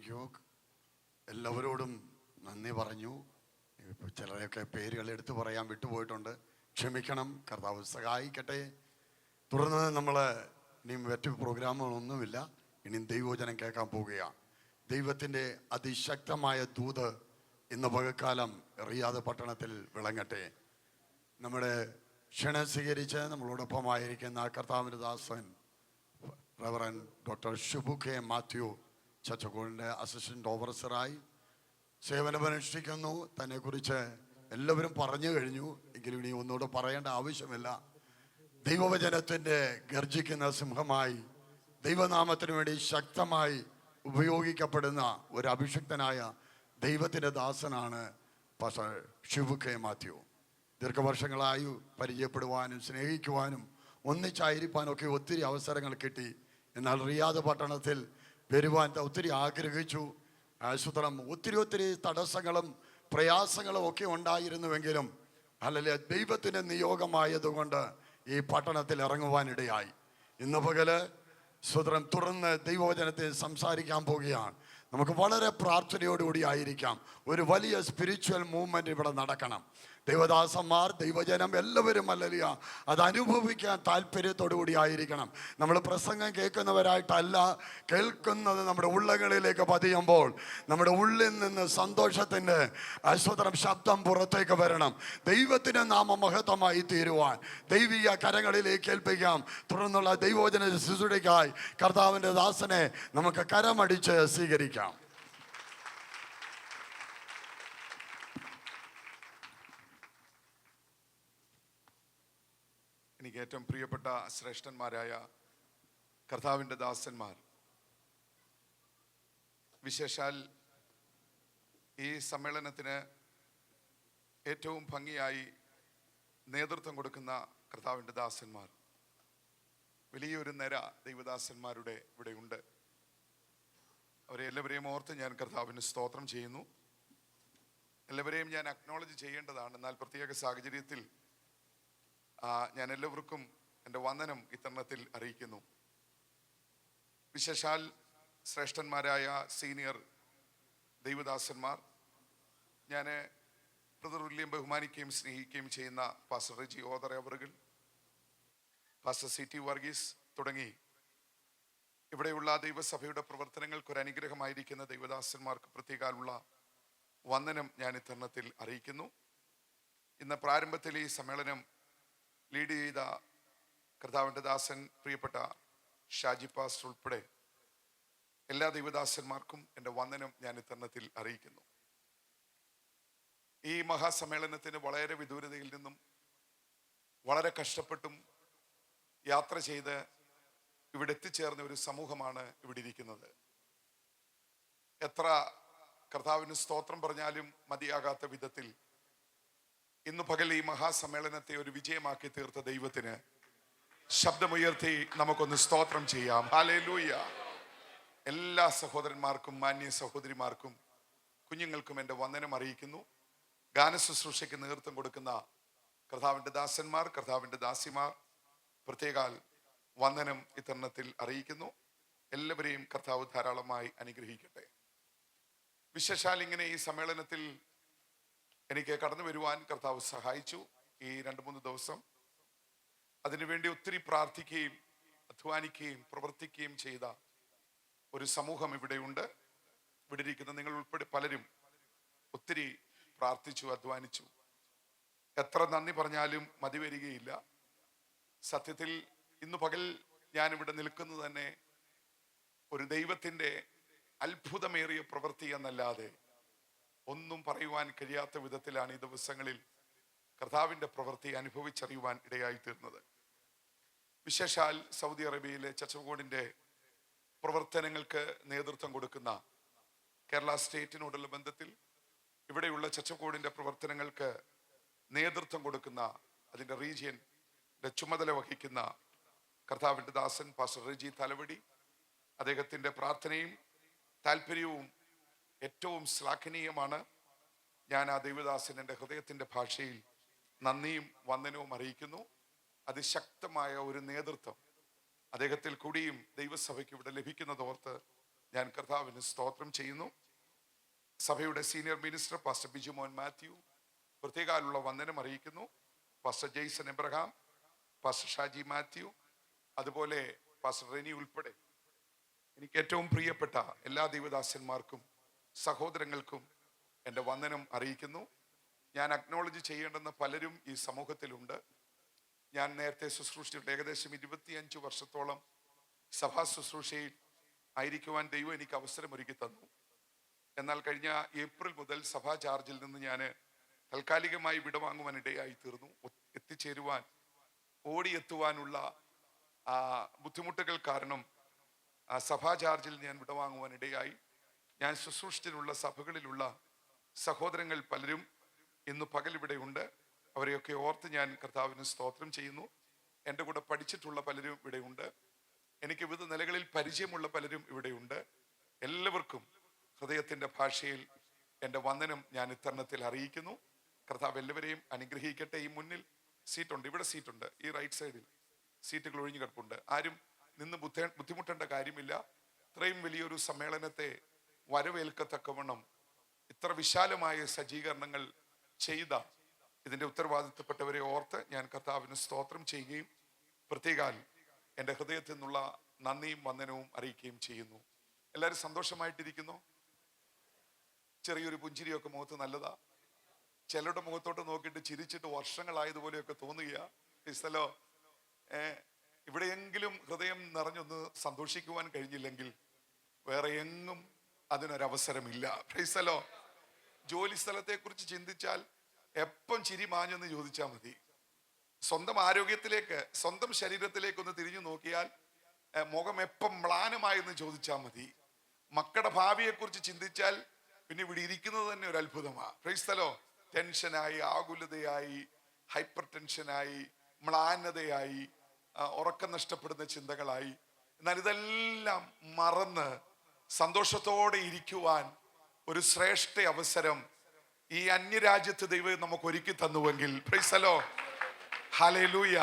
Thank you. എല്ലാവരോടും നന്ദി പറഞ്ഞു. ഇപ്പോൾ ചിലരെയൊക്കെ പേരുകൾ എടുത്തു പറയാൻ വിട്ടുപോയിട്ടുണ്ട്, ക്ഷമിക്കണം. കർത്താവ് സഹായിക്കട്ടെ. തുടർന്ന് നമ്മൾ ഇനിയും മറ്റു പ്രോഗ്രാമുകളൊന്നുമില്ല, ഇനിയും ദൈവവചനം കേൾക്കാൻ പോവുകയാണ്. ദൈവത്തിൻ്റെ അതിശക്തമായ ദൂത് ഇന്ന് പകൽക്കാലം റിയാദ് പട്ടണത്തിൽ വിളങ്ങട്ടെ. നമ്മുടെ ക്ഷണം സ്വീകരിച്ച് നമ്മളോടൊപ്പമായിരിക്കുന്ന കർത്താവിൻ്റെ ദാസൻ reverend doctor Shibu K Mathew ചച്ചക്കോടിൻ്റെ അസിസ്റ്റൻ്റ് ഓഫീസറായി സേവനമനുഷ്ഠിക്കുന്നു. തന്നെക്കുറിച്ച് എല്ലാവരും പറഞ്ഞു കഴിഞ്ഞു, എങ്കിലും ഇനി ഒന്നുകൂടെ പറയേണ്ട ആവശ്യമില്ല. ദൈവവചനത്തിൻ്റെ ഗർജിക്കുന്ന സിംഹമായി ദൈവനാമത്തിനു വേണ്ടി ശക്തമായി ഉപയോഗിക്കപ്പെടുന്ന ഒരു അഭിഷിക്തനായ ദൈവത്തിൻ്റെ ദാസനാണ് പാസ്റ്റർ ഷിബു കെ മാത്യു. ദീർഘവർഷങ്ങളായി പരിചയപ്പെടുവാനും സ്നേഹിക്കുവാനും ഒന്നിച്ചായിരിക്കാനൊക്കെ ഒത്തിരി അവസരങ്ങൾ കിട്ടി. എന്നാൽ റിയാദ് പട്ടണത്തിൽ വരുവാൻ ഒത്തിരി ആഗ്രഹിച്ചു. ആസൂത്രണം ഒത്തിരി തടസ്സങ്ങളും പ്രയാസങ്ങളും ഒക്കെ ഉണ്ടായിരുന്നുവെങ്കിലും അല്ലല്ലേ ദൈവത്തിൻ്റെ നിയോഗമായതുകൊണ്ട് ഈ പട്ടണത്തിൽ ഇറങ്ങുവാനിടയായി. ഇന്ന് പകല് സ്വതന്ത്രം തുറന്ന് ദൈവവചനത്തിൽ സംസാരിക്കാൻ പോവുകയാണ്. നമുക്ക് വളരെ പ്രാർത്ഥനയോടുകൂടി ആയിരിക്കാം. ഒരു വലിയ സ്പിരിച്വൽ മൂവ്മെൻറ്റ് ഇവിടെ നടക്കണം. ദൈവദാസന്മാർ, ദൈവജനം എല്ലാവരും അല്ലലിയ അത് അനുഭവിക്കാൻ താല്പര്യത്തോടു കൂടി ആയിരിക്കണം. നമ്മൾ പ്രസംഗം കേൾക്കുന്നവരായിട്ടല്ല, കേൾക്കുന്നത് നമ്മുടെ ഉള്ളങ്ങളിലേക്ക് പതിയുമ്പോൾ നമ്മുടെ ഉള്ളിൽ നിന്ന് സന്തോഷത്തിൻ്റെ ആസ്വദനം ശബ്ദം പുറത്തേക്ക് വരണം. ദൈവത്തിൻ്റെ നാമം മഹത്വമായി തീരുവാൻ ദൈവിക കരങ്ങളിലേക്ക് ഏൽപ്പിക്കാം. തുടർന്നുള്ള ദൈവവചന ശുശ്രൂഷയ്ക്കായി കർത്താവിൻ്റെ ദാസനെ നമുക്ക് കരമടിച്ച് സ്വീകരിക്കാം. എനിക്ക് ഏറ്റവും പ്രിയപ്പെട്ട ശ്രേഷ്ഠന്മാരായ കർത്താവിൻ്റെ ദാസന്മാർ, വിശേഷാൽ ഈ സമ്മേളനത്തിന് ഏറ്റവും ഭംഗിയായി നേതൃത്വം കൊടുക്കുന്ന കർത്താവിൻ്റെ ദാസന്മാർ, വലിയൊരു നിര ദൈവദാസന്മാരുടെ ഇവിടെയുണ്ട്. അവരെ എല്ലാവരെയും ഓർത്ത് ഞാൻ കർത്താവിന് സ്തോത്രം ചെയ്യുന്നു. എല്ലാവരെയും ഞാൻ അക്നോളജ് ചെയ്യേണ്ടതാണ്. എന്നാൽ പ്രത്യേക സാഹചര്യത്തിൽ ഞാൻ എല്ലാവർക്കും എൻ്റെ വന്ദനം ഇത്തരണത്തിൽ അറിയിക്കുന്നു. വിശേഷാൽ ശ്രേഷ്ഠന്മാരായ സീനിയർ ദൈവദാസന്മാർ, ഞാൻ പ്രതിതുല്യം ബഹുമാനിക്കുകയും സ്നേഹിക്കുകയും ചെയ്യുന്ന പാസ്റ്റർ റെജി ഓദർ അവറുകൾ, പാസ്റ്റർ CT വർഗീസ് തുടങ്ങി ഇവിടെയുള്ള ദൈവസഭയുടെ പ്രവർത്തനങ്ങൾക്ക് ഒരു അനുഗ്രഹമായിരിക്കുന്ന ദൈവദാസന്മാർക്ക് പ്രത്യേകമുള്ള വന്ദനം ഞാൻ ഇത്തരണത്തിൽ അറിയിക്കുന്നു. ഇന്ന് പ്രാരംഭത്തിൽ ഈ സമ്മേളനം ലീഡ് ചെയ്ത കർത്താവിൻ്റെ ദാസൻ പ്രിയപ്പെട്ട ഷാജി പാസ്റ്റർ ഉൾപ്പെടെ എല്ലാ ദൈവദാസന്മാർക്കും എൻ്റെ വന്ദനം ഞാൻ ഇത്തരണത്തിൽ അറിയിക്കുന്നു. ഈ മഹാസമ്മേളനത്തിന് വളരെ വിദൂരതയിൽ നിന്നും വളരെ കഷ്ടപ്പെട്ടും യാത്ര ചെയ്ത് ഇവിടെ എത്തിച്ചേർന്ന ഒരു സമൂഹമാണ് ഇവിടെ ഇരിക്കുന്നത്. എത്ര കർത്താവിന് സ്തോത്രം പറഞ്ഞാലും മതിയാകാത്ത വിധത്തിൽ ഇന്ന് പകൽ ഈ മഹാസമ്മേളനത്തെ ഒരു വിജയമാക്കി തീർത്ത ദൈവത്തിന് ശബ്ദമുയർത്തി നമുക്കൊന്ന് സ്തോത്രം ചെയ്യാം. ഹല്ലേലൂയ. എല്ലാ സഹോദരന്മാർക്കും മാന്യ സഹോദരിമാർക്കും കുഞ്ഞുങ്ങൾക്കും എൻ്റെ വന്ദനം അറിയിക്കുന്നു. ഗാനശുശ്രൂഷയ്ക്ക് നേതൃത്വം കൊടുക്കുന്ന കർത്താവിൻ്റെ ദാസന്മാർ, കർത്താവിൻ്റെ ദാസിമാർ, പ്രത്യേകാൽ വന്ദനം ഇത്തരണത്തിൽ അറിയിക്കുന്നു. എല്ലാവരെയും കർത്താവ് ധാരാളമായി അനുഗ്രഹിക്കട്ടെ. വിശേഷാൽ ഇങ്ങനെ ഈ സമ്മേളനത്തിൽ എനിക്ക് കടന്നു വരുവാൻ കർത്താവ് സഹായിച്ചു. ഈ 2-3 ദിവസം അതിനുവേണ്ടി ഒത്തിരി പ്രാർത്ഥിക്കുകയും അധ്വാനിക്കുകയും പ്രവർത്തിക്കുകയും ചെയ്ത ഒരു സമൂഹം ഇവിടെയുണ്ട്. ഇവിടെ ഇരിക്കുന്ന നിങ്ങൾ ഉൾപ്പെടെ പലരും ഒത്തിരി പ്രാർത്ഥിച്ചു, അധ്വാനിച്ചു. എത്ര നന്ദി പറഞ്ഞാലും മതി വരികയില്ല. സത്യത്തിൽ ഇന്ന് പകൽ ഞാനിവിടെ നിൽക്കുന്നത് തന്നെ ഒരു ദൈവത്തിൻ്റെ അത്ഭുതമേറിയ പ്രവൃത്തി എന്നല്ലാതെ ഒന്നും പറയുവാൻ കഴിയാത്ത വിധത്തിലാണ് ഈ ദിവസങ്ങളിൽ കർത്താവിൻ്റെ പ്രവൃത്തി അനുഭവിച്ചറിയുവാൻ ഇടയായി തീർന്നത്. വിശേഷാൽ സൗദി അറേബ്യയിലെ ചച്ചകോടിൻ്റെ പ്രവർത്തനങ്ങൾക്ക് നേതൃത്വം കൊടുക്കുന്ന കേരള സ്റ്റേറ്റിനോടുള്ള ബന്ധത്തിൽ ഇവിടെയുള്ള ചച്ചകോടിൻ്റെ പ്രവർത്തനങ്ങൾക്ക് നേതൃത്വം കൊടുക്കുന്ന അതിൻ്റെ റീജിയൻ്റെ ചുമതല വഹിക്കുന്ന കർത്താവിൻ്റെ ദാസൻ പാസ്റ്റർ റെജി തലവടി, അദ്ദേഹത്തിൻ്റെ പ്രാർത്ഥനയും താല്പര്യവും ഏറ്റവും ശ്ലാഘനീയമാണ്. ഞാൻ ആ ദൈവദാസൻ എൻ്റെ ഹൃദയത്തിൻ്റെ ഭാഷയിൽ നന്ദിയും വന്ദനവും അറിയിക്കുന്നു. അതിശക്തമായ ഒരു നേതൃത്വം അദ്ദേഹത്തിൽ കൂടിയും ദൈവസഭയ്ക്ക് ഇവിടെ ലഭിക്കുന്നതോർത്ത് ഞാൻ കർത്താവിന് സ്തോത്രം ചെയ്യുന്നു. സഭയുടെ സീനിയർ മിനിസ്റ്റർ പാസ്റ്റർ ബിജു മോൻ മാത്യു പ്രത്യേകാലുള്ള വന്ദനം അറിയിക്കുന്നു. Pastor Jaison Abraham, pastor Shaji Mathew, അതുപോലെ പാസ്റ്റർ റെനി ഉൾപ്പെടെ എനിക്ക് ഏറ്റവും പ്രിയപ്പെട്ട എല്ലാ ദൈവദാസന്മാർക്കും സഹോദരങ്ങൾക്കും എൻ്റെ വന്ദനം അറിയിക്കുന്നു. ഞാൻ അക്നോളജ് ചെയ്യേണ്ടുന്ന പലരും ഈ സമൂഹത്തിലുണ്ട്. ഞാൻ നേരത്തെ ശുശ്രൂഷിച്ചിട്ട് ഏകദേശം 25 വർഷത്തോളം സഭാ ശുശ്രൂഷയിൽ ആയിരിക്കുവാൻ ദൈവം എനിക്ക് അവസരമൊരുക്കി തന്നു. എന്നാൽ കഴിഞ്ഞ ഏപ്രിൽ മുതൽ സഭാ ചാർജിൽ നിന്ന് ഞാൻ താൽക്കാലികമായി വിടവാങ്ങുവാൻ ഇടയായി തീർന്നു. എത്തിച്ചേരുവാൻ ഓടിയെത്തുവാനുള്ള ബുദ്ധിമുട്ടുകൾ കാരണം സഭാ ചാർജിൽ ഞാൻ വിടവാങ്ങുവാൻ ഇടയായി. ഞാൻ ശുശ്രൂഷിച്ചിട്ടുള്ള സഭകളിലുള്ള സഹോദരങ്ങൾ പലരും ഇന്ന് പകൽ ഇവിടെ ഉണ്ട്. അവരെയൊക്കെ ഓർത്ത് ഞാൻ കർത്താവിന് സ്തോത്രം ചെയ്യുന്നു. എൻ്റെ കൂടെ പഠിച്ചിട്ടുള്ള പലരും ഇവിടെയുണ്ട്. എനിക്ക് വിവിധ നിലകളിൽ പരിചയമുള്ള പലരും ഇവിടെയുണ്ട്. എല്ലാവർക്കും ഹൃദയത്തിൻ്റെ ഭാഷയിൽ എൻ്റെ വന്ദനം ഞാൻ ഇത്തരണത്തിൽ അറിയിക്കുന്നു. കർത്താവ് എല്ലാവരെയും അനുഗ്രഹിക്കട്ടെ. ഈ മുന്നിൽ സീറ്റുണ്ട്, ഇവിടെ സീറ്റുണ്ട്, ഈ റൈറ്റ് സൈഡിൽ സീറ്റുകൾ ഒഴിഞ്ഞു കിടപ്പുണ്ട്. ആരും നിന്ന് ബുദ്ധിമുട്ടേണ്ട കാര്യമില്ല. ഇത്രയും വലിയൊരു സമ്മേളനത്തെ വരവേൽക്കത്തക്കവണ്ണം ഇത്ര വിശാലമായ സജ്ജീകരണങ്ങൾ ചെയ്ത ഇതിൻ്റെ ഉത്തരവാദിത്തപ്പെട്ടവരെ ഓർത്ത് ഞാൻ കർത്താവിന് സ്തോത്രം ചെയ്യുകയും പ്രത്യേകാൽ എൻ്റെ ഹൃദയത്തിൽ നിന്നുള്ള നന്ദിയും വന്ദനവും അറിയിക്കുകയും ചെയ്യുന്നു. എല്ലാവരും സന്തോഷമായിട്ടിരിക്കുന്നു. ചെറിയൊരു പുഞ്ചിരിയൊക്കെ മുഖത്ത് നല്ലതാ. ചിലരുടെ മുഖത്തോട്ട് നോക്കിയിട്ട് ചിരിച്ചിട്ട് വർഷങ്ങളായതുപോലെയൊക്കെ തോന്നുക. ക്രിസ്തലോ ഇവിടെയെങ്കിലും ഹൃദയം നിറഞ്ഞൊന്ന് സന്തോഷിക്കുവാൻ കഴിഞ്ഞില്ലെങ്കിൽ വേറെ എങ്ങും അതിനൊരവസരമില്ല. ക്രിസ്തലോ ജോലി സ്ഥലത്തെ കുറിച്ച് ചിന്തിച്ചാൽ എപ്പം ചിരി മാഞ്ഞെന്ന് ചോദിച്ചാൽ മതി. സ്വന്തം ആരോഗ്യത്തിലേക്ക്, സ്വന്തം ശരീരത്തിലേക്ക് ഒന്ന് തിരിഞ്ഞു നോക്കിയാൽ മുഖം എപ്പം മ്ലാനമായെന്ന് ചോദിച്ചാൽ മതി. മക്കളുടെ ഭാവിയെ കുറിച്ച് ചിന്തിച്ചാൽ പിന്നെ ഇവിടെ ഇരിക്കുന്നത് തന്നെ ഒരു അത്ഭുതമാണ്. ക്രൈസ്തലോ ടെൻഷനായി, ആകുലതയായി, ഹൈപ്പർ ടെൻഷനായി, മ്ലാനതയായി, ഉറക്കം നഷ്ടപ്പെടുന്ന ചിന്തകളായി. എന്നാൽ ഇതെല്ലാം മറന്ന് സന്തോഷത്തോടെ ഇരിക്കുവാൻ ഒരു ശ്രേഷ്ഠ അവസരം ഈ അന്യരാജ്യത്ത് ദൈവം നമുക്ക് ഒരുക്കി തന്നുവെങ്കിൽ പ്രൈസലോ ഹല്ലേലൂയ.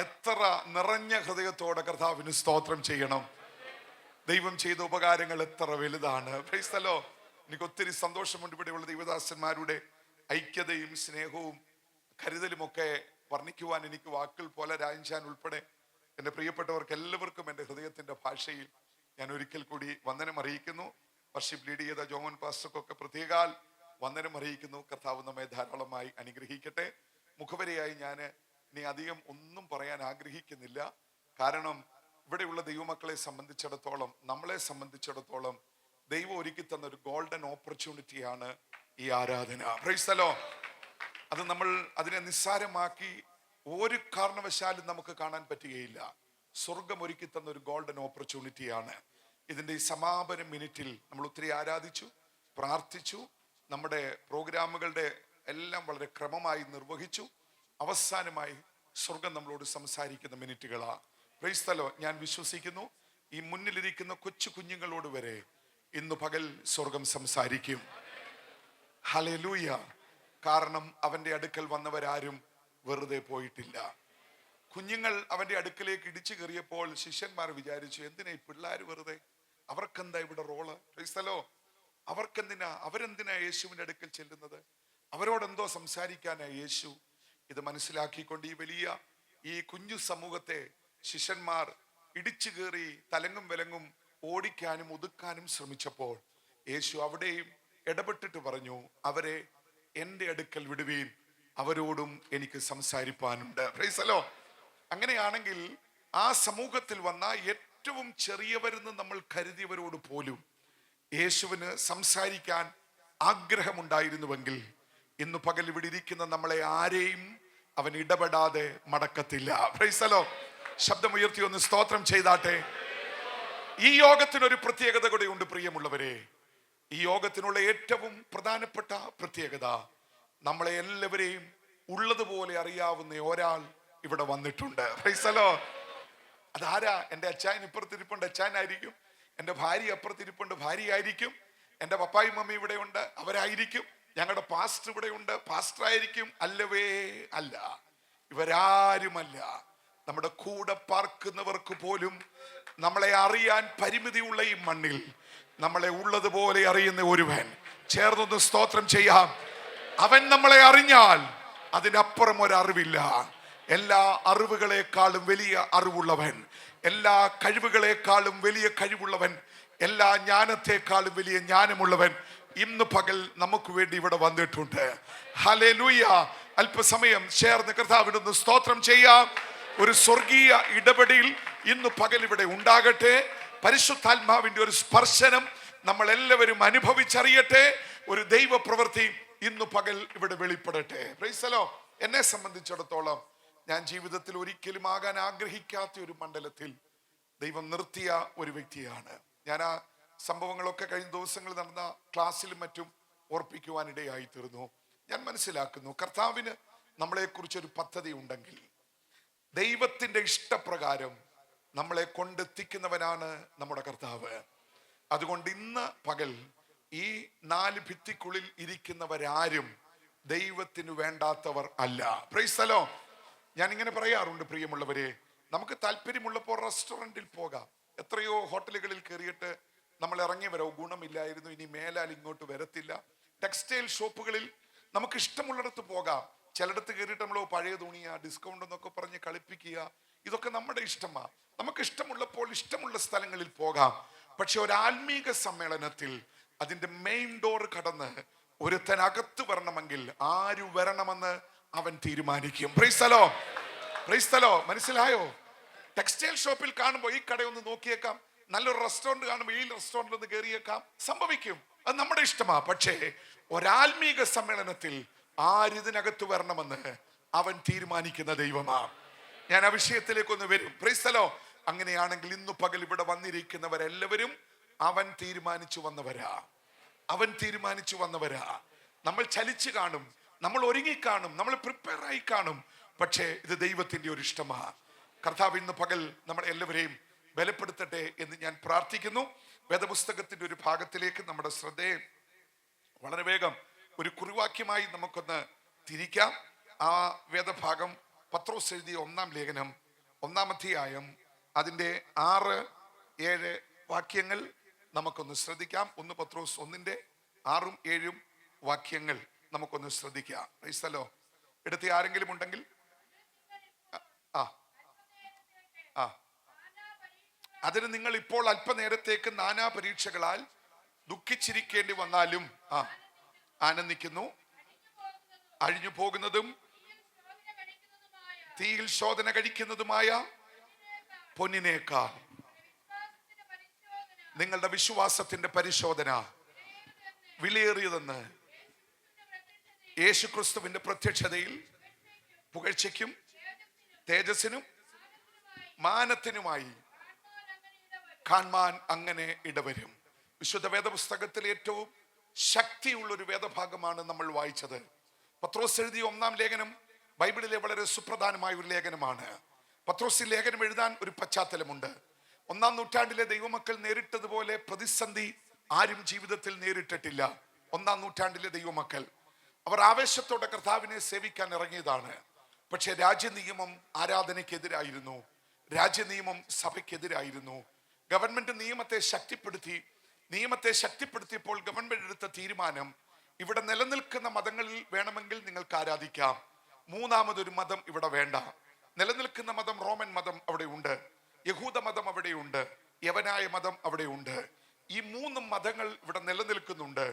എത്ര നിറഞ്ഞ ഹൃദയത്തോടെ കർത്താവിന് സ്തോത്രം ചെയ്യണം. ദൈവം ചെയ്ത ഉപകാരങ്ങൾ എത്ര വലുതാണ്. പ്രൈസലോ എനിക്ക് ഒത്തിരി സന്തോഷമുണ്ട്. ഇവിടെയുള്ള ദൈവദാസന്മാരുടെ ഐക്യതയും സ്നേഹവും കരുതലുമൊക്കെ വർണ്ണിക്കുവാൻ എനിക്ക് വാക്കുകൾ പോലെ രാജാൻ ഉൾപ്പെടെ എൻ്റെ പ്രിയപ്പെട്ടവർക്ക് എല്ലാവർക്കും എൻ്റെ ഹൃദയത്തിൻ്റെ ഭാഷയിൽ ഞാൻ ഒരിക്കൽ കൂടി വന്ദനം അറിയിക്കുന്നു. വർഷിപ്പ് ലീഡ് ചെയ്ത ജോമൻ പാസ്റ്റർക്കൊക്കെ പ്രത്യേകാൽ വന്ദനം അറിയിക്കുന്നു. കർത്താവ് നമ്മെ ധാരാളമായി അനുഗ്രഹിക്കട്ടെ. മുഖവരയായി ഞാൻ ഇനി അധികം ഒന്നും പറയാൻ ആഗ്രഹിക്കുന്നില്ല. കാരണം ഇവിടെയുള്ള ദൈവമക്കളെ സംബന്ധിച്ചിടത്തോളം, നമ്മളെ സംബന്ധിച്ചിടത്തോളം ദൈവം ഒരുക്കി തന്ന ഒരു ഗോൾഡൻ ഓപ്പർച്യൂണിറ്റിയാണ് ഈ ആരാധന. Price the Lord. അത് നമ്മൾ അതിനെ നിസ്സാരമാക്കി ഒരു കാരണവശാലും നമുക്ക് കാണാൻ പറ്റുകയില്ല. സ്വർഗം ഒരുക്കി തന്ന ഒരു ഗോൾഡൻ ഓപ്പർച്യൂണിറ്റിയാണ്. ഇതിൻ്റെ ഈ സമാപന മിനിറ്റിൽ നമ്മൾ ഒത്തിരി ആരാധിച്ചു, പ്രാർത്ഥിച്ചു, നമ്മുടെ പ്രോഗ്രാമുകളുടെ എല്ലാം വളരെ ക്രമമായി നിർവഹിച്ചു. അവസാനമായി സ്വർഗം നമ്മളോട് സംസാരിക്കുന്ന മിനിറ്റുകളാണ്. Price the Lord. ഞാൻ വിശ്വസിക്കുന്നു ഈ മുന്നിലിരിക്കുന്ന കൊച്ചു കുഞ്ഞുങ്ങളോട് വരെ ഇന്ന് പകൽ സ്വർഗം സംസാരിക്കും. ഹല്ലേലൂയ. കാരണം അവന്റെ അടുക്കൽ വന്നവരാരും വെറുതെ പോയിട്ടില്ല. കുഞ്ഞുങ്ങൾ അവന്റെ അടുക്കലേക്ക് ഇടിച്ചു കയറിയപ്പോൾ ശിഷ്യന്മാർ വിചാരിച്ചു, എന്തിനാ ഈ പിള്ളേർ വെറുതെ, അവർക്കെന്താ ഇവിടെ റോള്? Praise the lord. അവരെന്തിനാ യേശുവിന്റെ അടുക്കൽ ചെല്ലുന്നത്? അവരോടെന്തോ സംസാരിക്കാനാ യേശു? ഇത് മനസ്സിലാക്കിക്കൊണ്ട് ഈ വലിയ ഈ കുഞ്ഞു സമൂഹത്തെ ശിഷ്യന്മാർ ഇടിച്ചു കയറി തലങ്ങും വിലങ്ങും ഓടിക്കാനും ഒതുക്കാനും ശ്രമിച്ചപ്പോൾ യേശു അവിടെയും ഇടപെട്ടിട്ട് പറഞ്ഞു, അവരെ എൻ്റെ അടുക്കൽ വിടുവീൻ, അവരോടും എനിക്ക് സംസാരിപ്പാനുണ്ട്. Price the Lord. അങ്ങനെയാണെങ്കിൽ ആ സമൂഹത്തിൽ വന്ന ഏറ്റവും ചെറിയവരെന്ന് നമ്മൾ കരുതിയവരോട് പോലും യേശുവിന് സംസാരിക്കാൻ ആഗ്രഹമുണ്ടായിരുന്നുവെങ്കിൽ ഇന്ന് പകൽ ഇവിടെ ഇരിക്കുന്ന നമ്മളെ ആരെയും അവൻ ഇടപെടാതെ മടക്കത്തില്ല. Price the Lord. ശബ്ദമുയർത്തി ഒന്ന് സ്തോത്രം ചെയ്താട്ടെ. ഈ യോഗത്തിനൊരു പ്രത്യേകത കൂടെ ഉണ്ട് പ്രിയമുള്ളവരെ. ഈ യോഗത്തിനുള്ള ഏറ്റവും പ്രധാനപ്പെട്ട പ്രത്യേകത, നമ്മളെ എല്ലാവരെയും ഉള്ളതുപോലെ അറിയാവുന്ന ഒരാൾ ഇവിടെ വന്നിട്ടുണ്ട്. Price the Lord. അതാരാ? എൻ്റെ അച്ചായൻ ഇപ്പുറത്തിരിപ്പുണ്ട്, അച്ചായനായിരിക്കും. എൻ്റെ ഭാര്യ അപ്പുറത്തിരിപ്പുണ്ട്, ഭാര്യയായിരിക്കും. എൻ്റെ പപ്പായും മമ്മി ഇവിടെ ഉണ്ട്, അവരായിരിക്കും. ഞങ്ങളുടെ പാസ്റ്റർ ഇവിടെ ഉണ്ട്, പാസ്റ്റർ ആയിരിക്കും. അല്ലവേ അല്ല, ഇവരാരുമല്ല. നമ്മുടെ കൂടെ പാർക്കുന്നവർക്ക് പോലും നമ്മളെ അറിയാൻ പരിമിതിയുള്ള ഈ മണ്ണിൽ നമ്മളെ ഉള്ളതുപോലെ അറിയുന്ന ഒരുവൻ. ചേർന്നൊന്ന് സ്തോത്രം ചെയ്യാം. അവൻ നമ്മളെ അറിഞ്ഞാൽ അതിനപ്പുറം ഒരറിവില്ല. എല്ലാ അറിവുകളെക്കാളും വലിയ അറിവുള്ളവൻ, എല്ലാ കഴിവുകളെക്കാളും വലിയ കഴിവുള്ളവൻ, എല്ലാ ജ്ഞാനത്തെക്കാളും വലിയ ജ്ഞാനമുള്ളവൻ ഇന്ന് പകൽ നമുക്ക് വേണ്ടി ഇവിടെ വന്നിട്ടുണ്ട്. ഹല്ലേലൂയ. അല്പസമയം ചേർന്ന് കർത്താവിനൊന്ന് സ്തോത്രം ചെയ്യാം. ഒരു സ്വർഗീയ ഇടപെടൽ ഇന്ന് പകൽ ഇവിടെ ഉണ്ടാകട്ടെ. പരിശുദ്ധാത്മാവിന്റെ ഒരു സ്പർശനം നമ്മൾ എല്ലാവരും അനുഭവിച്ചറിയട്ടെ. ഒരു ദൈവ പ്രവൃത്തി ഇന്ന് പകൽ ഇവിടെ വെളിപ്പെടട്ടെ. Price the Lord. എന്നെ സംബന്ധിച്ചിടത്തോളം ഞാൻ ജീവിതത്തിൽ ഒരിക്കലും ആകാൻ ആഗ്രഹിക്കാത്ത ഒരു മണ്ഡലത്തിൽ ദൈവം നിർത്തിയ ഒരു വ്യക്തിയാണ് ഞാൻ. ആ സംഭവങ്ങളൊക്കെ കഴിഞ്ഞ ദിവസങ്ങളിൽ നടന്ന ക്ലാസ്സിലും മറ്റും ഓർപ്പിക്കുവാനിടയായി തീർന്നു. ഞാൻ മനസ്സിലാക്കുന്നു, കർത്താവിന് നമ്മളെക്കുറിച്ചൊരു പദ്ധതി ഉണ്ടെങ്കിൽ ദൈവത്തിന്റെ ഇഷ്ടപ്രകാരം നമ്മളെ കൊണ്ടെത്തിക്കുന്നവനാണ് നമ്മുടെ കർത്താവ്. അതുകൊണ്ട് ഇന്ന് പകൽ ഈ 4 ഭിത്തിക്കുള്ളിൽ ഇരിക്കുന്നവരാരും ദൈവത്തിന് വേണ്ടാത്തവർ അല്ല. Price the Lord. ഞാൻ ഇങ്ങനെ പറയാറുണ്ട്, പ്രിയമുള്ളവരെ, നമുക്ക് താല്പര്യമുള്ളപ്പോൾ റെസ്റ്റോറൻറ്റിൽ പോകാം. എത്രയോ ഹോട്ടലുകളിൽ കയറിയിട്ട് നമ്മൾ ഇറങ്ങി വരോ, ഗുണമില്ലായിരുന്നു, ഇനി മേലാൽ ഇങ്ങോട്ട് വരത്തില്ല. ടെക്സ്റ്റൈൽ ഷോപ്പുകളിൽ നമുക്ക് ഇഷ്ടമുള്ളിടത്ത് പോകാം. ചിലയിടത്ത് കയറിയിട്ട് നമ്മൾ പഴയ തുണിയാ, ഡിസ്കൗണ്ട് എന്നൊക്കെ പറഞ്ഞ് കളിപ്പിക്കുക. ഇതൊക്കെ നമ്മുടെ ഇഷ്ടമാണ്. നമുക്ക് ഇഷ്ടമുള്ളപ്പോൾ ഇഷ്ടമുള്ള സ്ഥലങ്ങളിൽ പോകാം. പക്ഷെ ഒരു ആത്മീക സമ്മേളനത്തിൽ അതിന്റെ മെയിൻ ഡോർ കടന്ന് ഒരുത്തൻ അകത്ത് വരണമെങ്കിൽ ആര് വരണമെന്ന് അവൻ തീരുമാനിക്കും. Price the Lord. Price the lord. മനസ്സിലായോ? ടെക്സ്റ്റൈൽ ഷോപ്പിൽ കാണുമ്പോൾ ഈ കടയൊന്ന് നോക്കിയേക്കാം, നല്ലൊരു റെസ്റ്റോറന്റ് കാണുമ്പോൾ ഈ റെസ്റ്റോറന്റിൽ ഒന്ന് കയറിയേക്കാം, സംഭവിക്കും. അത് നമ്മുടെ ഇഷ്ടമാ. പക്ഷേ ഒരാത്മീക സമ്മേളനത്തിൽ ആരിതിനകത്ത് വരണമെന്ന് അവൻ തീരുമാനിക്കുന്ന ദൈവമാ. ഞാൻ ആ വിഷയത്തിലേക്കൊന്ന് വരും. Price the Lord. അങ്ങനെയാണെങ്കിൽ ഇന്നു പകൽ ഇവിടെ വന്നിരിക്കുന്നവരെല്ലാവരും അവൻ തീരുമാനിച്ചു വന്നവരാ. അവൻ തീരുമാനിച്ചു വന്നവരാ. നമ്മൾ ചലിച്ചു കാണും, നമ്മൾ ഒരുങ്ങിക്കാണും, നമ്മൾ പ്രിപ്പയർ ആയി കാണും. പക്ഷേ ഇത് ദൈവത്തിന്റെ ഒരു ഇഷ്ടമാ. കർത്താവ് ഇന്ന് പകൽ നമ്മളെ എല്ലാവരെയും ബലപ്പെടുത്തട്ടെ എന്ന് ഞാൻ പ്രാർത്ഥിക്കുന്നു. വേദപുസ്തകത്തിന്റെ ഒരു ഭാഗത്തിലേക്ക് നമ്മുടെ ശ്രദ്ധയെ വളരെ വേഗം ഒരു കുറിവാക്യമായി നമുക്കൊന്ന് തിരിക്കാം. ആ വേദഭാഗം പത്രോസ് എഴുതിയ 1-ാം ലേഖനം 1-ാം അധ്യായം അതിൻ്റെ 6-7 വാക്യങ്ങൾ നമുക്കൊന്ന് ശ്രദ്ധിക്കാം. 1 പത്രോസ് 1-6-7 വാക്യങ്ങൾ നമുക്കൊന്ന് ശ്രദ്ധിക്കാം. Price the Lord. എടുത്ത് ആരെങ്കിലും ഉണ്ടെങ്കിൽ അതിന് നിങ്ങൾ ഇപ്പോൾ അല്പനേരത്തേക്ക് നാനാ പരീക്ഷകളാൽ ദുഃഖിച്ചിരിക്കേണ്ടി വന്നാലും ആനന്ദിക്കുന്നു. അഴിഞ്ഞു പോകുന്നതും തീയിൽ ശോധന കഴിക്കുന്നതുമായ പൊന്നിനേക്കാൾ നിങ്ങളുടെ വിശ്വാസത്തിന്റെ പരിശോധന വിലയേറിയതെന്ന് യേശുക്രിസ്തുവിന്റെ പ്രത്യക്ഷതയിൽ പുകഴ്ചയ്ക്കും തേജസ്സിനും മാനത്തിനുമായി കാണാൻ അങ്ങനെ ഇടവരും. വിശുദ്ധ വേദപുസ്തകത്തിൽ ഏറ്റവും ശക്തിയുള്ളൊരു വേദഭാഗമാണ് നമ്മൾ വായിച്ചത്. പത്രോസ് എഴുതിയ 1-ാം ലേഖനം ബൈബിളിലെ വളരെ സുപ്രധാനമായ ഒരു ലേഖനമാണ്. പത്രോസ് ഈ ലേഖനം എഴുതാൻ ഒരു പശ്ചാത്തലമുണ്ട്. 1-ാം നൂറ്റാണ്ടിലെ ദൈവമക്കൾ നേരിട്ടതുപോലെ പ്രതിസന്ധി ആരും ജീവിതത്തിൽ നേരിട്ടിട്ടില്ല. 1-ാം നൂറ്റാണ്ടിലെ ദൈവമക്കൾ അവർ ആവേശത്തോടെ കർത്താവിനെ സേവിക്കാൻ ഇറങ്ങിയതാണ്. പക്ഷെ രാജ്യനിയമം ആരാധനയ്ക്കെതിരായിരുന്നു, രാജ്യനിയമം സഭയ്ക്കെതിരായിരുന്നു. ഗവൺമെന്റ് നിയമത്തെ ശക്തിപ്പെടുത്തിയപ്പോൾ ഗവൺമെന്റ് എടുത്ത തീരുമാനം, ഇവിടെ നിലനിൽക്കുന്ന മതങ്ങളിൽ വേണമെങ്കിൽ നിങ്ങൾക്ക് ആരാധിക്കാം, 3-മതൊരു മതം ഇവിടെ വേണ്ട. നിലനിൽക്കുന്ന മതം റോമൻ മതം അവിടെ ഉണ്ട്, യഹൂദ മതം അവിടെയുണ്ട്, യവനായ മതം അവിടെയുണ്ട്. ഈ 3 മതങ്ങൾ ഇവിടെ നിലനിൽക്കുന്നുണ്ട്.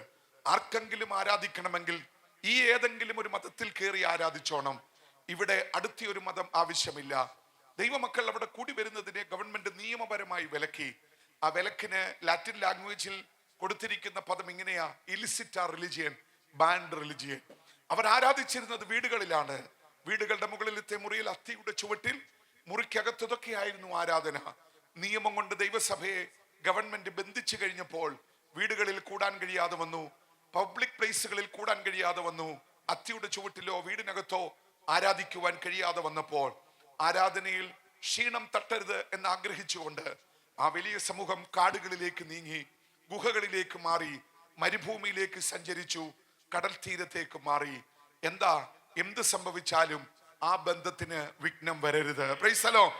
ആർക്കെങ്കിലും ആരാധിക്കണമെങ്കിൽ ഈ ഏതെങ്കിലും ഒരു മതത്തിൽ കയറി ആരാധിച്ചോണം. ഇവിടെ അടുത്തൊരു മതം ആവശ്യമില്ല. ദൈവമക്കൾ അവിടെ കൂടി വരുന്നതിനെ ഗവൺമെന്റ് നിയമപരമായി വിലക്കി. ആ വിലക്കിന് ലാറ്റിൻ ലാംഗ്വേജിൽ കൊടുത്തിരിക്കുന്ന പദം ഇങ്ങനെയാ: ഇലിസിറ്റ റിലിജിയൻ, ബാൻഡ് റിലിജിയൻ. അവർ ആരാധിച്ചിരുന്നത് വീടുകളിലാണ്. വീടുകളുടെ മുകളിലത്തെ മുറിയിൽ അത്തിയുടെ ചുവട്ടിൽ മുറിക്കകത്തതൊക്കെയായിരുന്നു ആരാധന. നിയമം കൊണ്ട് ദൈവസഭയെ ഗവൺമെന്റ് ബന്ധിച്ചു കഴിഞ്ഞപ്പോൾ വീടുകളിൽ കൂടാൻ കഴിയാതെ വന്നു, പബ്ലിക് പ്ലേസുകളിൽ കൂടാൻ കഴിയാതെ വന്നു, അത്തിയുടെ ചുവട്ടിലോ വീടിനകത്തോ ആരാധിക്കുവാൻ കഴിയാതെ വന്നപ്പോൾ ആരാധനയിൽ ക്ഷീണം തട്ടരുത് എന്ന് ആഗ്രഹിച്ചുകൊണ്ട് ആ വലിയ സമൂഹം കാടുകളിലേക്ക് നീങ്ങി, ഗുഹകളിലേക്ക് മാറി, മരുഭൂമിയിലേക്ക് സഞ്ചരിച്ചു, കടൽ തീരത്തേക്ക് മാറി. എന്ത് സംഭവിച്ചാലും ആ ബന്ധത്തിന് വിഘ്നം വരരുത്. Price the lord.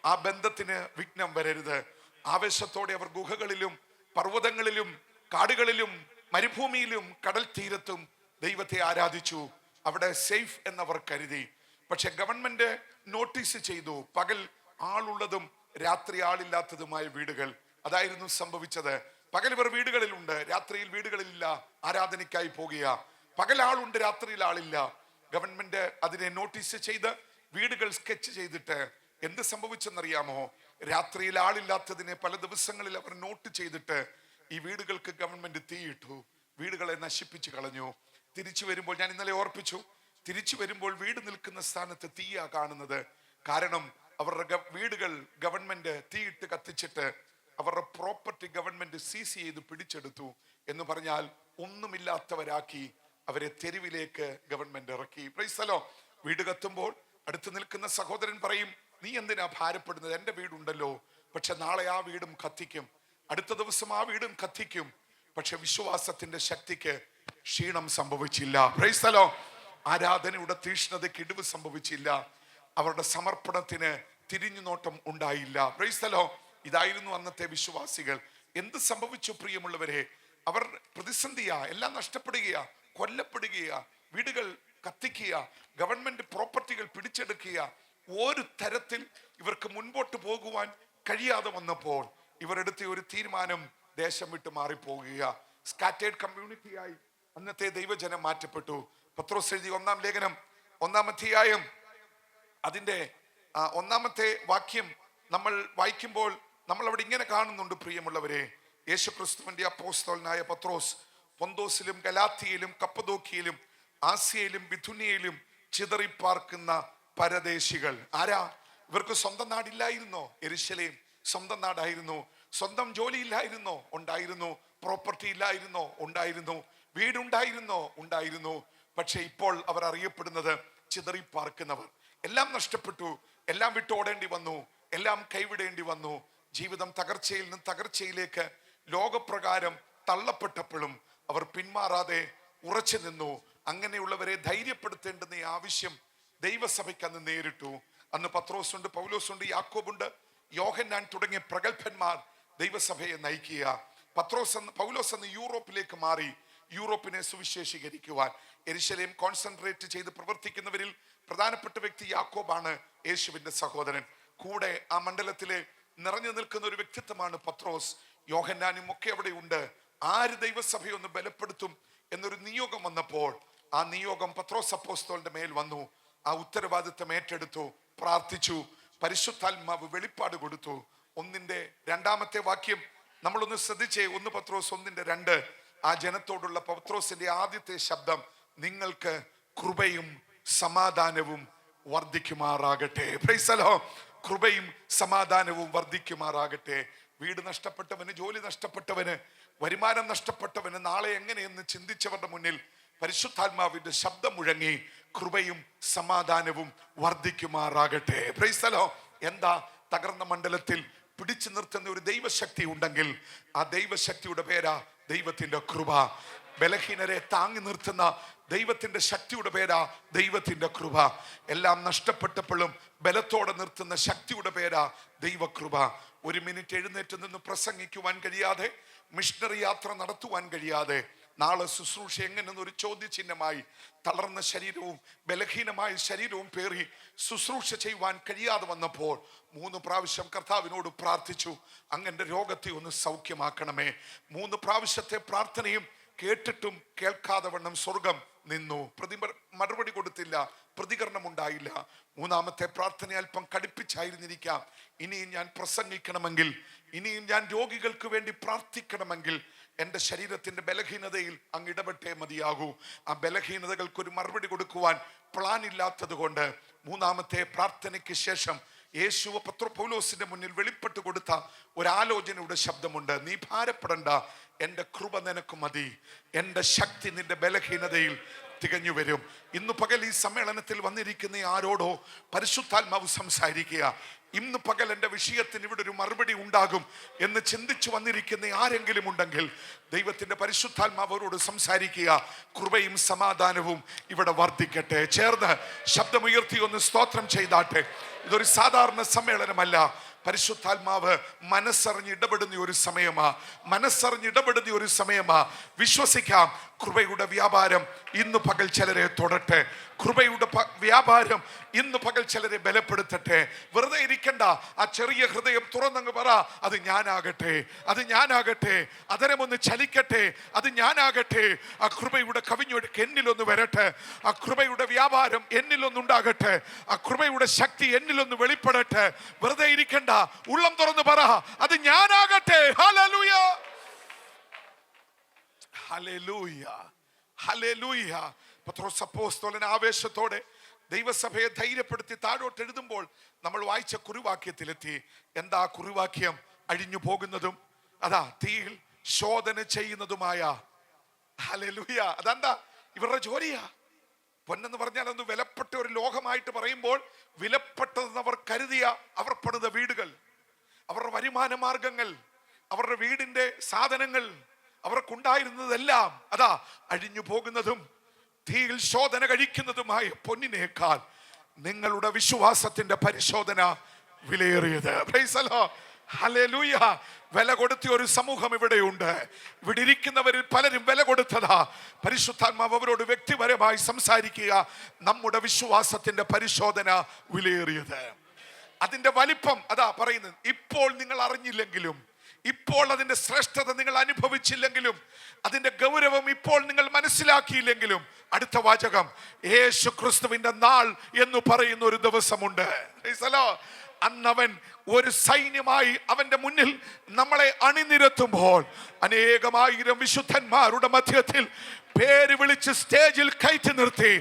ആ ബന്ധത്തിന് വിഘ്നം വരരുത്. ആവേശത്തോടെ അവർ ഗുഹകളിലും പർവ്വതങ്ങളിലും കാടുകളിലും മരുഭൂമിയിലും കടൽ തീരത്തും ദൈവത്തെ ആരാധിച്ചു. അവിടെ സേഫ് എന്നവർ കരുതി. പക്ഷെ ഗവൺമെന്റ് നോട്ടീസ് ചെയ്തു, പകൽ ആളുള്ളതും രാത്രി ആളില്ലാത്തതുമായ വീടുകൾ. അതായിരുന്നു സംഭവിച്ചത്. പകൽ ഇവർ വീടുകളിലുണ്ട്, രാത്രിയിൽ വീടുകളിലില്ല, ആരാധനയ്ക്കായി പോകുക. പകൽ ആളുണ്ട്, രാത്രിയിൽ ആളില്ല. ഗവൺമെന്റ് അതിനെ നോട്ടീസ് ചെയ്ത് വീടുകൾ സ്കെച്ച് ചെയ്തിട്ട് എന്ത് സംഭവിച്ചെന്നറിയാമോ? രാത്രിയിൽ ആളില്ലാത്തതിനെ പല ദിവസങ്ങളിൽ അവർ നോട്ട് ചെയ്തിട്ട് ഈ വീടുകൾക്ക് ഗവൺമെന്റ് തീയിട്ടു, വീടുകളെ നശിപ്പിച്ചു കളഞ്ഞു. തിരിച്ചു വരുമ്പോൾ, ഞാൻ ഇന്നലെ ഓർപ്പിച്ചു, തിരിച്ചു വരുമ്പോൾ വീട് നിൽക്കുന്ന സ്ഥാനത്ത് തീയാ കാണുന്നത്. കാരണം അവരുടെ വീടുകൾ ഗവൺമെന്റ് തീയിട്ട് കത്തിച്ചിട്ട് അവരുടെ പ്രോപ്പർട്ടി ഗവൺമെന്റ് സീസ് ചെയ്ത് പിടിച്ചെടുത്തു. എന്ന് പറഞ്ഞാൽ ഒന്നുമില്ലാത്തവരാക്കി അവരെ തെരുവിലേക്ക് ഗവൺമെന്റ് ഇറക്കി. Price the Lord. വീട് കത്തുമ്പോൾ അടുത്ത് നിൽക്കുന്ന സഹോദരൻ പറയും, നീ എന്തിനാ ഭാരപ്പെടുന്നത്? എന്റെ വീടുണ്ടല്ലോ. പക്ഷെ നാളെ ആ വീടും കത്തിക്കും, അടുത്ത ദിവസം ആ വീടും കത്തിക്കും. പക്ഷെ വിശ്വാസത്തിന്റെ ശക്തിക്ക് ക്ഷീണം സംഭവിച്ചില്ല. Price the Lord. ആരാധനയുടെ തീഷ്ണതയ്ക്ക് ഇടിവ് സംഭവിച്ചില്ല. അവരുടെ സമർപ്പണത്തിന് തിരിഞ്ഞു നോട്ടം ഉണ്ടായില്ല. Price the Lord. ഇതായിരുന്നു അന്നത്തെ വിശ്വാസികൾ. എന്ത് സംഭവിച്ചു പ്രിയമുള്ളവരെ? അവർ പ്രതിസന്ധിയാ, എല്ലാം നഷ്ടപ്പെടുകയാ, കൊല്ലപ്പെടുകയാ, വീടുകൾ കത്തിക്കുക, ഗവൺമെന്റ് പ്രോപ്പർട്ടികൾ പിടിച്ചെടുക്കുക. ഒരു തരത്തിൽ ഇവർക്ക് മുൻപോട്ട് പോകുവാൻ കഴിയാതെ വന്നപ്പോൾ ഇവർ എടുത്ത ഒരു തീരുമാനം, ദേശം വിട്ട് മാറിപ്പോകുക. സ്കാറ്റേഡ് കമ്മ്യൂണിറ്റിയായി അന്നത്തെ ദൈവജനം മാറ്റപ്പെട്ടു. പത്രോസ് എഴുതിയ 1-ാം ലേഖനം 1-ാം അധ്യായം അതിന്റെ 1-ാമത്തെ വാക്യം നമ്മൾ വായിക്കുമ്പോൾ നമ്മൾ അവിടെ ഇങ്ങനെ കാണുന്നുണ്ട് പ്രിയമുള്ളവരെ. യേശുക്രിസ്തുവിന്റെ അപ്പോസ്തലനായ പത്രോസ് പൊന്തോസിലും ഗലാത്തിയിലും കപ്പദോക്കിയിലും ആസിയയിലും ബിഥുനിയയിലും ചിതറിപ്പാർക്കുന്ന പരദേശികൾ. ആരാ? ഇവർക്ക് സ്വന്തം നാടില്ലായിരുന്നോ? യെരൂശലേം സ്വന്തം നാടായിരുന്നു. സ്വന്തം ജോലി ഇല്ലായിരുന്നോ? ഉണ്ടായിരുന്നു. പ്രോപ്പർട്ടി ഇല്ലായിരുന്നോ? ഉണ്ടായിരുന്നു. വീടുണ്ടായിരുന്നോ? ഉണ്ടായിരുന്നു. പക്ഷെ ഇപ്പോൾ അവർ അറിയപ്പെടുന്നത് ചിതറിപ്പാർക്കുന്നവർ. എല്ലാം നഷ്ടപ്പെട്ടു, എല്ലാം വിട്ടോടേണ്ടി വന്നു, എല്ലാം കൈവിടേണ്ടി വന്നു. ജീവിതം തകർച്ചയിൽ നിന്ന് തകർച്ചയിലേക്ക് ലോകപ്രകാരം തള്ളപ്പെട്ടപ്പോഴും അവർ പിന്മാറാതെ ഉറച്ചു നിന്നു. അങ്ങനെയുള്ളവരെ ധൈര്യപ്പെടുത്തേണ്ടുന്ന ആവശ്യം ദൈവസഭയ്ക്ക് അന്ന് നേരിട്ടു. അന്ന് പത്രോസുണ്ട്, പൗലോസുണ്ട്, യാക്കോബുണ്ട്, യോഹന്നാൻ തുടങ്ങിയ പ്രഗത്ഭന്മാർ ദൈവസഭയെ നയിക്കുക. പൗലോസ് അന്ന് യൂറോപ്പിലേക്ക് മാറി, യൂറോപ്പിനെ സുവിശേഷീകരിക്കുവാൻ. യെരൂശലേം കോൺസെൻട്രേറ്റ് ചെയ്ത് പ്രവർത്തിക്കുന്നവരിൽ പ്രധാനപ്പെട്ട വ്യക്തി യാക്കോബാണ്, യേശുവിന്റെ സഹോദരൻ. കൂടെ ആ മണ്ഡലത്തിലെ നിറഞ്ഞു നിൽക്കുന്ന ഒരു വ്യക്തിത്വമാണ് പത്രോസ്. യോഹന്നാനും ഒക്കെ അവിടെ ഉണ്ട്. ആര് ദൈവസഭയെ ഒന്ന് ബലപ്പെടുത്തും എന്നൊരു നിയോഗം വന്നപ്പോൾ ആ നിയോഗം പത്രോസ് അപ്പോസ്തലന്റെ മേൽ വന്നു. ആ ഉത്തരവാദിത്തം ഏറ്റെടുത്തു, പ്രാർത്ഥിച്ചു, പരിശുദ്ധാത്മാവ് വെളിപ്പാട് കൊടുത്തു. 1-ന്റെ 2-ാമത്തെ വാക്യം നമ്മളൊന്ന് ശ്രദ്ധിച്ചേ. 1 പത്രോസ് 1-ന്റെ 2. ആ ജനത്തോടുള്ള പത്രോസിന്റെ ആദ്യത്തെ ശബ്ദം, നിങ്ങൾക്ക് കൃപയും സമാധാനവും വർദ്ധിക്കുമാറാകട്ടെ. Price the Lord. കൃപയും സമാധാനവും വർദ്ധിക്കുമാറാകട്ടെ. വീട് നഷ്ടപ്പെട്ടവന്, ജോലി നഷ്ടപ്പെട്ടവന്, വരുമാനം നഷ്ടപ്പെട്ടവന് നാളെ എങ്ങനെയെന്ന് ചിന്തിച്ചവരുടെ മുന്നിൽ പരിശുദ്ധാത്മാവിന്റെ ശബ്ദം മുഴങ്ങി, കൃപയും സമാധാനവും വർദ്ധിക്കുമാറാകട്ടെ. Price the Lord. എന്താ? തകർന്ന മണ്ഡലത്തിൽ പിടിച്ചു നിർത്തുന്ന ഒരു ദൈവശക്തി ഉണ്ടെങ്കിൽ ആ ദൈവശക്തിയുടെ പേരാ ദൈവത്തിന്റെ കൃപ. ബലഹീനരെ താങ്ങി നിർത്തുന്ന ദൈവത്തിന്റെ ശക്തിയുടെ പേരാ ദൈവത്തിന്റെ കൃപ. എല്ലാം നഷ്ടപ്പെട്ടപ്പോഴും ബലത്തോടെ നിർത്തുന്ന ശക്തിയുടെ പേരാ ദൈവകൃപ. 1 മിനിറ്റ് എഴുന്നേറ്റ് നിന്ന് പ്രസംഗിക്കുവാൻ കഴിയാതെ, മിഷണറി യാത്ര നടത്തുവാൻ കഴിയാതെ, നാളെ ശുശ്രൂഷ എങ്ങനെന്നൊരു ചോദ്യചിഹ്നമായി തളർന്ന ശരീരവും ബലഹീനമായ ശരീരവും പേറി ശുശ്രൂഷ ചെയ്യുവാൻ കഴിയാതെ വന്നപ്പോൾ 3 പ്രാവശ്യം കർത്താവിനോട് പ്രാർത്ഥിച്ചു, അങ്ങന്റെ രോഗത്തെ ഒന്ന് സൗഖ്യമാക്കണമേ. 3 പ്രാവശ്യത്തെ പ്രാർത്ഥനയും കേട്ടിട്ടും കേൾക്കാതെ വണ്ണം സ്വർഗം നിന്നു. മറുപടി കൊടുത്തില്ല, പ്രതികരണം ഉണ്ടായില്ല. 3-ാമത്തെ പ്രാർത്ഥന അല്പം കടുപ്പിച്ചായിരുന്നിരിക്കാം. ഇനിയും ഞാൻ പ്രസംഗിക്കണമെങ്കിൽ, ഇനിയും ഞാൻ രോഗികൾക്ക് വേണ്ടി പ്രാർത്ഥിക്കണമെങ്കിൽ എൻ്റെ ശരീരത്തിന്റെ ബലഹീനതയിൽ അങ്ങ് ഇടപെട്ടേ മതിയാകൂ. ആ ബലഹീനതകൾക്കൊരു മറുപടി കൊടുക്കുവാൻ പ്ലാൻ ഇല്ലാത്തത് കൊണ്ട് 3-ാമത്തെ പ്രാർത്ഥനയ്ക്ക് ശേഷം യേശു പൗലോസിന്റെ മുന്നിൽ വെളിപ്പെട്ട് കൊടുത്ത ഒരാലോചനയുടെ ശബ്ദമുണ്ട്. നീ ഭാരപ്പെടണ്ട, എൻ്റെ കൃപ നിനക്ക് മതി, എൻ്റെ ശക്തി നിന്റെ ബലഹീനതയിൽ തികഞ്ഞു വരും. ഇന്ന് പകൽ ഈ സമ്മേളനത്തിൽ വന്നിരിക്കുന്ന ആരോടോ പരിശുദ്ധാത്മാവ് സംസാരിക്കുക. ഇന്ന് പകൽ എൻ്റെ വിഷയത്തിന് ഇവിടെ ഒരു മറുപടി ഉണ്ടാകും എന്ന് ചിന്തിച്ചു വന്നിരിക്കുന്ന ആരെങ്കിലും ഉണ്ടെങ്കിൽ ദൈവത്തിന്റെ പരിശുദ്ധാത്മാവ് അവരോട് സംസാരിക്കുക. കൃപയും സമാധാനവും ഇവിടെ വർദ്ധിക്കട്ടെ. ചേർന്ന് ശബ്ദമുയർത്തി ഒന്ന് സ്തോത്രം ചെയ്താട്ടെ. ഇതൊരു സാധാരണ സമ്മേളനമല്ല. പരിശുദ്ധാത്മാവ് മനസ്സറിഞ്ഞ് ഇടപെടുന്ന ഒരു സമയമാ, മനസ്സറിഞ്ഞ് ഇടപെടുന്ന ഒരു സമയമാ. വിശ്വസിക്കാം, കൃപയുടെ വ്യാപാരം ഇന്ന് പകൽ ചിലരെ തൊടട്ടെ. കൃപയുടെ വ്യാപാരം ഇന്ന് പകൽ ചിലരെ ബലപ്പെടുത്തട്ടെ. വെറുതെ ഇരിക്കണ്ട. ആ ചെറിയ ഹൃദയം തുറന്നങ്ങ് പറ, അത് ഞാനാകട്ടെ, അത് ഞാനാകട്ടെ. അതരമൊന്ന് ചലിക്കട്ടെ, അത് ഞാനാകട്ടെ. ആ കൃപയുടെ കവിഞ്ഞൊഴുക്ക് എന്നിലൊന്ന് വരട്ടെ. ആ കൃപയുടെ വ്യാപാരം എന്നിലൊന്നുണ്ടാകട്ടെ. ആ കൃപയുടെ ശക്തി എന്നിലൊന്ന് വെളിപ്പെടട്ടെ. വെറുതെ ഇരിക്കണ്ട, ഉള്ളം തുറന്ന് പറ, അത് ഞാനാകട്ടെ. Hallelujah, hallelujah, hallelujah. പത്രോസ് അപ്പോസ്തലൻ ആവേശത്തോടെ ദൈവസഭയെ ധൈര്യപ്പെടുത്തി താഴോട്ട് എഴുതുമ്പോൾ നമ്മൾ വായിച്ച കുറിവാക്യത്തിലെത്തി. എന്താ കുറിവാക്യം? അഴിഞ്ഞു പോകുന്നതും അതാ തീയിൽ ശോധന ചെയ്യുന്നതുമായ. ഹല്ലേലൂയ. അതെന്താ? ഇവരുടെ ജോലിയാ. പൊന്നെന്ന് പറഞ്ഞാൽ ഒന്ന് വിലപ്പെട്ട ഒരു ലോകമായിട്ട് പറയുമ്പോൾ, വിലപ്പെട്ടതെന്ന് അവർ കരുതിയ അവർ പണിത വീടുകൾ, അവരുടെ വരുമാന മാർഗങ്ങൾ, അവരുടെ വീടിന്റെ സാധനങ്ങൾ, അവർക്കുണ്ടായിരുന്നതെല്ലാം അതാ അഴിഞ്ഞു പോകുന്നതും തീയിൽ ശോധന കഴിക്കുന്നതുമായ പൊന്നിനേക്കാൾ നിങ്ങളുടെ വിശ്വാസത്തിന്റെ പരിശോധന വിലയേറിയത്. Praise the lord, hallelujah. വില കൊടുത്ത ഒരു സമൂഹം ഇവിടെയുണ്ട്. ഇവിടെ ഇരിക്കുന്നവരിൽ പലരും വില കൊടുത്തതാ. പരിശുദ്ധാത്മാവ് അവരോട് വ്യക്തിപരമായി സംസാരിക്കുക. നമ്മുടെ വിശ്വാസത്തിന്റെ പരിശോധന വിലയേറിയത്, അതിന്റെ വലിപ്പം അതാ പറയുന്നത്. ഇപ്പോൾ നിങ്ങൾ അറിഞ്ഞില്ലെങ്കിലും, ഇപ്പോൾ അതിന്റെ ശ്രേഷ്ഠത നിങ്ങൾ അനുഭവിച്ചില്ലെങ്കിലും, അതിന്റെ ഗൗരവം ഇപ്പോൾ നിങ്ങൾ മനസ്സിലാക്കിയില്ലെങ്കിലും, അടുത്ത വാചകം, യേശു ക്രിസ്തുവിന്റെ നാൾ എന്ന് പറയുന്ന ഒരു ദിവസമുണ്ട്. അന്നവൻ ഒരു സൈന്യമായി അവന്റെ മുന്നിൽ നമ്മളെ അണിനിരത്തുമ്പോൾ, അനേകമായിരം വിശുദ്ധന്മാരുടെ മധ്യത്തിൽ പേര് വിളിച്ച് സ്റ്റേജിൽ കയറ്റി നിർത്തി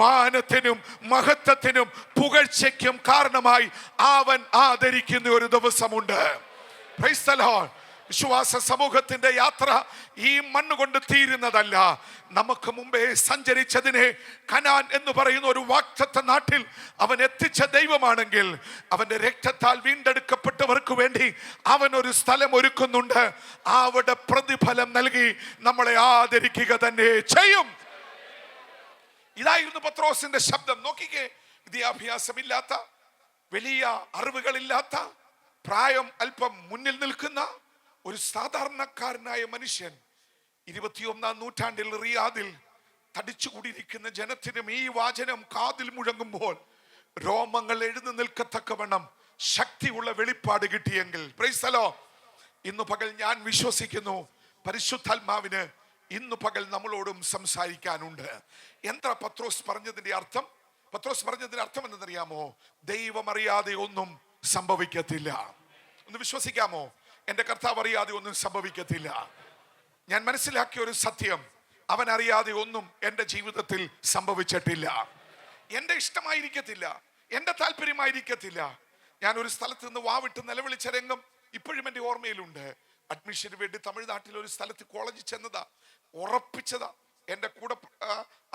മാനത്തിനും മഹത്വത്തിനും പുകഴ്ചയ്ക്കും കാരണമായി അവൻ ആദരിക്കുന്ന ഒരു ദിവസമുണ്ട്. Praise the lord. വിശ്വാസ സമൂഹത്തിന്റെ യാത്ര ഈ മണ്ണുകൊണ്ട് തീരുന്നതല്ല. നമുക്ക് മുമ്പേ സഞ്ചരിച്ചതിനെ കനാൻ എന്ന് പറയുന്ന ഒരു വാഗ്ദത്ത നാട്ടിൽ അവൻ എത്തിച്ച ദൈവമാണെങ്കിൽ, അവന്റെ രക്തത്താൽ വീണ്ടെടുക്കപ്പെട്ടവർക്ക് വേണ്ടി അവൻ ഒരു സ്ഥലം ഒരുക്കുന്നുണ്ട്. അവിടെ പ്രതിഫലം നൽകി നമ്മളെ ആദരിക്കുക തന്നെ ചെയ്യും. ഇതായിരുന്നു പത്രോസിന്റെ ശബ്ദം. നോക്കിക്കേ, വിദ്യാഭ്യാസമില്ലാത്ത, വലിയ അറിവുകളില്ലാത്ത, പ്രായം അല്പം മുന്നിൽ നിൽക്കുന്ന ഒരു സാധാരണക്കാരനായ മനുഷ്യൻ 21-ാം നൂറ്റാണ്ടിൽ റിയാദിൽ തടിച്ചുകൂടിയിരിക്കുന്ന ജനത്തിനും ഈ വാചനം കാതിൽ മുഴങ്ങുമ്പോൾ രോമങ്ങൾ എഴുന്നു നിൽക്കത്തക്കവണ്ണം ശക്തിയുള്ള വെളിപ്പാട് കിട്ടിയെങ്കിൽ, പ്രൈസ് ദി ലോർഡ്, ഇന്നു പകൽ ഞാൻ വിശ്വസിക്കുന്നു പരിശുദ്ധാത്മാവിന് ഇന്നു പകൽ നമ്മളോടും സംസാരിക്കാനുണ്ട്. എന്താ പത്രോസ് പറഞ്ഞതിന്റെ അർത്ഥം? പത്രോസ് പറഞ്ഞതിന്റെ അർത്ഥം എന്തെന്നറിയാമോ? ദൈവം അറിയാതെ ഒന്നും സംഭവിക്കത്തില്ല. ഒന്ന് വിശ്വസിക്കാമോ? എന്റെ കർത്താവ് അറിയാതെ ഒന്നും സംഭവിക്കത്തില്ല. ഞാൻ മനസ്സിലാക്കിയ ഒരു സത്യം, അവൻ അറിയാതെ ഒന്നും എൻ്റെ ജീവിതത്തിൽ സംഭവിച്ചിട്ടില്ല. എൻ്റെ ഇഷ്ടമായിരിക്കത്തില്ല, എൻ്റെ താല്പര്യമായിരിക്കത്തില്ല. ഞാൻ ഒരു സ്ഥലത്ത് നിന്ന് വാവിട്ട് നിലവിളിച്ച രംഗം ഇപ്പോഴും എൻ്റെ ഓർമ്മയിലുണ്ട്. അഡ്മിഷന് വേണ്ടി തമിഴ്നാട്ടിൽ ഒരു സ്ഥലത്ത് കോളേജിൽ ചെന്നതാ, ഉറപ്പിച്ചതാ. എൻ്റെ കൂടെ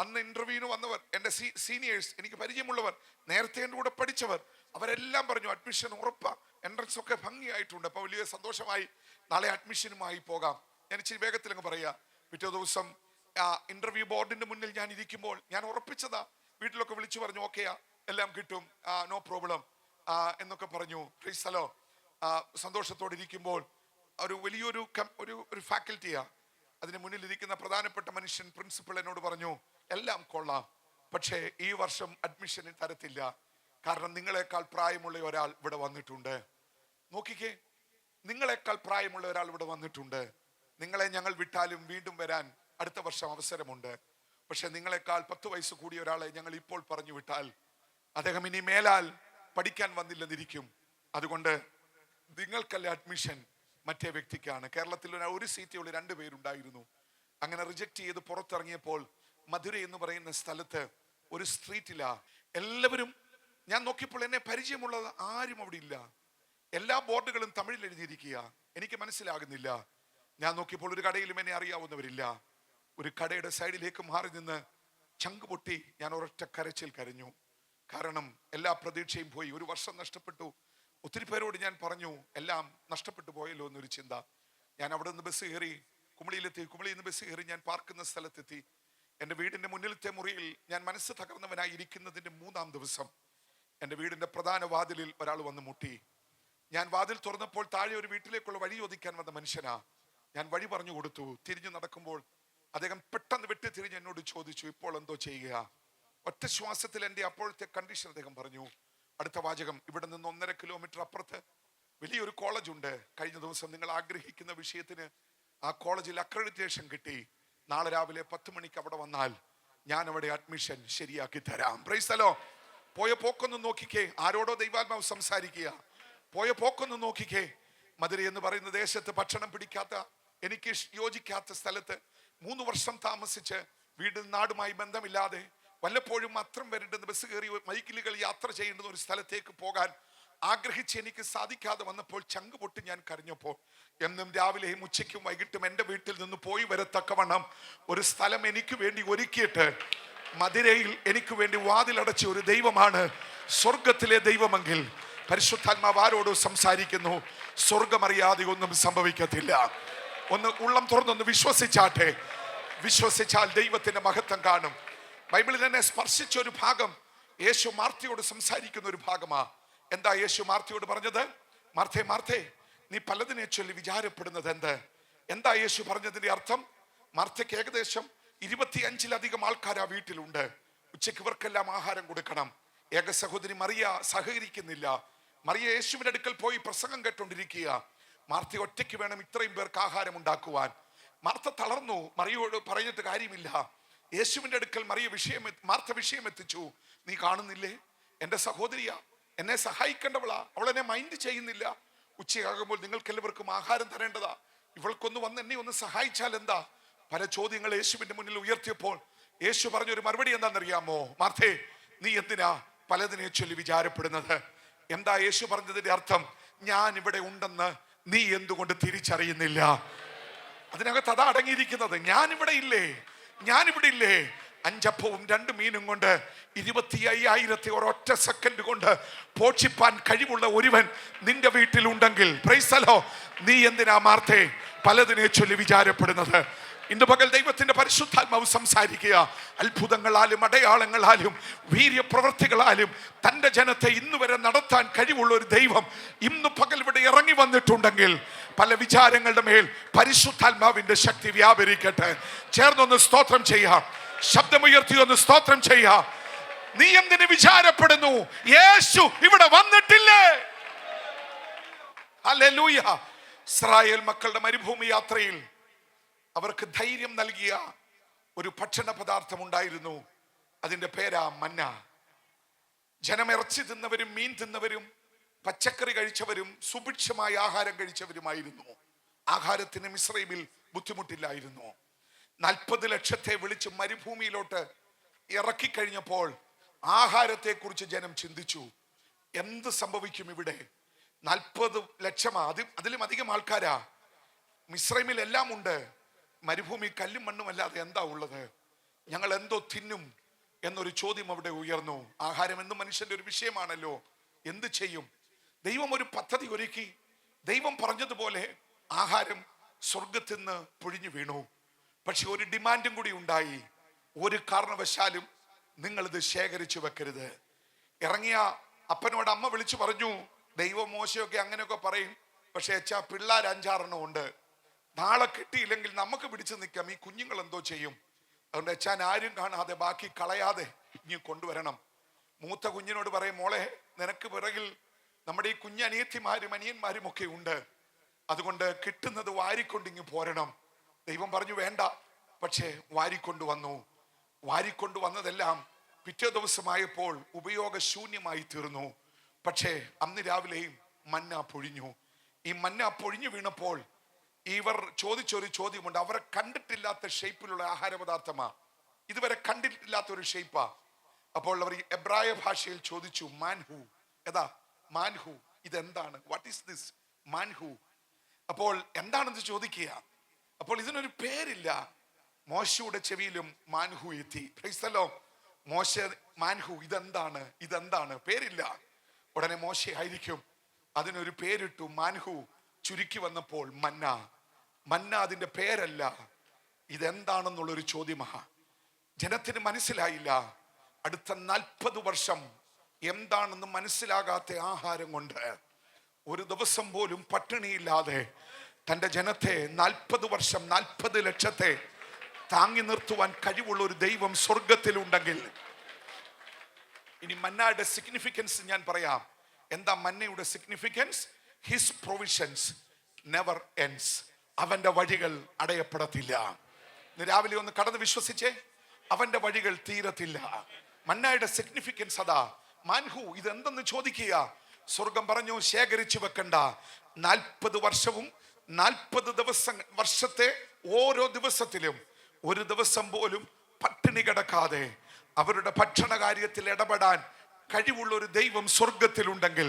അന്ന് ഇന്റർവ്യൂവിന് വന്നവർ, എൻ്റെ സീനിയേഴ്സ്, എനിക്ക് പരിചയമുള്ളവർ, നേരത്തെ എൻ്റെ കൂടെ പഠിച്ചവർ, അവരെല്ലാം പറഞ്ഞു അഡ്മിഷൻ ഉറപ്പാ, എൻട്രൻസ് ഒക്കെ ഭംഗിയായിട്ടുണ്ട്. അപ്പൊ വലിയ സന്തോഷമായി, നാളെ അഡ്മിഷനുമായി പോകാം. ഞാൻ ഇച്ചിരി വേഗത്തിൽ അങ്ങ് പറയാ. പിറ്റേ ദിവസം ഇന്റർവ്യൂ ബോർഡിന്റെ മുന്നിൽ ഞാൻ ഇരിക്കുമ്പോൾ ഞാൻ ഉറപ്പിച്ചതാ. വീട്ടിലൊക്കെ വിളിച്ചു പറഞ്ഞു, ഓക്കെയാ, എല്ലാം കിട്ടും, നോ പ്രോബ്ലം എന്നൊക്കെ പറഞ്ഞു. Price the Lord. സന്തോഷത്തോടെ ഇരിക്കുമ്പോൾ ഒരു വലിയൊരു ഒരു ഫാക്കൽറ്റിയാ, അതിന് മുന്നിൽ ഇരിക്കുന്ന പ്രധാനപ്പെട്ട മനുഷ്യൻ, പ്രിൻസിപ്പൽ എന്നോട് പറഞ്ഞു, എല്ലാം കൊള്ളാം, പക്ഷേ ഈ വർഷം അഡ്മിഷന് തരത്തില്ല. കാരണം നിങ്ങളെക്കാൾ പ്രായമുള്ള ഒരാൾ ഇവിടെ വന്നിട്ടുണ്ട്. നോക്കിക്കേ, നിങ്ങളെക്കാൾ പ്രായമുള്ള ഒരാൾ ഇവിടെ വന്നിട്ടുണ്ട്. നിങ്ങളെ ഞങ്ങൾ വിട്ടാലും വീണ്ടും വരാൻ അടുത്ത വർഷം അവസരമുണ്ട്. പക്ഷെ നിങ്ങളെക്കാൾ 10 വയസ്സ് കൂടിയ ഒരാളെ ഞങ്ങൾ ഇപ്പോൾ പറഞ്ഞു വിട്ടാൽ അദ്ദേഹം ഇനി മേലാൽ പഠിക്കാൻ വന്നില്ലെന്നിരിക്കും. അതുകൊണ്ട് നിങ്ങൾക്കല്ല അഡ്മിഷൻ, മറ്റേ വ്യക്തിക്കാണ്. കേരളത്തിൽ ഒരു സീറ്റേ ഉള്ളൂ, 2 പേരുണ്ടായിരുന്നു. അങ്ങനെ റിജക്ട് ചെയ്ത് പുറത്തിറങ്ങിയപ്പോൾ മധുര എന്ന് പറയുന്ന സ്ഥലത്ത് ഒരു സ്ട്രീറ്റിലാ എല്ലാവരും. ഞാൻ നോക്കിയപ്പോൾ എന്നെ പരിചയമുള്ളത് ആരും അവിടെ ഇല്ല. എല്ലാ ബോർഡുകളും തമിഴിൽ എഴുതിയിരിക്കുക. എനിക്ക് മനസ്സിലാകുന്നില്ല. ഞാൻ നോക്കിയപ്പോൾ ഒരു കടയിലും എന്നെ അറിയാവുന്നവരില്ല. ഒരു കടയുടെ സൈഡിലേക്ക് മാറി നിന്ന് ചങ്ക് പൊട്ടി ഞാൻ ഒരൊറ്റ കരച്ചിൽ കരഞ്ഞു. കാരണം എല്ലാ പ്രതീക്ഷയും പോയി. ഒരു വർഷം നഷ്ടപ്പെട്ടു. ഒത്തിരി പേരോട് ഞാൻ പറഞ്ഞു, എല്ലാം നഷ്ടപ്പെട്ടു പോയല്ലോ എന്നൊരു ചിന്ത. ഞാൻ അവിടെ നിന്ന് ബസ് കയറി കുമളിയിലെത്തി. കുമളിയിൽ നിന്ന് ബസ് കയറി ഞാൻ പാർക്കുന്ന സ്ഥലത്തെത്തി. എൻ്റെ വീടിന്റെ മുന്നിലത്തെ മുറിയിൽ ഞാൻ മനസ്സ് തകർന്നവനായി ഇരിക്കുന്നതിന്റെ 3-ാം ദിവസം എൻ്റെ വീടിന്റെ പ്രധാന വാതിലിൽ ഒരാൾ വന്ന് മുട്ടി. ഞാൻ വാതിൽ തുറന്നപ്പോൾ താഴെ ഒരു വീട്ടിലേക്കുള്ള വഴി ചോദിക്കാൻ വന്ന മനുഷ്യനാ. ഞാൻ വഴി പറഞ്ഞു കൊടുത്തു. തിരിഞ്ഞു നടക്കുമ്പോൾ അദ്ദേഹം പെട്ടെന്ന് വെട്ടി തിരിഞ്ഞ് എന്നോട് ചോദിച്ചു, ഇപ്പോൾ എന്തോ ചെയ്യുക? ഒറ്റ ശ്വാസത്തിൽ എൻ്റെ അപ്പോഴത്തെ കണ്ടീഷൻ അദ്ദേഹം പറഞ്ഞു. അടുത്ത വാചകം, ഇവിടെ നിന്ന് 1.5 കിലോമീറ്റർ അപ്പുറത്ത് വലിയൊരു കോളേജ് ഉണ്ട്. കഴിഞ്ഞ ദിവസം നിങ്ങൾ ആഗ്രഹിക്കുന്ന വിഷയത്തിന് ആ കോളേജിൽ അക്രഡിറ്റേഷൻ കിട്ടി. നാളെ രാവിലെ 10 മണിക്ക് അവിടെ വന്നാൽ ഞാൻ അവിടെ അഡ്മിഷൻ ശരിയാക്കി തരാം. Price the Lord. പോയ പോക്കൊന്ന് നോക്കിക്കേ. ആരോടോ ദൈവാത്മാവ് സംസാരിക്കുക. പോയ പോക്കൊന്ന് നോക്കിക്കേ. മധുര എന്ന് പറയുന്ന ദേശത്ത് ഭക്ഷണം പിടിക്കാത്ത, എനിക്ക് യോജിക്കാത്ത സ്ഥലത്ത് 3 വർഷം താമസിച്ച് വീടും നാടുമായി ബന്ധമില്ലാതെ വല്ലപ്പോഴും മാത്രം വരേണ്ടുന്ന ബസ് കയറി മൈക്കിലുകൾ യാത്ര ചെയ്യേണ്ടുന്ന ഒരു സ്ഥലത്തേക്ക് പോകാൻ ആഗ്രഹിച്ച് എനിക്ക് സാധിക്കാതെ വന്നപ്പോൾ ചങ്ക് പൊട്ടി ഞാൻ കരഞ്ഞപ്പോൾ, എന്നും രാവിലെയും ഉച്ചയ്ക്കും വൈകിട്ടും എൻ്റെ വീട്ടിൽ നിന്ന് പോയി വരത്തക്കവണ്ണം ഒരു സ്ഥലം എനിക്ക് വേണ്ടി ഒരുക്കിയിട്ട് മധുരയിൽ എനിക്ക് വേണ്ടി വാതിലടച്ച ഒരു ദൈവമാണ് സ്വർഗത്തിലെ ദൈവമെങ്കിൽ പരിശുദ്ധാത്മാവ് ആരോട് സംസാരിക്കുന്നു? സ്വർഗമറിയാതെ ഒന്നും സംഭവിക്കത്തില്ല. ഒന്ന് ഉള്ളം തുറന്നൊന്ന് വിശ്വസിച്ചാട്ടെ. വിശ്വസിച്ചാൽ ദൈവത്തിന്റെ മഹത്വം കാണും. ബൈബിളിൽ തന്നെ സ്പർശിച്ച ഒരു ഭാഗം യേശു മാർത്തയോട് സംസാരിക്കുന്ന ഒരു ഭാഗമാ. എന്താ യേശു മാർത്തയോട് പറഞ്ഞത്? മാർത്തേ, മാർത്തേ, നീ പലതിനെ ചൊല്ലി വിചാരപ്പെടുന്നത് എന്ത്? എന്താ യേശു പറഞ്ഞതിന്റെ അർത്ഥം? മാർത്തയ്ക്ക് ഏകദേശം 25-ലധികം ആൾക്കാർ ആ വീട്ടിലുണ്ട്. ഉച്ചയ്ക്ക് ഇവർക്കെല്ലാം ആഹാരം കൊടുക്കണം. ഏക സഹോദരി മറിയ സഹകരിക്കുന്നില്ല. മറിയ യേശുവിന്റെ അടുക്കൽ പോയി പ്രസംഗം കേട്ടോണ്ടിരിക്കുക. മാർത്ത ഒറ്റയ്ക്ക് വേണം ഇത്രയും പേർക്ക് ആഹാരം ഉണ്ടാക്കുവാൻ. മാർത്ത തളർന്നു. മറിയോട് പറഞ്ഞിട്ട് കാര്യമില്ല. യേശുവിന്റെ അടുക്കൽ മാർത്ത വിഷയം എത്തിച്ചു. നീ കാണുന്നില്ലേ, എന്റെ സഹോദരിയാ, എന്നെ സഹായിക്കേണ്ടവളാ, അവൾ എന്നെ മൈൻഡ് ചെയ്യുന്നില്ല. ഉച്ചയാകുമ്പോൾ നിങ്ങൾക്ക് എല്ലാവർക്കും ആഹാരം തരേണ്ടതാ. ഇവൾക്കൊന്ന് വന്ന് എന്നെ ഒന്ന് സഹായിച്ചാൽ എന്താ? പല ചോദ്യങ്ങൾ യേശുവിന്റെ മുന്നിൽ ഉയർത്തിയപ്പോൾ യേശു പറഞ്ഞൊരു മറുപടി എന്താണെന്നറിയാമോ? മാർത്തേ, നീ എന്തിനാ പലതിനെ ചൊല്ലി വിചാരപ്പെടുന്നത്? എന്താ യേശു പറഞ്ഞതിന്റെ അർത്ഥം? ഞാൻ ഇവിടെ ഉണ്ടെന്ന് നീ എന്തുകൊണ്ട് തിരിച്ചറിയുന്നില്ല? അതിനകത്ത് അതാ അടങ്ങിയിരിക്കുന്നത്. ഞാനിവിടെ ഇല്ലേ? 5 അപ്പവും 2 മീനും കൊണ്ട് 25,000 ഒരൊറ്റ സെക്കൻഡ് കൊണ്ട് പോഷിപ്പാൻ കഴിവുള്ള ഒരുവൻ നിന്റെ വീട്ടിലുണ്ടെങ്കിൽ, പ്രൈസ് ദി ലോർഡ്, നീ എന്തിനാ മാർത്തേ പലതിനെ ചൊല്ലി വിചാരപ്പെടുന്നത്? ഇന്ന് പകൽ ദൈവത്തിന്റെ പരിശുദ്ധാത്മാവ് സംസാരിക്കുക. അത്ഭുതങ്ങളാലും അടയാളങ്ങളാലും വീര്യപ്രവൃത്തികളാലും തന്റെ ജനത്തെ ഇന്ന് വരെ നടത്താൻ കഴിവുള്ള ഒരു ദൈവം ഇന്ന് പകൽ ഇവിടെ ഇറങ്ങി വന്നിട്ടുണ്ടെങ്കിൽ പല വിചാരങ്ങളുടെ മേൽ പരിശുദ്ധാത്മാവിന്റെ ശക്തി വ്യാപരിക്കട്ടെ. ചേർന്നൊന്ന് സ്തോത്രം ചെയ്യാം. ശബ്ദമുയർത്തി ഒന്ന് സ്തോത്രം ചെയ്യാം. നീ എന്തിന് വിചാരപ്പെടുന്നു? യേശു ഇവിടെ വന്നിട്ടില്ലേ? ഹല്ലേലൂയ. ഇസ്രായേൽ മക്കളുടെ മരുഭൂമി യാത്രയിൽ അവർക്ക് ധൈര്യം നൽകിയ ഒരു ഭക്ഷണ പദാർത്ഥം ഉണ്ടായിരുന്നു. അതിന്റെ പേരാ മന്ന. ജനം ഇറച്ചി തിന്നവരും മീൻ തിന്നവരും പച്ചക്കറി കഴിച്ചവരും സുഭിക്ഷമായ ആഹാരം കഴിച്ചവരുമായിരുന്നു. ആഹാരത്തിന് മിസ്രൈമിൽ ബുദ്ധിമുട്ടില്ലായിരുന്നു. 40 ലക്ഷത്തെ വിളിച്ച് മരുഭൂമിയിലോട്ട് ഇറക്കി കഴിഞ്ഞപ്പോൾ ആഹാരത്തെ കുറിച്ച് ജനം ചിന്തിച്ചു. എന്ത് സംഭവിക്കും ഇവിടെ? 40 ലക്ഷമാ, അതിലും അധികം ആൾക്കാരാ. മിസ്രൈമിൽ എല്ലാം ഉണ്ട്, മരുഭൂമി കല്ലും മണ്ണും അല്ലാതെ എന്താ ഉള്ളത്? ഞങ്ങൾ എന്തോ തിന്നും എന്നൊരു ചോദ്യം അവിടെ ഉയർന്നു. ആഹാരം എന്നും മനുഷ്യന്റെ ഒരു വിഷയമാണല്ലോ. എന്ത് ചെയ്യും? ദൈവം ഒരു പദ്ധതി ഒരുക്കി. ദൈവം പറഞ്ഞതുപോലെ ആഹാരം സ്വർഗത്തിൽ നിന്ന് പൊഴിഞ്ഞു വീണു. പക്ഷെ ഒരു ഡിമാൻഡും കൂടി ഉണ്ടായി. ഒരു കാരണവശാലും നിങ്ങളിത് ശേഖരിച്ചു വെക്കരുത്. ഇറങ്ങിയ അപ്പനോട് അമ്മ വിളിച്ചു പറഞ്ഞു, ദൈവം മോശമൊക്കെ അങ്ങനെയൊക്കെ പറയും, പക്ഷെ അച്ഛാ പിള്ളേർ 5-6 ഉണ്ട്. നാളെ കിട്ടിയില്ലെങ്കിൽ നമുക്ക് പിടിച്ചു നിൽക്കാം. ഈ കുഞ്ഞുങ്ങൾ എന്തോ ചെയ്യും? അതുകൊണ്ട് അച്ഛൻ ആരും കാണാതെ ബാക്കി കളയാതെ ഇനി കൊണ്ടുവരണം. മൂത്ത കുഞ്ഞിനോട് പറയും, മോളെ നിനക്ക് പിറകിൽ നമ്മുടെ ഈ കുഞ്ഞനിയത്തിമാരും അനിയന്മാരും ഒക്കെ ഉണ്ട്, അതുകൊണ്ട് കിട്ടുന്നത് വാരിക്കൊണ്ടിങ്ങ് പോരണം. ദൈവം പറഞ്ഞു വേണ്ട. പക്ഷേ വാരിക്കൊണ്ടുവന്നു. വാരിക്കൊണ്ടുവന്നതെല്ലാം പിറ്റേ ദിവസമായപ്പോൾ ഉപയോഗശൂന്യമായി തീർന്നു. പക്ഷേ അന്ന് രാവിലെയും മന്ന പൊഴിഞ്ഞു. ഈ മന്ന പൊഴിഞ്ഞു വീണപ്പോൾ ഇവർ ചോദിച്ചൊരു ചോദ്യമുണ്ട്. അവരെ കണ്ടിട്ടില്ലാത്ത ഷേപ്പിലുള്ള ആഹാര പദാർത്ഥമാ, ഇതുവരെ കണ്ടിട്ടില്ലാത്ത ഒരു ഷേപ്പാ. അപ്പോൾ അവർ എബ്രായ ഭാഷയിൽ ചോദിച്ചു, മാൻഹു, ഏതാ മാൻഹു, ഇതെന്താണ്? വാട്ട് ഈസ് ദിസ് മാൻഹു? അപ്പോൾ എന്താണെന്ന് ചോദിക്കുക. അപ്പോൾ ഇതിനൊരു പേരില്ല. മോശയുടെ ചെവിയിലും മാൻഹു എത്തി. Price the Lord. മോശ മാൻഹു, ഇതെന്താണ്? പേരില്ല. ഉടനെ മോശ ആയിരിക്കും അതിനൊരു പേരിട്ടു, മാൻഹു. ചുരുക്കി വന്നപ്പോൾ മന്ന അതിന്റെ പേരല്ല, ഇതെന്താണെന്നുള്ളൊരു ചോദ്യമാണ്. ജനത്തിന് മനസ്സിലായില്ല. അടുത്ത 40 വർഷം എന്താണെന്ന് മനസ്സിലാകാത്ത ആഹാരം കൊണ്ട് ഒരു ദിവസം പോലും പട്ടിണിയില്ലാതെ തൻ്റെ ജനത്തെ 40 വർഷം 40 ലക്ഷത്തെ താങ്ങി നിർത്തുവാൻ കഴിവുള്ള ഒരു ദൈവം സ്വർഗത്തിലുണ്ടെങ്കിൽ, ഇനി മന്നയുടെ സിഗ്നിഫിക്കൻസ് ഞാൻ പറയാം. എന്താ മന്നയുടെ significance? His provisions never ends. അവന്റെ വഴികൾ അടയപ്പെടത്തില്ല. ഇന്ന് രാവിലെ ഒന്ന് കടന്ന് വിശ്വസിച്ചേ, അവന്റെ വഴികൾ തീരത്തില്ല. മന്നയുടെ സിഗ്നിഫിക്കൻസ് അതാ. മാൻഹു ഇതെന്തെന്ന് ചോദിക്കുക. സ്വർഗം പറഞ്ഞു, ശേഖരിച്ചു വെക്കണ്ട. 40 വർഷവും 40 വർഷത്തെ ഓരോ ദിവസത്തിലും ഒരു ദിവസം പോലും പട്ടിണി കിടക്കാതെ അവരുടെ ഭക്ഷണ കാര്യത്തിൽ ഇടപെടാൻ കഴിവുള്ള ഒരു ദൈവം സ്വർഗത്തിലുണ്ടെങ്കിൽ,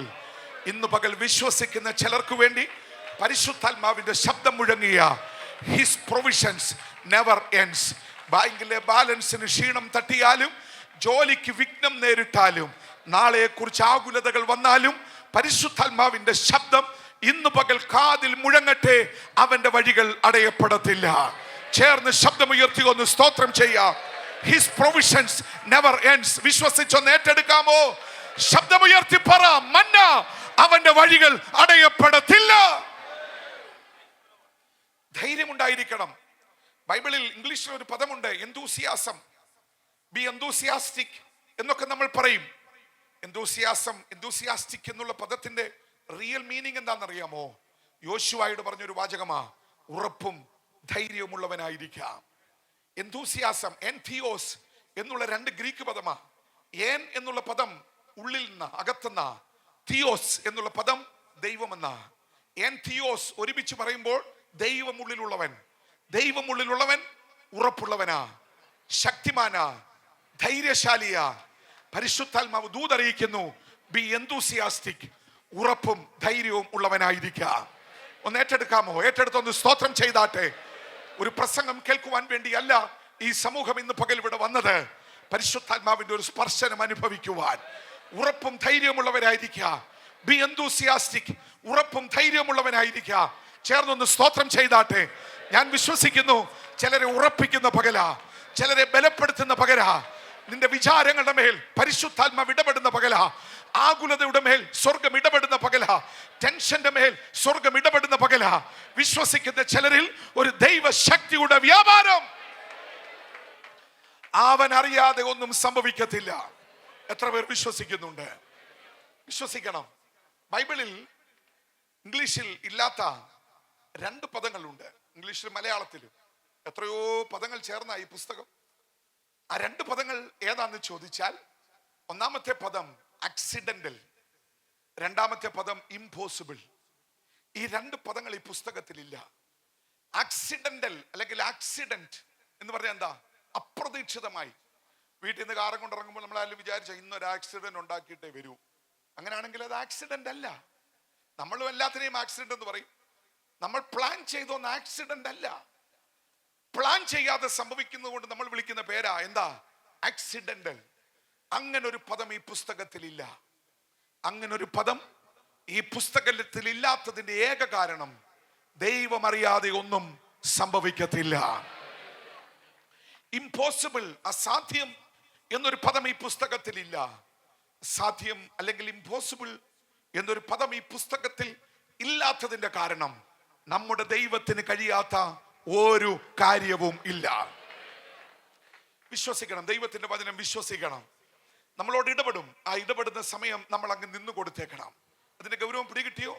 ഇന്ന് പകൽ വിശ്വസിക്കുന്ന ചിലർക്ക് വേണ്ടി പരിശുദ്ധാത്മാവിന്റെ ശബ്ദം മുഴങ്ങിയ ഹിസ് പ്രൊവിഷൻസ് നെവർ എൻഡ്സ്. ബാങ്കിലെ ബാലൻസിന് ക്ഷീണം തട്ടിയാലും, ജോലിക്ക് വിഘ്നം നേരിട്ടാലും, നാളെയെക്കുറിച്ച് ആകുലതകൾ വന്നാലും, പരിശുദ്ധാത്മാവിന്റെ ശബ്ദം ഇന്ന് പകൽ കാതിൽ മുഴങ്ങട്ടെ, അവന്റെ വഴികൾ അടയപ്പെടത്തില്ല. ചേർന്ന് ശബ്ദമുയർത്തി ഒന്ന് സ്തോത്രം ചെയ്യാം. His provisions never ends. വിശ്വസിച്ചൊന്ന് ഏറ്റെടുക്കാമോ? ശബ്ദമുയർത്തി പറ, മന്ന അവന്റെ വഴികൾ അടയപ്പെടത്തില്ല. ധൈര്യമുണ്ടായിരിക്കണം. ബൈബിളിൽ ഇംഗ്ലീഷിൽ ഒരു പദമുണ്ട്, എന്തൂസിയാസം. ബി എന്തൂസിയാസ്റ്റിക് എന്നൊക്കെ നമ്മൾ പറയും. എന്തൂസിയാസ്റ്റിക് എന്നുള്ള പദത്തിന്റെ റിയൽ മീനിങ് എന്താണെന്നറിയാമോ? യോശുവയോട് പറഞ്ഞൊരു വാചകമാ, ഉറപ്പും ധൈര്യമുള്ളവനായിരിക്കാം. എന്തൂസിയാസം, എൻതിയോസ് എന്നുള്ള 2 ഗ്രീക്ക് പദമാ. ഏൻ എന്നുള്ള പദം ഉള്ളിൽ നിന്ന്, അകത്തുന്ന. തിയോസ് എന്നുള്ള പദം ദൈവമെന്ന. എൻതിയോസ് ഒരുമിച്ച് പറയുമ്പോൾ ദൈവമുള്ളിലുള്ളവൻ. ദൈവമുള്ളിലുള്ളവൻ ഉറപ്പുള്ളവനാ, ശക്തിമാനാ, ധൈര്യശാലിയാ. പരിശുദ്ധാത്മാവ് ദൂതറിയിക്കുന്നു, ബി എന്തൂസിയാസ്റ്റിക്, ഉറപ്പും ധൈര്യവും ഉള്ളവനായിരിക്കാം. ഒന്ന് ഏറ്റെടുക്കാമോ? ഏറ്റെടുത്തൊന്ന് സ്തോത്രം ചെയ്താട്ടെ. ഒരു പ്രസംഗം കേൾക്കുവാൻ വേണ്ടിയല്ല ഈ സമൂഹം ഇന്ന് പകൽ ഇവിടെ വന്നത്, പരിശുദ്ധാത്മാവിന്റെ ഒരു സ്പർശനം അനുഭവിക്കുവാൻ. ഉറപ്പും ധൈര്യമുള്ളവരായിരിക്കുക. ബി എന്തൂസിയാസ്റ്റിക്, ഉറപ്പും ധൈര്യമുള്ളവനായിരിക്കുക. ചേർന്നൊന്ന് സ്തോത്രം ചെയ്താട്ടെ. ഞാൻ വിശ്വസിക്കുന്നു, ചിലരെ ഉറപ്പിക്കുന്ന പകലാ, ചിലരെ ബലപ്പെടുത്തുന്ന പകലാ. നിന്റെ വിചാരങ്ങളുടെ മേൽ പരിശുദ്ധാത്മാവ് ഇടപെടുന്ന പകലാ. ആകുലതയുടെ മേൽ സ്വർഗം ഇടപെടുന്ന പകലാ. ടെൻഷന്റെ മേൽ സ്വർഗം ഇടപെടുന്ന പകലാ. വിശ്വസിക്കുന്ന ചിലരിൽ ഒരു ദൈവശക്തിയുടെ വ്യാപാരം. അവൻ അറിയാതെ ഒന്നും സംഭവിക്കത്തില്ല. എത്ര പേർ വിശ്വസിക്കുന്നുണ്ട്? വിശ്വസിക്കണം. ബൈബിളിൽ ഇംഗ്ലീഷിൽ ഇല്ലാത്ത 2 പദങ്ങളുണ്ട്. ഇംഗ്ലീഷിലും മലയാളത്തിലും എത്രയോ പദങ്ങൾ ചേർന്ന ഈ പുസ്തകം. ആ 2 പദങ്ങൾ ഏതാന്ന് ചോദിച്ചാൽ, ഒന്നാമത്തെ പദം ആക്സിഡന്റൽ, രണ്ടാമത്തെ പദം ഇംപോസിബിൾ. ഈ 2 പദങ്ങൾ ഈ പുസ്തകത്തിലില്ല. ആക്സിഡന്റൽ അല്ലെങ്കിൽ ആക്സിഡന്റ് എന്ന് പറഞ്ഞാൽ എന്താ? അപ്രതീക്ഷിതമായി. വീട്ടിൽ നിന്ന് കാറും കൊണ്ടിറങ്ങുമ്പോൾ നമ്മളാരും വിചാരിച്ച ഇന്നൊരു ആക്സിഡന്റ് ഉണ്ടാക്കിയിട്ടേ വരൂ. അങ്ങനെയാണെങ്കിൽ അത് ആക്സിഡന്റ് അല്ല. നമ്മളും എല്ലാത്തിനെയും ആക്സിഡന്റ് എന്ന് പറയും. നമ്മൾ പ്ലാൻ ചെയ്തൊന്ന് ആക്സിഡന്റ് അല്ല. പ്ലാൻ ചെയ്യാതെ സംഭവിക്കുന്നത് കൊണ്ട് നമ്മൾ വിളിക്കുന്ന പേരാ എന്താ? ആക്സിഡന്റൽ. അങ്ങനൊരു പദം ഈ പുസ്തകത്തിലില്ല. അങ്ങനൊരു പദം ഈ പുസ്തകത്തിൽ ഇല്ലാത്തതിന്റെ ഏക കാരണം, ദൈവം അറിയാതെ ഒന്നും സംഭവിക്കത്തില്ല. ഇംപോസിബിൾ, അസാധ്യം എന്നൊരു പദം ഈ പുസ്തകത്തിലില്ല. സാധ്യം അല്ലെങ്കിൽ ഇംപോസിബിൾ എന്നൊരു പദം ഈ പുസ്തകത്തിൽ ഇല്ലാത്തതിന്റെ കാരണം, നമ്മുടെ ദൈവത്തിന് കഴിയാത്ത ഒരു കാര്യവും ഇല്ല. വിശ്വസിക്കണം. ദൈവത്തിന്റെ വചനം വിശ്വസിക്കണം. നമ്മളോട് ഇടപെടും. ആ ഇടപെടുന്ന സമയം നമ്മൾ അങ്ങ് നിന്ന് കൊടുത്തേക്കണം. അതിന്റെ ഗൗരവം പിടികിട്ടിയോ?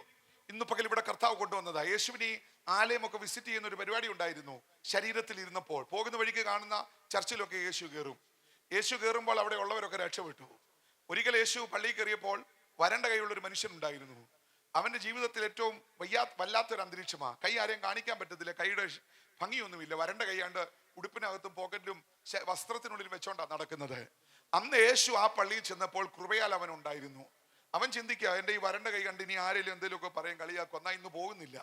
ഇന്ന് പകൽ ഇവിടെ കർത്താവ് കൊണ്ടുവന്നതാ. യേശുവിനെ ആലയമൊക്കെ വിസിറ്റ് ചെയ്യുന്ന ഒരു പരിപാടി ഉണ്ടായിരുന്നു. ശരീരത്തിൽ ഇരുന്നപ്പോൾ പോകുന്ന വഴിക്ക് കാണുന്ന ചർച്ചിലൊക്കെ യേശു കയറും. യേശു കയറുമ്പോൾ അവിടെ ഉള്ളവരൊക്കെ രക്ഷപ്പെട്ടു. ഒരിക്കൽ യേശു പള്ളിയിൽ കയറിയപ്പോൾ വരണ്ട കൈയുള്ള ഒരു മനുഷ്യൻ ഉണ്ടായിരുന്നു. അവന്റെ ജീവിതത്തിൽ ഏറ്റവും വല്ലാത്തൊരു അന്തരീക്ഷമാ. കൈ ആരെയും കാണിക്കാൻ പറ്റത്തില്ല, കൈയുടെ ഭംഗിയൊന്നുമില്ല, വരണ്ട കൈയാണ്ട് ഉടുപ്പിനകത്തും പോക്കറ്റിലും വസ്ത്രത്തിനുള്ളിൽ വെച്ചോണ്ടാണ് നടക്കുന്നത്. അന്ന് യേശു ആ പള്ളിയിൽ ചെന്നപ്പോൾ കൃപയാൽ അവൻ ഉണ്ടായിരുന്നു. അവൻ ചിന്തിക്കുക, എൻ്റെ ഈ വരണ്ട കൈ കണ്ട് ഇനി ആരെങ്കിലും എന്തെങ്കിലുമൊക്കെ പറയും, കളിയാക്കും, എന്നാ ഇന്ന് പോകുന്നില്ല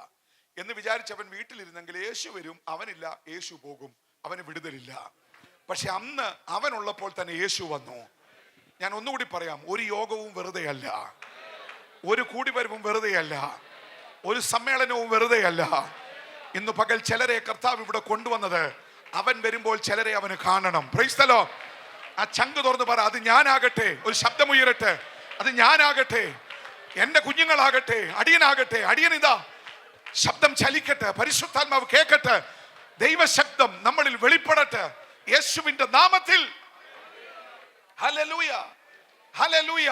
എന്ന് വിചാരിച്ച് അവൻ വീട്ടിലിരുന്നെങ്കിൽ യേശു വരും, അവനില്ല, യേശു പോകും, അവന് വിടുതലില്ല. പക്ഷെ അന്ന് അവനുള്ളപ്പോൾ തന്നെ യേശു വന്നു. ഞാൻ ഒന്നുകൂടി പറയാം, ഒരു യോഗവും വെറുതെയല്ല, ഒരു കൂടിവരവും വെറുതെയല്ല, ഒരു സമ്മേളനവും വെറുതെയല്ല. ഇന്ന് പകൽ ചിലരെ കർത്താവ് ഇവിടെ കൊണ്ടുവന്നത്, അവൻ വരുമ്പോൾ ചിലരെ അവന് കാണണം. Price the lord. ആ ചങ്ക് തുറന്ന് പറ, അത് ഞാനാകട്ടെ. ഒരു ശബ്ദമുയരട്ടെ, അത് ഞാനാകട്ടെ. എന്റെ കുഞ്ഞുങ്ങളാകട്ടെ, അടിയനാകട്ടെ, അടിയനിതാ ശബ്ദം ചലിക്കട്ടെ, പരിശുദ്ധാത്മാവ് കേൾക്കട്ടെ, ദൈവശബ്ദം നമ്മളിൽ വെളിപ്പെടട്ടെ യേശുവിന്റെ നാമത്തിൽ. Hallelujah, hallelujah.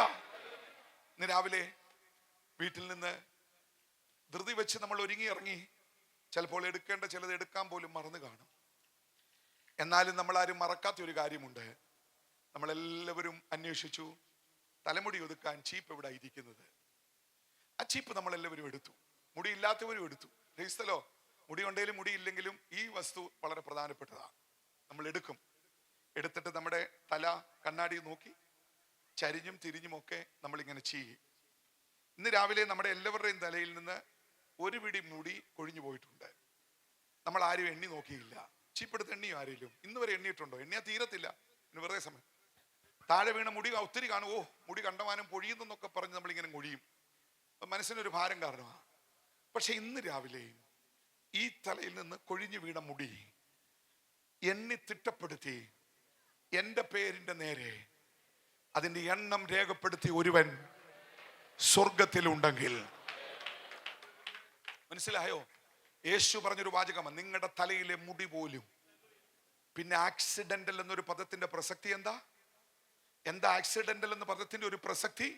ഇന്ന് രാവിലെ വീട്ടിൽ നിന്ന് ധൃതി വെച്ച് നമ്മൾ ഒരുങ്ങി ഇറങ്ങി. ചിലപ്പോൾ എടുക്കേണ്ട ചിലത് എടുക്കാൻ പോലും മറന്നു കാണും. എന്നാലും നമ്മളാരും മറക്കാത്ത ഒരു കാര്യമുണ്ട്. നമ്മളെല്ലാവരും അന്വേഷിച്ചു തലമുടി ഒതുക്കാൻ ചീപ്പ് എവിടെ ഇരിക്കുന്നത്. ആ ചീപ്പ് നമ്മളെല്ലാവരും എടുത്തു. മുടിയില്ലാത്തവരും എടുത്തു. ക്രൈസ്തലോ, മുടി ഉണ്ടെങ്കിലും മുടി ഇല്ലെങ്കിലും ഈ വസ്തു വളരെ പ്രധാനപ്പെട്ടതാണ്. നമ്മൾ എടുക്കും. എടുത്തിട്ട് നമ്മുടെ തല കണ്ണാടി നോക്കി ചരിഞ്ഞും തിരിഞ്ഞുമൊക്കെ നമ്മളിങ്ങനെ ചെയ്യും. ഇന്ന് രാവിലെ നമ്മുടെ എല്ലാവരുടെയും തലയിൽ നിന്ന് ഒരു പിടി മുടി കൊഴിഞ്ഞു പോയിട്ടുണ്ട്. നമ്മൾ ആരും എണ്ണി നോക്കിയില്ല. ചീപ്പെടുത്ത് എണ്ണിയോ ആരെങ്കിലും? ഇന്ന് വരെ എണ്ണിയിട്ടുണ്ടോ? എണ്ണിയാ തീരത്തില്ല. ഇന്ന് വെറുതെ സമയം. താഴെ വീണ മുടി ഒത്തിരി കാണും. ഓ, മുടി കണ്ടമാനം പൊഴിയുന്നൊക്കെ പറഞ്ഞ് നമ്മളിങ്ങനെ മൊഴിയും. മനസ്സിനൊരു ഭാരം കാരണമാണ്. പക്ഷെ ഇന്ന് രാവിലെ ഈ തലയിൽ നിന്ന് കൊഴിഞ്ഞു വീണ മുടി എണ്ണി തിട്ടപ്പെടുത്തി എന്റെ പേരിന്റെ നേരെ അതിന്റെ എണ്ണം രേഖപ്പെടുത്തി ഒരുവൻ സ്വർഗത്തിലുണ്ടെങ്കിൽ, മനസ്സിലായോ? യേശു പറഞ്ഞൊരു വാചകമാണ്, നിങ്ങളുടെ തലയിലെ മുടി പോലും. പിന്നെ ആക്സിഡന്റൽ എന്നൊരു പദത്തിന്റെ പ്രസക്തി എന്താ? ആക്സിഡന്റൽ എന്ന പദത്തിന്റെ ഒരു പ്രസക്തി?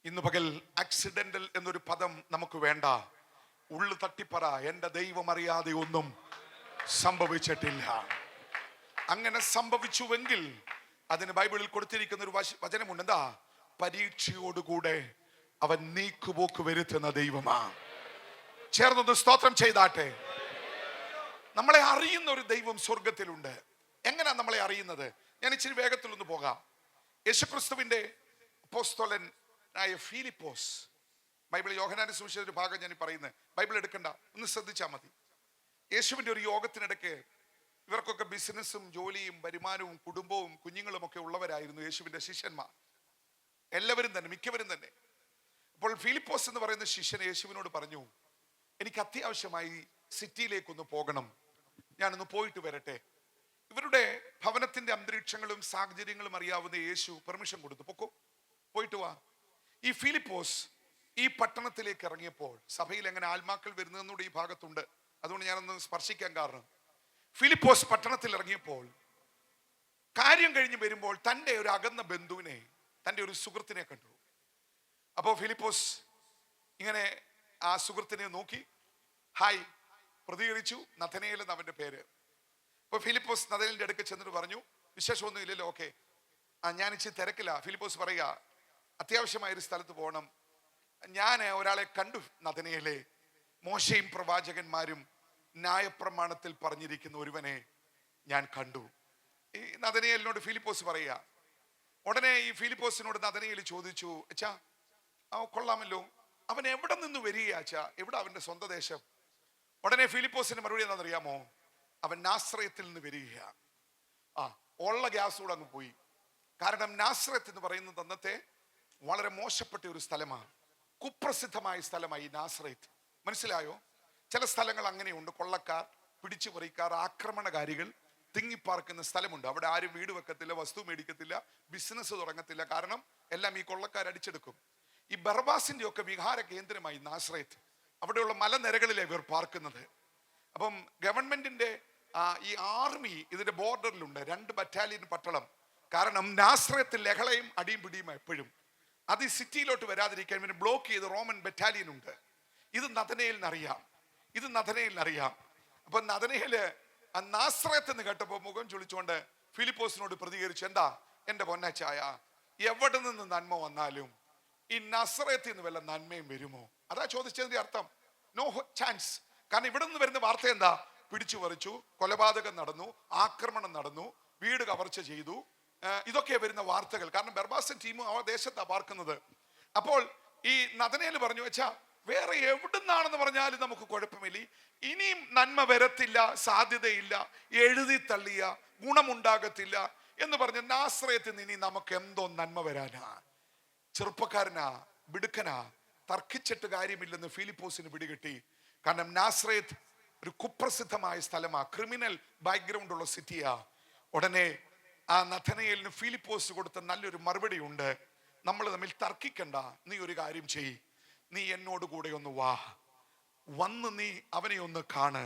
ഇന്ന് പകൽ ആക്സിഡന്റൽ എന്നൊരു പദം നമുക്ക് വേണ്ട. ഉള്ളു തട്ടിപ്പറ, എന്റെ ദൈവം അറിയാതെ ഒന്നും സംഭവിച്ചിട്ടില്ല. അങ്ങനെ സംഭവിച്ചുവെങ്കിൽ അതിന് ബൈബിളിൽ കൊടുത്തിരിക്കുന്ന ഒരു വചനമുണ്ട്. എന്താ? പരീക്ഷയോടുകൂടെ അവൻ നീക്കുപോക്ക് വരുത്തുന്ന ദൈവമാ. ചേർന്നൊന്ന് സ്തോത്രം ചെയ്താട്ടെ. നമ്മളെ അറിയുന്ന ഒരു ദൈവം സ്വർഗത്തിലുണ്ട്. എങ്ങനെയാ നമ്മളെ അറിയുന്നത്? ഞാൻ ഇച്ചിരി വേഗത്തിലൊന്ന് പോകാം. യേശുക്രിസ്തുവിന്റെ അപ്പോസ്തലൻ ആയ ഫിലിപ്പോസ്, ബൈബിൾ യോഹന്നാന്റെ സുവിശേഷ ഒരു ഭാഗം ഞാൻ പറയുന്നത്. ബൈബിൾ എടുക്കണ്ട, ഒന്ന് ശ്രദ്ധിച്ചാൽ മതി. യേശുവിന്റെ ഒരു യോഗത്തിനിടയ്ക്ക് ഇവർക്കൊക്കെ ബിസിനസ്സും ജോലിയും വരുമാനവും കുടുംബവും കുഞ്ഞുങ്ങളും ഒക്കെ ഉള്ളവരായിരുന്നു യേശുവിന്റെ ശിഷ്യന്മാർ. എല്ലാവരും തന്നെ, മിക്കവരും തന്നെ. അപ്പോൾ ഫിലിപ്പോസ് എന്ന് പറയുന്ന ശിഷ്യൻ യേശുവിനോട് പറഞ്ഞു, എനിക്ക് അത്യാവശ്യമായി സിറ്റിയിലേക്കൊന്ന് പോകണം, ഞാനൊന്ന് പോയിട്ട് വരട്ടെ. ഇവരുടെ ഭവനത്തിന്റെ അന്തരീക്ഷങ്ങളും സാഹചര്യങ്ങളും അറിയാവുന്ന യേശു പെർമിഷൻ കൊടുത്തു, പൊക്കോ, പോയിട്ട് വാ. ഈ ഫിലിപ്പോസ് ഈ പട്ടണത്തിലേക്ക് ഇറങ്ങിയപ്പോൾ, സഭയിൽ എങ്ങനെ ആത്മാക്കൾ വരുന്നതെന്നൂടെ ഈ ഭാഗത്തുണ്ട്, അതുകൊണ്ട് ഞാനൊന്ന് സ്പർശിക്കാൻ കാരണം, ഫിലിപ്പോസ് പട്ടണത്തിൽ ഇറങ്ങിയപ്പോൾ കാര്യം കഴിഞ്ഞ് വരുമ്പോൾ തൻ്റെ ഒരു അകന്ന ബന്ധുവിനെ, തൻ്റെ ഒരു സുഹൃത്തിനെ കണ്ടു. അപ്പോൾ ഫിലിപ്പോസ് ഇങ്ങനെ ആ സുഹൃത്തിനെ നോക്കി ഹായ് പ്രതികരിച്ചു. നഥനയേൽ എന്ന് അവന്റെ പേര്. അപ്പൊ ഫിലിപ്പോസ് നഥനയേലിന്റെ അടുക്ക് ചെന്നിട്ട് പറഞ്ഞു, വിശേഷമൊന്നും ഇല്ലല്ലോ, ഓക്കെ, ഞാൻ ഇച്ചിരി തിരക്കില്ല. ഫിലിപ്പോസ് പറയുക, അത്യാവശ്യമായൊരു സ്ഥലത്ത് പോകണം, ഞാൻ ഒരാളെ കണ്ടു നഥനയേലേ, മോശയും പ്രവാചകന്മാരും ന്യായപ്രമാണത്തിൽ പറഞ്ഞിരിക്കുന്ന ഒരുവനെ ഞാൻ കണ്ടു. ഈ നഥനയേലിനോട് ഫിലിപ്പോസ് പറയുക. ഉടനെ ഈ ഫിലിപ്പോസിനോട് നഥനയേൽ ചോദിച്ചു, അച്ഛാ കൊള്ളാമല്ലോ, അവൻ എവിടെ നിന്ന് വരിക അച്ഛാ, എവിടെ അവന്റെ സ്വന്തം ദേശം? ഉടനെ ഫിലിപ്പോസിന്റെ മറുപടി എന്താണെന്നറിയാമോ? അവൻ നാസ്രയത്തിൽ നിന്ന് വരിക. ഉള്ള ഗ്യാസ് കൂടെ അങ്ങ് പോയി. കാരണം നാസ്രയത്ത് എന്ന് പറയുന്നത് അന്നത്തെ വളരെ മോശപ്പെട്ട ഒരു സ്ഥലമാണ്, കുപ്രസിദ്ധമായ സ്ഥലമായി നാസ്രയത്ത്. മനസ്സിലായോ? ചില സ്ഥലങ്ങൾ അങ്ങനെയുണ്ട്, കൊള്ളക്കാർ, പിടിച്ചുപറിക്കാർ, ആക്രമണകാരികൾ തിങ്ങിപ്പാർക്കുന്ന സ്ഥലമുണ്ട്. അവിടെ ആരും വീട് വെക്കത്തില്ല, വസ്തു മേടിക്കത്തില്ല, ബിസിനസ് തുടങ്ങത്തില്ല. കാരണം എല്ലാം ഈ കൊള്ളക്കാർ അടിച്ചെടുക്കും. ഈ ബർബാസിന്റെ ഒക്കെ വിഹാര കേന്ദ്രമായി നാസ്രയത്ത്. അവിടെയുള്ള മലനിരകളിലെ ഇവർ പാർക്കുന്നത്. അപ്പം ഗവൺമെന്റിന്റെ ഈ ആർമി ഇതിന്റെ ബോർഡറിലുണ്ട്, 2 ബറ്റാലിയൻ പട്ടളം. കാരണം നാസ്രയത്തിൽ ലഹളയും അടിയും പിടിയും എപ്പോഴും. അത് ഈ സിറ്റിയിലോട്ട് വരാതിരിക്കാൻ ഇവന് ബ്ലോക്ക് ചെയ്ത് റോമൻ ബറ്റാലിയൻ ഉണ്ട്. ഇത് നഥനയേലിനറിയാം. അപ്പൊ നഥനയേല് നാസ്രയത്ത് എന്ന് കേട്ടപ്പോ മുഖം ചുളിച്ചുകൊണ്ട് ഫിലിപ്പോസിനോട് പ്രതികരിച്ചു, എന്താ എന്റെ പൊന്നച്ചായ, എവിടെ നിന്ന് നന്മ വന്നാലും ഈ നസ്രയത്തിൽ നിന്ന് വല്ല നന്മയും വരുമോ? അതാ ചോദിച്ചതിന്റെ അർത്ഥം. No chance. കാരണം ഇവിടെ നിന്ന് വരുന്ന വാർത്ത എന്താ? പിടിച്ചു പറിച്ചു, കൊലപാതകം നടന്നു, ആക്രമണം നടന്നു, വീട് കവർച്ച ചെയ്തു, ഇതൊക്കെ വരുന്ന വാർത്തകൾ. കാരണം ബർബാസൻ ടീമും ആ ദേശത്താ പാർക്കുന്നത്. അപ്പോൾ ഈ നഥനയേൽ പറഞ്ഞു, വെച്ചാ വേറെ എവിടുന്നാണെന്ന് പറഞ്ഞാലും നമുക്ക് കുഴപ്പമില്ല, ഇനിയും നന്മ വരത്തില്ല, സാധ്യതയില്ല, എഴുതി തള്ളിയ, ഗുണമുണ്ടാകത്തില്ല എന്ന് പറഞ്ഞ നാസ്രയത്തിൽ നിന്ന് ഇനി നമുക്ക് എന്തോ നന്മ വരാനാ? ചെറുപ്പക്കാരനാ, മിടുക്കനാ, തർക്കിച്ചിട്ട് കാര്യമില്ലെന്ന് ഫിലിപ്പോസിന് പിടികിട്ടി. കാരണം നാസ്രയത്ത് ഒരു കുപ്രസിദ്ധമായ സ്ഥലമാ, ക്രിമിനൽ ബാക്ക്ഗ്രൗണ്ട് ഉള്ള സിറ്റിയാ. ഉടനെ ആ നഥനയേലിന് ഫിലിപ്പോസ് കൊടുത്ത നല്ലൊരു മറുപടി ഉണ്ട്. നമ്മൾ തമ്മിൽ തർക്കിക്കണ്ട. നീ ഒരു കാര്യം ചെയ്, നീ എന്നോട് കൂടെ ഒന്ന് വാ, വന്ന് നീ അവനെ ഒന്ന് കാണ്,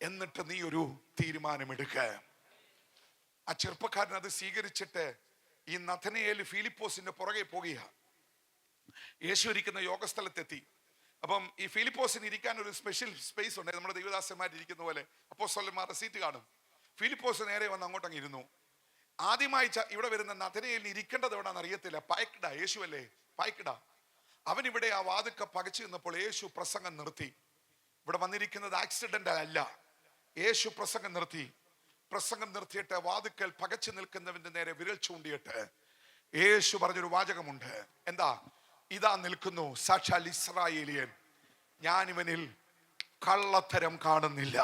എന്നിട്ട് നീ ഒരു തീരുമാനമെടുക്ക. ആ ചെറുപ്പക്കാരൻ അത് സ്വീകരിച്ചിട്ട് ഈ നഥനയേൽ ഫിലിപ്പോസിന്റെ പുറകെ പോകുക. യേശു ഇരിക്കുന്ന യോഗസ്ഥലത്തെത്തി. അപ്പം ഈ ഫിലിപ്പോസിന് ഇരിക്കാൻ ഒരു സ്പെഷ്യൽ സ്പേസ് ഉണ്ട്. നമ്മുടെ ദൈവദാസന്മാർ ഇരിക്കുന്ന പോലെ അപ്പോസ്തലന്മാരുടെ സീറ്റ് കാണും. ഫിലിപ്പോസ് നേരെ വന്ന് അങ്ങോട്ടങ്ങ് ഇരുന്നു. ആദ്യമായി ഇവിടെ വരുന്ന നഥനയേലിന് ഇരിക്കേണ്ടത് എവിടാന്ന് അറിയത്തില്ല. പായ്ക്കട, യേശു അല്ലേ പായ്ക്കട. അവനിവിടെ ആ വാതുക്ക പകച്ചു നിന്നപ്പോൾ യേശു പ്രസംഗം നിർത്തി. ഇവിടെ വന്നിരിക്കുന്നത് ആക്സിഡന്റ് അല്ല. യേശു പ്രസംഗം നിർത്തി. പ്രസംഗം നിർത്തിയിട്ട് വാതുക്കൽ പകച്ചു നിൽക്കുന്നവന്റെ നേരെ വിരൽ ചൂണ്ടിയിട്ട് യേശു പറഞ്ഞൊരു വാചകമുണ്ട്. എന്താ? ഇതാ നിൽക്കുന്നു സാക്ഷാൽ ഇസ്രായേലിയൻ, ഞാൻ ഇവനിൽ കള്ളത്തരം കാണുന്നില്ല.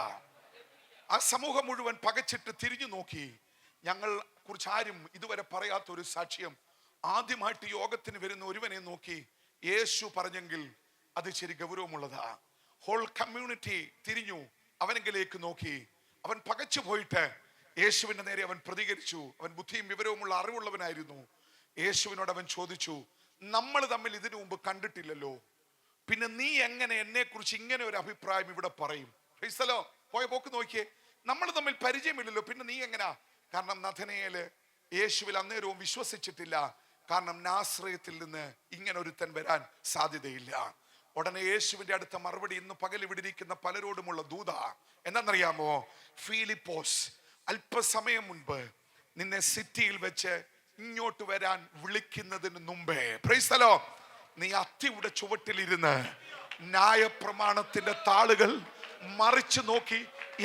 ആ സമൂഹം മുഴുവൻ പകച്ചിട്ട് തിരിഞ്ഞു നോക്കി. ഞങ്ങൾ കുറിച്ച് ആരും ഇതുവരെ പറയാത്ത ഒരു സാക്ഷ്യം. ആദ്യമായിട്ട് യോഗത്തിന് വരുന്ന ഒരുവനെ നോക്കി യേശു പറഞ്ഞെങ്കിൽ അത് ശരി ഗൗരവമുള്ളതാ. ഹോൾ കമ്മ്യൂണിറ്റി തിരിഞ്ഞു അവനെങ്കിലേക്ക് നോക്കി. അവൻ പകച്ചു പോയിട്ട് യേശുവിന്റെ നേരെ അവൻ പ്രതികരിച്ചു. അവൻ ബുദ്ധിയും വിവരവുമുള്ള അറിവുള്ളവനായിരുന്നു. യേശുവിനോട് അവൻ ചോദിച്ചു, നമ്മൾ തമ്മിൽ ഇതിനു മുമ്പ് കണ്ടിട്ടില്ലല്ലോ, പിന്നെ നീ എങ്ങനെ എന്നെ കുറിച്ച് ഇങ്ങനെ ഒരു അഭിപ്രായം ഇവിടെ പറയും? ക്രൈസ്തലോ, പോയ പോക്ക് നോക്കിയേ, നമ്മൾ തമ്മിൽ പരിചയമില്ലല്ലോ, പിന്നെ നീ എങ്ങനാ? കാരണം നഥനയേല് യേശുവിൽ അന്നേരവും വിശ്വസിച്ചിട്ടില്ല. കാരണം നാസ്രയത്തിൽ നിന്ന് ഇങ്ങനെ ഒരുത്തൻ വരാൻ സാധ്യതയില്ല. ഉടനെ യേശുവിന്റെ അടുത്ത മറുപടി ഇന്ന് പകൽ ഇവിടെ ഇരിക്കുന്ന പലരോടുമുള്ള ദൂത എന്താണെന്നറിയാമോ? ഫിലിപ്പോസ്, അല്പസമയം മുൻപ് നിന്നെ സിറ്റിയിൽ വെച്ച് ഇങ്ങോട്ട് വരാൻ വിളിക്കുന്നതിന് മുമ്പേ, പ്രൈസ് ദി ലോർഡ്, നീ അത്തിയുടെ ചുവട്ടിലിരുന്ന് ന്യായപ്രമാണത്തിന്റെ താളുകൾ മറിച്ചു നോക്കി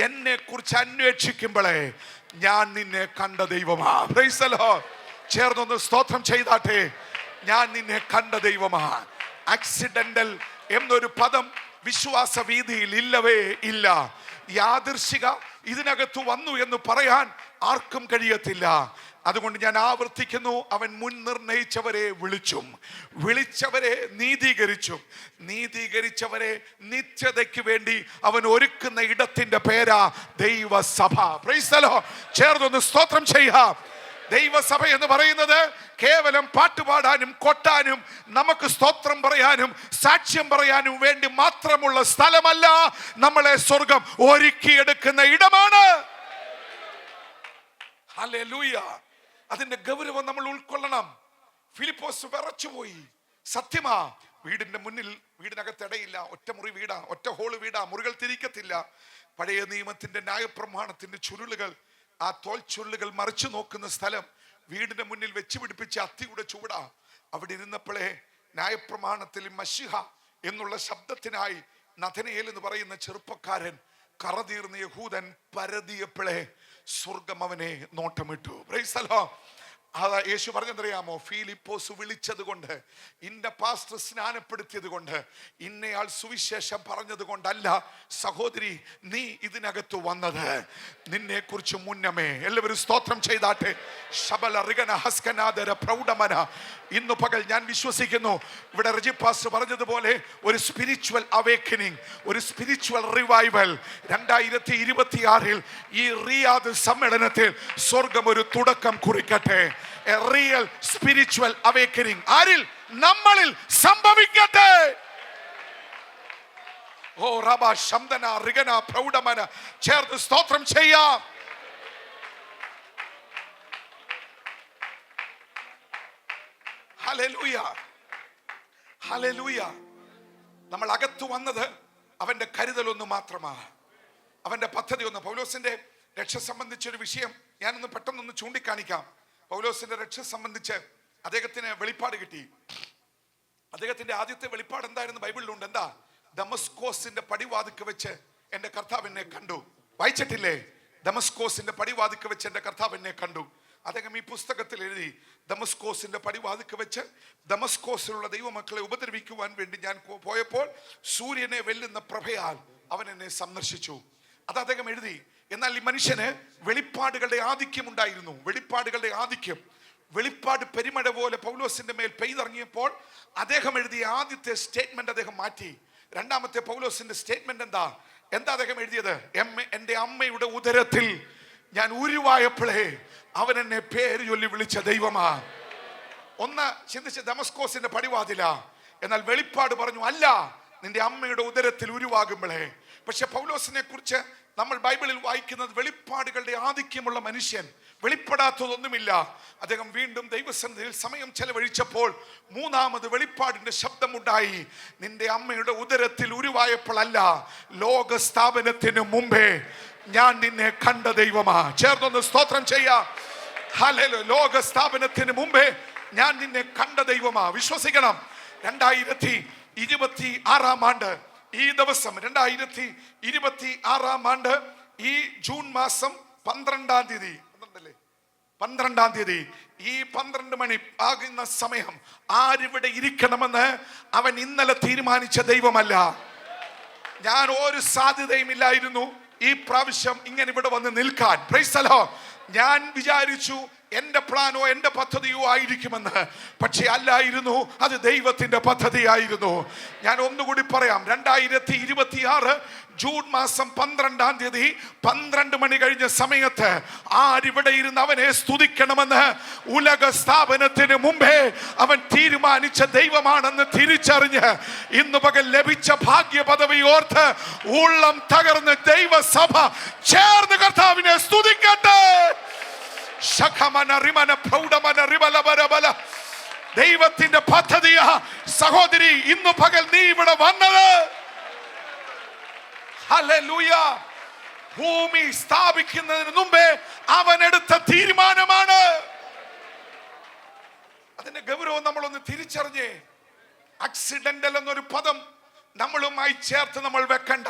എന്നെ കുറിച്ച് അന്വേഷിക്കുമ്പോഴേ ഞാൻ നിന്നെ കണ്ട ദൈവമാ. Praise the lord. ചേർന്നൊന്ന് സ്തോത്രം ചെയ്താട്ടെ. ഞാൻ നിന്നെ കണ്ട ദൈവമാ. ആക്സിഡന്റൽ എന്നൊരു പദം വിശ്വാസ വീതിയിൽ ഇല്ലവേ ഇല്ല. യാദൃശിക ഇതിനകത്ത് വന്നു എന്ന് പറയാൻ ആർക്കും കഴിയത്തില്ല. അതുകൊണ്ട് ഞാൻ ആവർത്തിക്കുന്നു, അവൻ മുൻ നിർണയിച്ചവരെ വിളിച്ചവരെ നീതീകരിച്ചും നീതീകരിച്ചവരെ നിത്യതയ്ക്ക് വേണ്ടി അവൻ ഒരുക്കുന്ന ഇടത്തിന്റെ പേരാ ദൈവസഭ. Price the lord. ചേർന്നൊന്ന് സ്തോത്രം ചെയ്യാം. ദൈവസഭ എന്ന് പറയുന്നത് കേവലം പാട്ടുപാടാനും കൊട്ടാനും നമുക്ക് സ്തോത്രം പറയാനും സാക്ഷ്യം പറയാനും വേണ്ടി മാത്രമുള്ള സ്ഥലമല്ല. നമ്മളെ സ്വർഗം ഒരുക്കിയെടുക്കുന്ന ഇടമാണ്. ഹല്ലേലൂയ. അതിന്റെ ഗൗരവം നമ്മൾ ഉൾക്കൊള്ളണം. ഫിലിപ്പോസ് വിറച്ചുപോയി. സത്യമാ, വീടിന്റെ മുന്നിൽ, വീടിനകത്ത് ഇടയില്ല, ഒറ്റ മുറി വീടാ, ഒറ്റ ഹോള് വീടാ, മുറികൾ തിരിക്കത്തില്ല. പഴയ നിയമത്തിന്റെ ന്യായപ്രമാണത്തിന്റെ ചുരുളുകൾ, ആ തോൽ ചുരുളുകൾ മറിച്ചു നോക്കുന്ന സ്ഥലം വീടിന്റെ മുന്നിൽ വെച്ച് പിടിപ്പിച്ച അത്തിയുടെ ചുവടാ. അവിടെ ഇരുന്നപ്പോഴേ ന്യായപ്രമാണത്തിൽ മശിഹ എന്നുള്ള ശബ്ദത്തിനായി നഥനയേൽ എന്ന് പറയുന്ന ചെറുപ്പക്കാരൻ, കറതീർന്ന യഹൂദൻ പരതിയപ്പോഴേ സ്വർഗം അവനെ നോട്ടമിട്ടു. Price the Lord. അതാ യേശു പറഞ്ഞെന്നറിയാമോ? ഫിലിപ്പോസ് വിളിച്ചത് കൊണ്ട്, ഇന്ന പാസ്റ്റർ സ്നാനപ്പെടുത്തിയത് കൊണ്ട്, ഇന്നയാൾ സുവിശേഷം പറഞ്ഞത് കൊണ്ടല്ല സഹോദരി നീ ഇതിനകത്ത് വന്നത്. നിന്നെ കുറിച്ച് മുന്നമേ, എല്ലാവരും സ്തോത്രം ചെയ്താട്ടെ. ശബല റിഗന ഹസ്കനാദര പ്രൗഢമന. ഇന്നു പകൽ ഞാൻ വിശ്വസിക്കുന്നു, ഇവിടെ റജി പാസ്റ്റർ പറഞ്ഞതുപോലെ ഒരു സ്പിരിച്വൽ അവേക്കനിങ്, ഒരു സ്പിരിച്വൽ റിവൈവൽ 2026 ഈ റിയാദ് സമ്മേളനത്തിൽ സ്വർഗം ഒരു തുടക്കം കുറിക്കട്ടെ. A real spiritual awakening ആരിൽ? നമ്മളിൽ സംഭവിക്കട്ടെ. ഓ റബ ശംദന റിഗന പ്രൗഢമന. ചേർന്ന് സ്തോത്രം ചെയ്യാം. Hallelujah, hallelujah. നമ്മൾ അകത്തു വന്നത് അവന്റെ കരുതലൊന്നു മാത്രമാണ്, അവന്റെ പദ്ധതി ഒന്ന്. പൗലോസിന്റെ രക്ഷ സംബന്ധിച്ചൊരു വിഷയം ഞാനൊന്ന് പെട്ടെന്നൊന്ന് ചൂണ്ടിക്കാണിക്കാം. പൗലോസിന്റെ രക്ഷ സംബന്ധിച്ച് അദ്ദേഹത്തിന് വെളിപ്പാട് കിട്ടി. അദ്ദേഹത്തിന്റെ ആദ്യത്തെ വെളിപ്പാട് എന്തായിരുന്നു? ബൈബിളിലുണ്ട്. എന്താ? ദമസ്കോസിന്റെ പടിവാതിക്ക് വെച്ച് എന്റെ കർത്താവ് എന്നെ കണ്ടു. വായിച്ചിട്ടില്ലേ? ദമസ്കോസിന്റെ പടിവാതിക്ക് വെച്ച് എന്റെ കർത്താവ് എന്നെ കണ്ടു. അദ്ദേഹം ഈ പുസ്തകത്തിൽ എഴുതി, ദമസ്കോസിന്റെ പടിവാതിക്ക് വെച്ച് ദമസ്കോസിലുള്ള ദൈവമക്കളെ ഉപദ്രവിക്കുവാൻ വേണ്ടി ഞാൻ പോയപ്പോൾ സൂര്യനെ വെല്ലുന്ന പ്രഭയാൽ അവൻ എന്നെ സന്ദർശിച്ചു. അത് അദ്ദേഹം എഴുതി. എന്നാൽ ഈ മനുഷ്യന് വെളിപ്പാടുകളുടെ ആധിക്യം ഉണ്ടായിരുന്നു. വെളിപ്പാടുകളുടെ ആധിക്യം, വെളിപ്പാട് പെരുമഴ പോലെ പൗലോസിന്റെ മേൽ പെയ്തിറങ്ങിയപ്പോൾ അദ്ദേഹം എഴുതിയ ആദ്യത്തെ സ്റ്റേറ്റ്മെന്റ് അദ്ദേഹം മാറ്റി. രണ്ടാമത്തെ പൗലോസിന്റെ സ്റ്റേറ്റ്മെന്റ് എന്താ അദ്ദേഹം എഴുതിയത്? എന്റെ അമ്മയുടെ ഉദരത്തിൽ ഞാൻ ഉരുവായപ്പോഴേ അവൻ എന്നെ പേര് ചൊല്ലി വിളിച്ച ദൈവമാ. ഒന്ന് ചിന്തിച്ച് ദമസ്കോസിന്റെ പടിവാതില, എന്നാൽ വെളിപ്പാട് പറഞ്ഞു അല്ല, നിന്റെ അമ്മയുടെ ഉദരത്തിൽ ഉരുവാകുമ്പോഴേ. പക്ഷെ പൗലോസിനെ കുറിച്ച് നമ്മൾ ബൈബിളിൽ വായിക്കുന്നത് വെളിപ്പാടുകളുടെ ആധിക്യമുള്ള മനുഷ്യൻ, വെളിപ്പെടാത്തതൊന്നുമില്ല. അദ്ദേഹം വീണ്ടും ദൈവസന്നിധിയിൽ സമയം ചെലവഴിച്ചപ്പോൾ മൂന്നാമത് വെളിപ്പാടിന്റെ ശബ്ദമുണ്ടായി. നിന്റെ അമ്മയുടെ ഉദരത്തിൽ ഉരുവായപ്പോഴല്ല, ലോക സ്ഥാപനത്തിന് മുമ്പേ ഞാൻ നിന്നെ കണ്ട ദൈവമാ. ചേർന്നൊന്ന് സ്തോത്രം ചെയ്യാം. ഹല്ലേലൂയ. ലോക സ്ഥാപനത്തിന് മുമ്പേ ഞാൻ നിന്നെ കണ്ട ദൈവമാ. വിശ്വസിക്കണം. 2026 ആണ്ട് ഈ ദിവസം, 2026 ആണ്ട് ഈ ജൂൺ മാസം 12-ാം തീയതി, 12-ാം തീയതി ഈ 12 മണി ആകുന്ന സമയം ആരിവിടെ ഇരിക്കണമെന്ന് അവൻ ഇന്നലെ തീരുമാനിച്ച ദൈവമല്ല. ഞാൻ ഒരു സാധ്യതയും ഇല്ലായിരുന്നു ഈ പ്രാവശ്യം ഇങ്ങനെ ഇവിടെ വന്ന് നിൽക്കാൻ. Price the Lord. ഞാൻ വിചാരിച്ചു എന്റെ പ്ലാനോ എന്റെ പദ്ധതിയോ ആയിരിക്കുമെന്ന്. പക്ഷെ അല്ലായിരുന്നു, അത് ദൈവത്തിന്റെ പദ്ധതിയായിരുന്നു. ഞാൻ ഒന്നുകൂടി പറയാം. 2026 ജൂൺ മാസം 12-ാം തീയതി 12 മണി കഴിഞ്ഞ സമയത്ത് ആരിവിടെ ഇരുന്ന് അവനെ സ്തുതിക്കണമെന്ന് ഉലക സ്ഥാപനത്തിന് മുമ്പേ അവൻ തീരുമാനിച്ച ദൈവമാണെന്ന് തിരിച്ചറിഞ്ഞ് ഇന്ന് പകൽ ലഭിച്ച ഭാഗ്യ പദവി ഓർത്ത് ഉള്ളം തകർന്ന് ദൈവസഭ ചേർന്ന് കർത്താവിനെ സ്തുതിക്കട്ടെ. ദൈവത്തിന്റെ പദ്ധതിയാ സഹോദരി ഇന്ന് പകൽ നീ ഇവിടെ വന്നത്. ഹല്ലേലൂയ. ഭൂമി സ്ഥാപിക്കുന്നതിന് മുമ്പേ അവൻ എടുത്ത തീരുമാനമാണ്. അതിന്റെ ഗൗരവം നമ്മളൊന്ന് തിരിച്ചറിഞ്ഞേ. ആക്സിഡന്റൽ എന്നൊരു പദം നമ്മളുമായി ചേർത്ത് നമ്മൾ വെക്കണ്ട.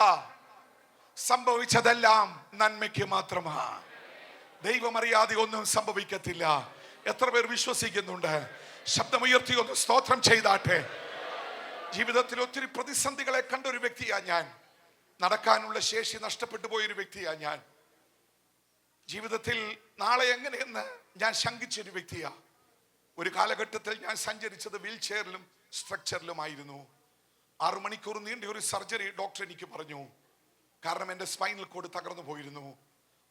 സംഭവിച്ചതെല്ലാം നന്മയ്ക്ക് മാത്രമാണ്. ദൈവമറിയാതെ ഒന്നും സംഭവിക്കത്തില്ല. എത്ര പേർ വിശ്വസിക്കുന്നുണ്ട്? ശബ്ദമുയർത്തി ഒന്ന് സ്തോത്രം ചെയ്താട്ടെ. ജീവിതത്തിൽ ഒത്തിരി പ്രതിസന്ധികളെ കണ്ട ഒരു വ്യക്തിയാ ഞാൻ. നടക്കാനുള്ള ശേഷി നഷ്ടപ്പെട്ടു പോയൊരു വ്യക്തിയാ ഞാൻ. ജീവിതത്തിൽ നാളെ എങ്ങനെയെന്ന് ഞാൻ ശങ്കിച്ചൊരു വ്യക്തിയാ. ഒരു കാലഘട്ടത്തിൽ ഞാൻ സഞ്ചരിച്ചത് വീൽ ചെയറിലും സ്ട്രക്ചറിലുമായിരുന്നു. 6 മണിക്കൂർ നീണ്ട ഒരു സർജറി ഡോക്ടർ എനിക്ക് പറഞ്ഞു. കാരണം എൻ്റെ സ്പൈനൽ കോഡ് തകർന്നു പോയിരുന്നു.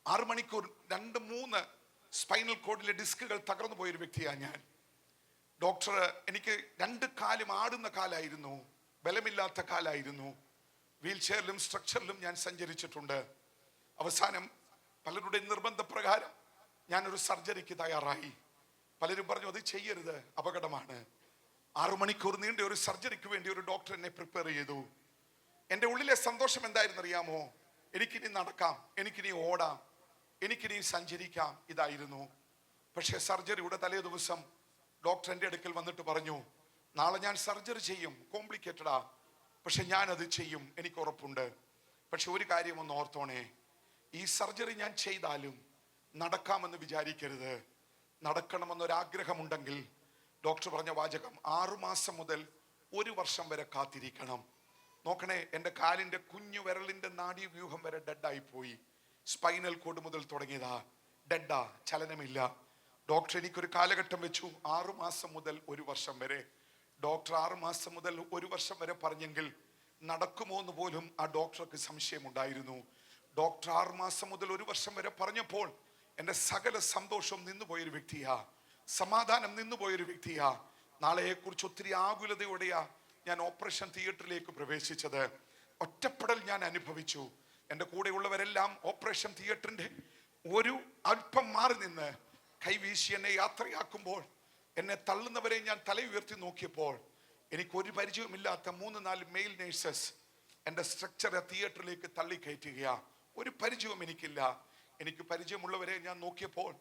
6 മണിക്കൂർ 2-3 സ്പൈനൽ കോഡിലെ ഡിസ്കുകൾ തകർന്നു പോയൊരു വ്യക്തിയാണ് ഞാൻ. ഡോക്ടർ എനിക്ക് 2 കാലും ആടുന്ന കാലായിരുന്നു, ബലമില്ലാത്ത കാലായിരുന്നു. വീൽ ചെയറിലും സ്ട്രക്ചറിലും ഞാൻ സഞ്ചരിച്ചിട്ടുണ്ട്. അവസാനം പലരുടെ നിർബന്ധപ്രകാരം ഞാനൊരു സർജറിക്ക് തയ്യാറായി. പലരും പറഞ്ഞു അത് ചെയ്യരുത്, അപകടമാണ്. 6 മണിക്കൂർ നീണ്ട ഒരു സർജറിക്ക് വേണ്ടി ഒരു ഡോക്ടർ എന്നെ പ്രിപ്പയർ ചെയ്തു. എൻ്റെ ഉള്ളിലെ സന്തോഷം എന്തായിരുന്നു അറിയാമോ? എനിക്കിനി നടക്കാം, എനിക്കിനി ഓടാം, എനിക്കിനി സഞ്ചരിക്കാം, ഇതായിരുന്നു. പക്ഷേ സർജറിയുടെ തലേ ദിവസം ഡോക്ടർ എൻ്റെ അടുക്കൽ വന്നിട്ട് പറഞ്ഞു, നാളെ ഞാൻ സർജറി ചെയ്യും, കോംപ്ലിക്കേറ്റഡാ, പക്ഷെ ഞാനത് ചെയ്യും, എനിക്ക് ഉറപ്പുണ്ട്. പക്ഷെ ഒരു കാര്യം ഒന്ന് ഓർത്തോണേ, ഈ സർജറി ഞാൻ ചെയ്താലും നടക്കാമെന്ന് വിചാരിക്കരുത്. നടക്കണമെന്നൊരാഗ്രഹമുണ്ടെങ്കിൽ ഡോക്ടർ പറഞ്ഞ വാചകം 6 മാസം മുതൽ 1 വർഷം വരെ കാത്തിരിക്കണം. നോക്കണേ, എൻ്റെ കാലിൻ്റെ കുഞ്ഞു വിരലിൻ്റെ നാഡീവ്യൂഹം വരെ ഡെഡായി പോയി. സ്പൈനൽ കോഡ് മുതൽ തുടങ്ങിയതാ, ഡെഡാ, ചലനമില്ല. ഡോക്ടർ എനിക്കൊരു കാലഘട്ടം വെച്ചു, 6 മാസം മുതൽ 1 വർഷം വരെ. ഡോക്ടർ 6 മാസം മുതൽ 1 വർഷം വരെ പറഞ്ഞെങ്കിൽ നടക്കുമോ എന്ന് പോലും ആ ഡോക്ടർക്ക് സംശയമുണ്ടായിരുന്നു. ഡോക്ടർ 6 മാസം മുതൽ 1 വർഷം വരെ പറഞ്ഞപ്പോൾ എൻ്റെ സകല സന്തോഷം നിന്നുപോയൊരു വ്യക്തിയാ, സമാധാനം നിന്നുപോയൊരു വ്യക്തിയാ. നാളെയെക്കുറിച്ച് ഒത്തിരി ആകുലതയോടെയാ ഞാൻ ഓപ്പറേഷൻ തിയേറ്ററിലേക്ക് പ്രവേശിച്ചത്. ഒറ്റപ്പെടൽ ഞാൻ അനുഭവിച്ചു. എൻ്റെ കൂടെയുള്ളവരെല്ലാം ഓപ്പറേഷൻ തിയേറ്ററിൻ്റെ ഒരു അല്പം മാറി നിന്ന് കൈവീശി എന്നെ യാത്രയാക്കുമ്പോൾ, എന്നെ തള്ളുന്നവരെ ഞാൻ തല ഉയർത്തി നോക്കിയപ്പോൾ എനിക്കൊരു പരിചയമില്ലാത്ത 3-4 മെയിൽ നേഴ്സസ് എൻ്റെ സ്ട്രക്ചറെ തിയേറ്ററിലേക്ക് തള്ളിക്കയറ്റുകയാ. ഒരു പരിചയവും എനിക്കില്ല. എനിക്ക് പരിചയമുള്ളവരെ ഞാൻ നോക്കിയപ്പോൾ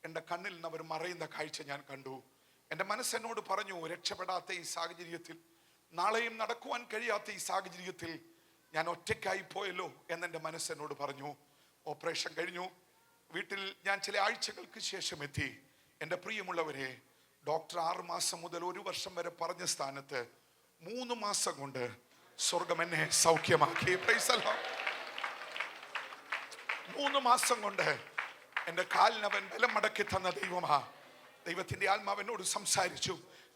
എൻ്റെ കണ്ണിൽ നിന്ന് അവർ മറയുന്ന കാഴ്ച ഞാൻ കണ്ടു. എൻ്റെ മനസ്സെന്നോട് പറഞ്ഞു, രക്ഷപ്പെടാത്ത ഈ സാഹചര്യത്തിൽ, നാളെയും നടക്കുവാൻ കഴിയാത്ത ഈ സാഹചര്യത്തിൽ ഞാൻ ഒറ്റയ്ക്കായി പോയല്ലോ എന്നെൻ്റെ മനസ്സെന്നോട് പറഞ്ഞു. ഓപ്പറേഷൻ കഴിഞ്ഞു. വീട്ടിൽ ഞാൻ ചില ആഴ്ചകൾക്ക് ശേഷം എത്തി. എൻ്റെ പ്രിയമുള്ളവരെ, ഡോക്ടർ 6 മാസം മുതൽ 1 വർഷം വരെ പറഞ്ഞ സ്ഥാനത്ത് 3 മാസം കൊണ്ട് സ്വർഗം എന്നെ സൗഖ്യമാക്കി. 3 മാസം കൊണ്ട് എൻ്റെ കാലിനവൻ ബലം മടക്കി തന്ന ദൈവമാ. ദൈവത്തിൻ്റെ ആത്മാവനോട് സംസാരിച്ചു.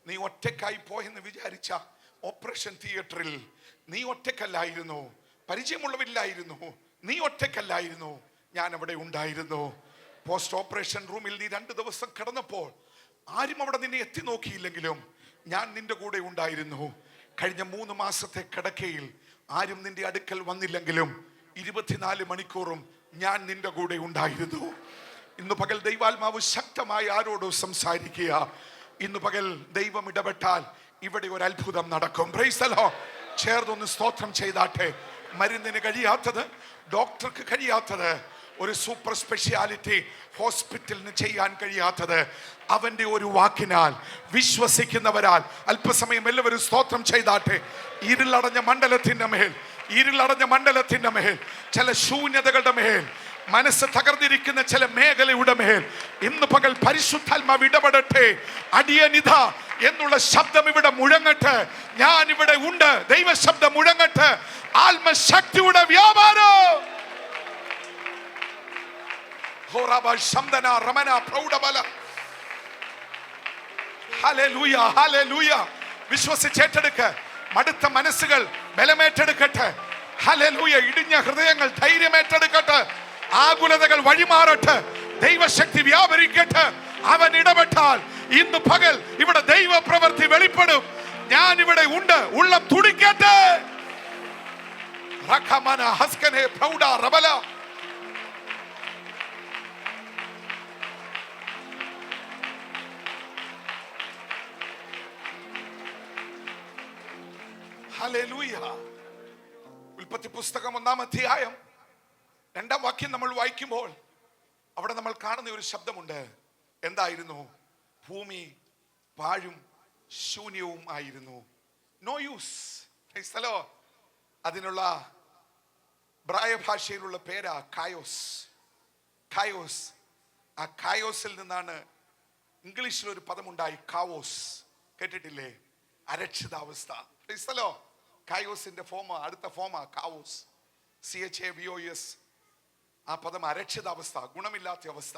നീ ഒറ്റയ്ക്കായി പോയെന്ന് വിചാരിച്ച ഓപ്പറേഷൻ തിയേറ്ററിൽ നീ ഒറ്റയ്ക്കല്ലായിരുന്നു, പരിചയമുള്ളവരില്ലായിരുന്നു, നീ ഒറ്റയ്ക്കല്ലായിരുന്നു, ഞാൻ അവിടെ ഉണ്ടായിരുന്നു. പോസ്റ്റ് ഓപ്പറേഷൻ റൂമിൽ നീ 2 ദിവസം കിടന്നപ്പോൾ ആരും അവിടെ നിന്നെ എത്തി നോക്കിയില്ലെങ്കിലും ഞാൻ നിന്റെ കൂടെ ഉണ്ടായിരുന്നു. കഴിഞ്ഞ 3 മാസത്തെ കിടക്കയിൽ ആരും നിന്റെ അടുക്കൽ വന്നില്ലെങ്കിലും 24 മണിക്കൂറും ഞാൻ നിന്റെ കൂടെ ഉണ്ടായിരുന്നു. ഇന്ന് പകൽ ദൈവാത്മാവ് ശക്തമായി ആരോടോ സംസാരിക്കുക. ഇന്ന് പകൽ ദൈവം ഇടപെട്ടാൽ ഇവിടെ ഒരു അത്ഭുതം നടക്കും. Price the lord. ചേർന്നൊന്ന് സ്തോത്രം ചെയ്താട്ടെ. മരുന്നിന് കഴിയാത്തത്, ഡോക്ടർക്ക് കഴിയാത്തത്, ഒരു സൂപ്പർ സ്പെഷ്യാലിറ്റി ഹോസ്പിറ്റലിന് ചെയ്യാൻ കഴിയാത്തത് അവന്റെ ഒരു വാക്കിനാൽ വിശ്വസിക്കുന്നവരാൽ അല്പസമയം എല്ലാവരും സ്തോത്രം ചെയ്താട്ടെ. ഇരുളടഞ്ഞ മണ്ഡലത്തിന്റെ മേൽ ചില ശൂന്യതകളുടെ മേൽ, മനസ്സ് തകർന്നിരിക്കുന്ന ചില മേഖലയുടെ മേൽ ഇന്ന് പകൽ പരിശുദ്ധാത്മാവ് ഇടപെടട്ടെ. അടിയനിധ എന്നുള്ള ശബ്ദം ഇവിടെ മുഴങ്ങട്ടെ. ഞാൻ ഇവിടെ ഉണ്ട്. ദൈവശബ്ദം മുഴങ്ങട്ടെ. ആത്മശക്തിയുടെ വ്യാപാരം. വിശ്വസിച്ചേറ്റെടുക്ക. മടുത്ത മനസ്സുകൾ ബലമേറ്റെടുക്കട്ടെ. ഹല്ലേലൂയ. ഇടിഞ്ഞ ഹൃദയങ്ങൾ ധൈര്യമേറ്റെടുക്കട്ടെ. ആകുലതകൾ വഴിമാറട്ടെ. ദൈവശക്തി വ്യാപരിക്കട്ടെ. അവൻ ഇടപെട്ടാൽ ഇന്ന് പകൽ ഇവിടെ ദൈവ പ്രവൃത്തി വെളിപ്പെടും. ഞാൻ ഇവിടെ ഉണ്ട്. ഉള്ളം തുടിക്കട്ടെ. റഖമന ഹസ്കനെ പ്രൗഡ റബല. ഹല്ലേലൂയ. ഉൽപ്പത്തി പുസ്തകം 1-ാം അധ്യായം 2-ാം വാക്യം നമ്മൾ വായിക്കുമ്പോൾ അവിടെ നമ്മൾ കാണുന്ന ഒരു ശബ്ദമുണ്ട്. എന്തായിരുന്നു? ഭൂമി പാഴും ശൂന്യവും ആയിരുന്നു. No use. അതിനുള്ള ബ്രായ ഭാഷയിലുള്ള പേരാ കായോസ്. കായോസ്. ആ കായോസിൽ നിന്നാണ് ഇംഗ്ലീഷിൽ ഒരു പദമുണ്ടായി, കാവോസ്. കേട്ടിട്ടില്ലേ? അരക്ഷിതാവസ്ഥ. കായോസിന്റെ അടുത്ത ഫോമാ കാവോസ്. CHAVOS. ആ പദം അരക്ഷിതാവസ്ഥ, ഗുണമില്ലാത്ത അവസ്ഥ.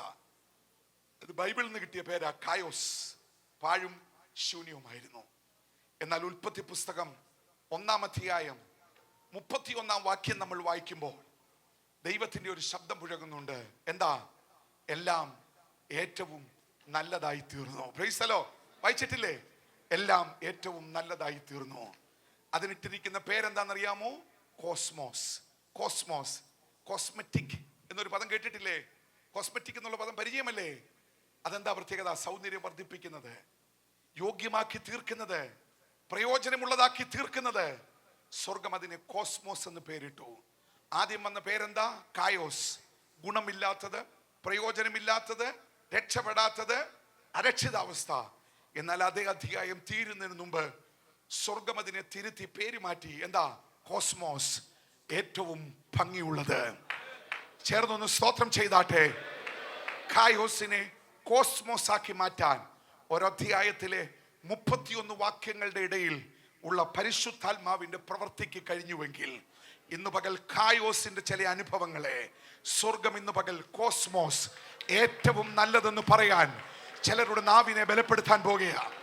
ഇത് ബൈബിളിൽ നിന്ന് കിട്ടിയ പേരാ കായോസ്. പാഴും ശൂന്യവുമായിരുന്നു. എന്നാൽ ഉൽപ്പത്തി പുസ്തകം 1-ാം അധ്യായം 31-ാം വാക്യം നമ്മൾ വായിക്കുമ്പോൾ ദൈവത്തിന്റെ ഒരു ശബ്ദം മുഴങ്ങുന്നുണ്ട്. എന്താ? എല്ലാം ഏറ്റവും നല്ലതായി തീർന്നു. Praise the lord. വായിച്ചിട്ടില്ലേ? എല്ലാം ഏറ്റവും നല്ലതായി തീർന്നു. അതിനിട്ടിരിക്കുന്ന പേരെന്താണെന്നറിയാമോ? കോസ്മോസ്. കോസ്മോസ്. കോസ്മെറ്റിക് എന്നൊരു പദം കേട്ടിട്ടില്ലേ? കോസ്മെറ്റിക് എന്നുള്ള പദം പരിചയമല്ലേ? അതെന്താ പ്രത്യേകത? സൗന്ദര്യം വർദ്ധിപ്പിക്കുന്നത്, യോഗ്യമാക്കി തീർക്കുന്നത്, പ്രയോജനമുള്ളതാക്കി തീർക്കുന്നത്. സ്വർഗം അതിനെ കോസ്മോസ് എന്ന് പേരിട്ടു. ആദ്യം വന്ന പേരെന്താ? കായോസ്. ഗുണമില്ലാത്തത്, പ്രയോജനമില്ലാത്തത്, രക്ഷപ്പെടാത്തത്, അരക്ഷിതാവസ്ഥ. എന്നാൽ അതേ അധ്യായം തീരുന്നതിന് മുമ്പ് സ്വർഗം അതിനെ തിരുത്തി പേര് മാറ്റി. എന്താ? കോസ്മോസ്. ഏറ്റവും ഭംഗിയുള്ളത്. ചേർന്നൊന്ന് സ്തോത്രം ചെയ്താട്ടെ. കായോസിനെ കോസ്മോസ് ആക്കി മാറ്റാൻ ഒരധ്യായത്തിലെ 31 വാക്യങ്ങളുടെ ഇടയിൽ ഉള്ള പരിശുദ്ധാത്മാവിന്റെ പ്രവൃത്തിക്ക് കഴിഞ്ഞുവെങ്കിൽ ഇന്ന് പകൽ കായോസിന്റെ ചില അനുഭവങ്ങളെ സ്വർഗം ഇന്ന് പകൽ കോസ്മോസ് ഏറ്റവും നല്ലതെന്ന് പറയാൻ ചിലരുടെ നാവിനെ ബലപ്പെടുത്താൻ പോകുകയാണ്.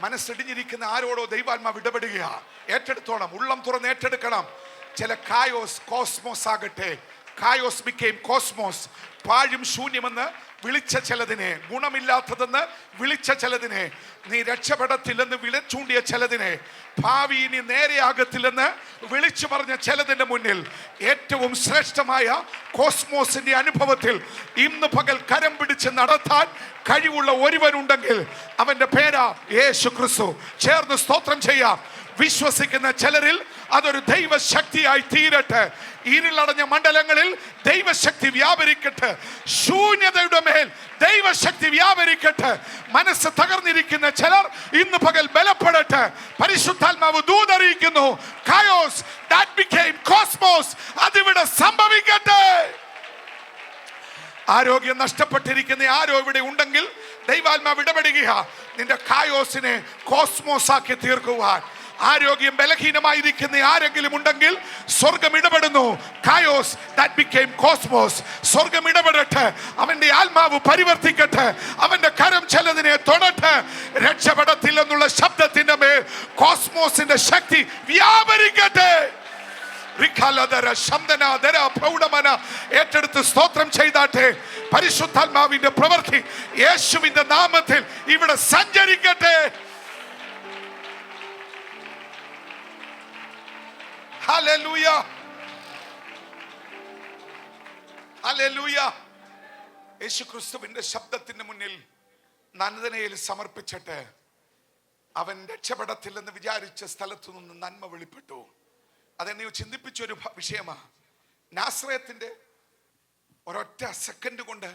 മനസ്സിടിഞ്ഞിരിക്കുന്ന ആരോടോ ദൈവാത്മാവ് ഇടപെടുക. ഏറ്റെടുത്തോണം. ഉള്ളം തുറന്ന് ഏറ്റെടുക്കണം. ചില കായോസ് കോസ്മോസ് ആകട്ടെ. കായോസ് became കോസ്മോസ്. പാഴും ശൂന്യമെന്ന് വിളിച്ച ചിലതിനെ, ഗുണമില്ലാത്തതെന്ന് വിളിച്ച ചിലതിനെ, നീ രക്ഷപ്പെടത്തില്ലെന്ന് വിളിച്ചൂണ്ടിയ ചിലതിനെ, ഭാവി ഇനി നേരെയാകത്തില്ലെന്ന് വിളിച്ചു പറഞ്ഞ ചിലതിന്റെ മുന്നിൽ ഏറ്റവും ശ്രേഷ്ഠമായ കോസ്മോസിന്റെ അനുഭവത്തിൽ ഇന്ന് പകൽ കരം പിടിച്ച് നടത്താൻ കഴിവുള്ള ഒരുവനുണ്ടെങ്കിൽ അവന്റെ പേരാ യേശു ക്രിസ്തു. ചേർന്ന് സ്തോത്രം ചെയ്യാം. വിശ്വസിക്കുന്ന ചിലരിൽ അതൊരു ദൈവശക്തിയായി തീരട്ടെ. ഇരുളടഞ്ഞ മണ്ഡലങ്ങളിൽ ദൈവശക്തി വ്യാപരിക്കട്ടെ. ശൂന്യതയുടെ മേൽ ദൈവശക്തി വ്യാപരിക്കട്ടെ. മനസ്സ് തകർന്നിരിക്കുന്ന ചിലർ ഇന്ന് പകൽ ബലപ്പെടട്ടെ. പരിശുദ്ധാത്മാവ് ദൂതറിയിക്കുന്നു. കായോസ് that became cosmos. അതിവിടെ സംഭവിക്കട്ടെ. ആരോഗ്യം നഷ്ടപ്പെട്ടിരിക്കുന്ന ആരോ ഇവിടെ ഉണ്ടെങ്കിൽ ദൈവാത്മാവ് ഇടപെടുക. നിന്റെ കായോസിനെ കോസ്മോസ് ആക്കി തീർക്കുവാൻ. ആരോഗ്യം ബലഹീനമായിരിക്കുന്ന ആരെങ്കിലും ഉണ്ടെങ്കിൽ സ്വർഗം ഇടപെടുന്നു. കായോസ് that became കോസ്മോസ്. സ്വർഗം ഇടപെടട്ടെ. അവന്റെ ആത്മാവ് പരിവർത്തിക്കട്ടെ. അവന്റെ കരം ചിലതിനെ തൊടട്ടെ. രക്ഷപ്പെടത്തില്ലെന്നുള്ള ശബ്ദത്തിന്റെ മേൽ കോസ്മോസിന്റെ ശക്തി വ്യാപരിക്കട്ടെ. ഏറ്റെടുത്ത് സ്തോത്രം ചെയ്താട്ടെ. പരിശുദ്ധാത്മാവിന്റെ പ്രവൃത്തി യേശുവിന്റെ നാമത്തിൽ ഇവിടെ സഞ്ചരിക്കട്ടെ. Hallelujah, hallelujah. യേശു ക്രിസ്തുവിന്റെ ശബ്ദത്തിന് മുന്നിൽ നന്ദനയിൽ സമർപ്പിച്ചിട്ട് അവൻ രക്ഷപ്പെടത്തില്ലെന്ന് വിചാരിച്ച സ്ഥലത്തു നിന്ന് നന്മ വെളിപ്പെട്ടു. അതെന്നെ ചിന്തിപ്പിച്ചൊരു വിഷയമാണ്. നാസറേത്തിന്റെ ഒരൊറ്റ സെക്കൻഡ് കൊണ്ട്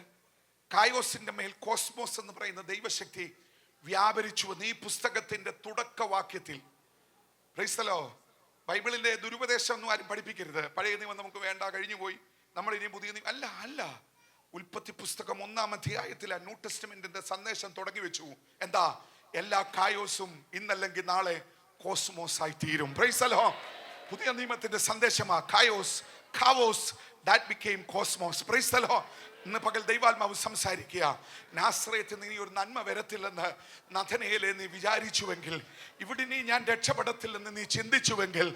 കായോസിന്റെ മേൽ കോസ്മോസ് എന്ന് പറയുന്ന ദൈവശക്തി വ്യാപരിച്ചുവെന്ന് ഈ പുസ്തകത്തിന്റെ തുടക്കവാക്യത്തിൽ. Price the Lord. ബൈബിളിന്റെ ദുരുപദേശം ഒന്നും ആരും പഠിപ്പിക്കരുത്. പഴയ നിയമം നമുക്ക് വേണ്ട, കഴിഞ്ഞുപോയി, നമ്മൾ ഇനി പുതിയ നിയമം അല്ല. ഉൽപ്പത്തി പുസ്തകം 1-ാം അധ്യായത്തിൽ ന്യൂ ടെസ്റ്റ്മെന്റിന്റെ സന്ദേശം തുടങ്ങി വെച്ചു. എന്താ? എല്ലാ കായോസും ഇന്നല്ലെങ്കിൽ നാളെ കോസ്മോസ് ആയി തീരും. Praise the lord. പുതിയ നിയമത്തിന്റെ സന്ദേശമാ chaos, chaos, that became cosmos. Praise the lord. ഇന്ന് പകൽ ദൈവാത്മാവ് സംസാരിക്കുക. നാസറേത്തിൽ നീ ഒരു നന്മ വരത്തില്ലെന്ന് നഥനയേലെ നീ വിചാരിച്ചുവെങ്കിൽ, ഇവിടെ നീ ഞാൻ രക്ഷപ്പെടത്തില്ലെന്ന് നീ ചിന്തിച്ചുവെങ്കിൽ,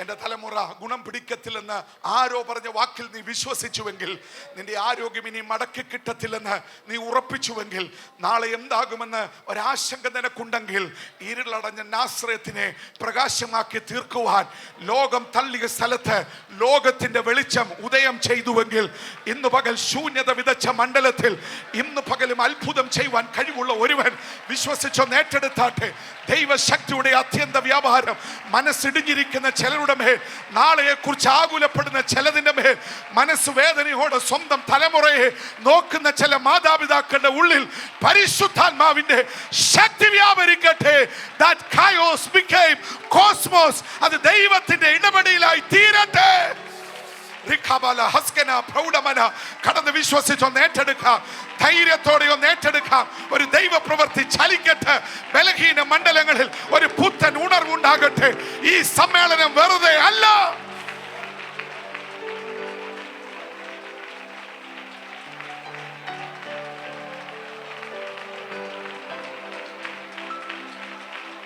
എൻ്റെ തലമുറ ഗുണം പിടിക്കത്തില്ലെന്ന് ആരോ പറഞ്ഞ വാക്കിൽ നീ വിശ്വസിച്ചുവെങ്കിൽ, നിന്റെ ആരോഗ്യം ഇനി മടക്കി കിട്ടത്തില്ലെന്ന് നീ ഉറപ്പിച്ചുവെങ്കിൽ, നാളെ എന്താകുമെന്ന് ഒരാശങ്ക നിനക്കുണ്ടെങ്കിൽ, ഇരുളടഞ്ഞ നാസറേത്തിനെ പ്രകാശമാക്കി തീർക്കുവാൻ ലോകം തള്ളിയ സ്ഥലത്ത് ലോകത്തിന്റെ വെളിച്ചം ഉദയം ചെയ്തുവെങ്കിൽ, ഇന്ന് പകൽ ശൂന്യത വിതച്ച മണ്ഡലത്തിൽ ഇന്ന് പകലും അത്ഭുതം ചെയ്യുവാൻ കഴിവുള്ള ഒരുവൻ വിശ്വസിച്ചോ ഏറ്റെടുത്താട്ടെ. ദൈവശക്തിയുടെ അത്യന്ത വ്യാപാരം മനസ്സിടിഞ്ഞിരിക്കുന്ന ചിലരുടെ മേൽ, നാളെയെ കുറിച്ച് ആകുലപ്പെടുന്ന ചിലതിന്റെ മേൽ, മനസ്സ് വേദനയോടെ സ്വന്തം തലമുറയെ നോക്കുന്ന ചില മാതാപിതാക്കളുടെ ഉള്ളിൽ പരിശുദ്ധാത്മാവിന്റെ ശക്തി വ്യാപരിക്കട്ടെ. That chaos became cosmos. അത് ദൈവത്തിന്റെ ഇടപെടലായി തീരട്ടെ. കടന്ന് വിശ്വസിച്ചൊന്ന് ഏറ്റെടുക്കാം. ധൈര്യത്തോടെ ഒന്ന് ഏറ്റെടുക്കാം. ഒരു ദൈവ പ്രവൃത്തി ചലിക്കട്ടെ. ബലഹീന മണ്ഡലങ്ങളിൽ ഒരു പുത്തൻ ഉണർവുണ്ടാകട്ടെ. ഈ സമ്മേളനം വെറുതെ അല്ല.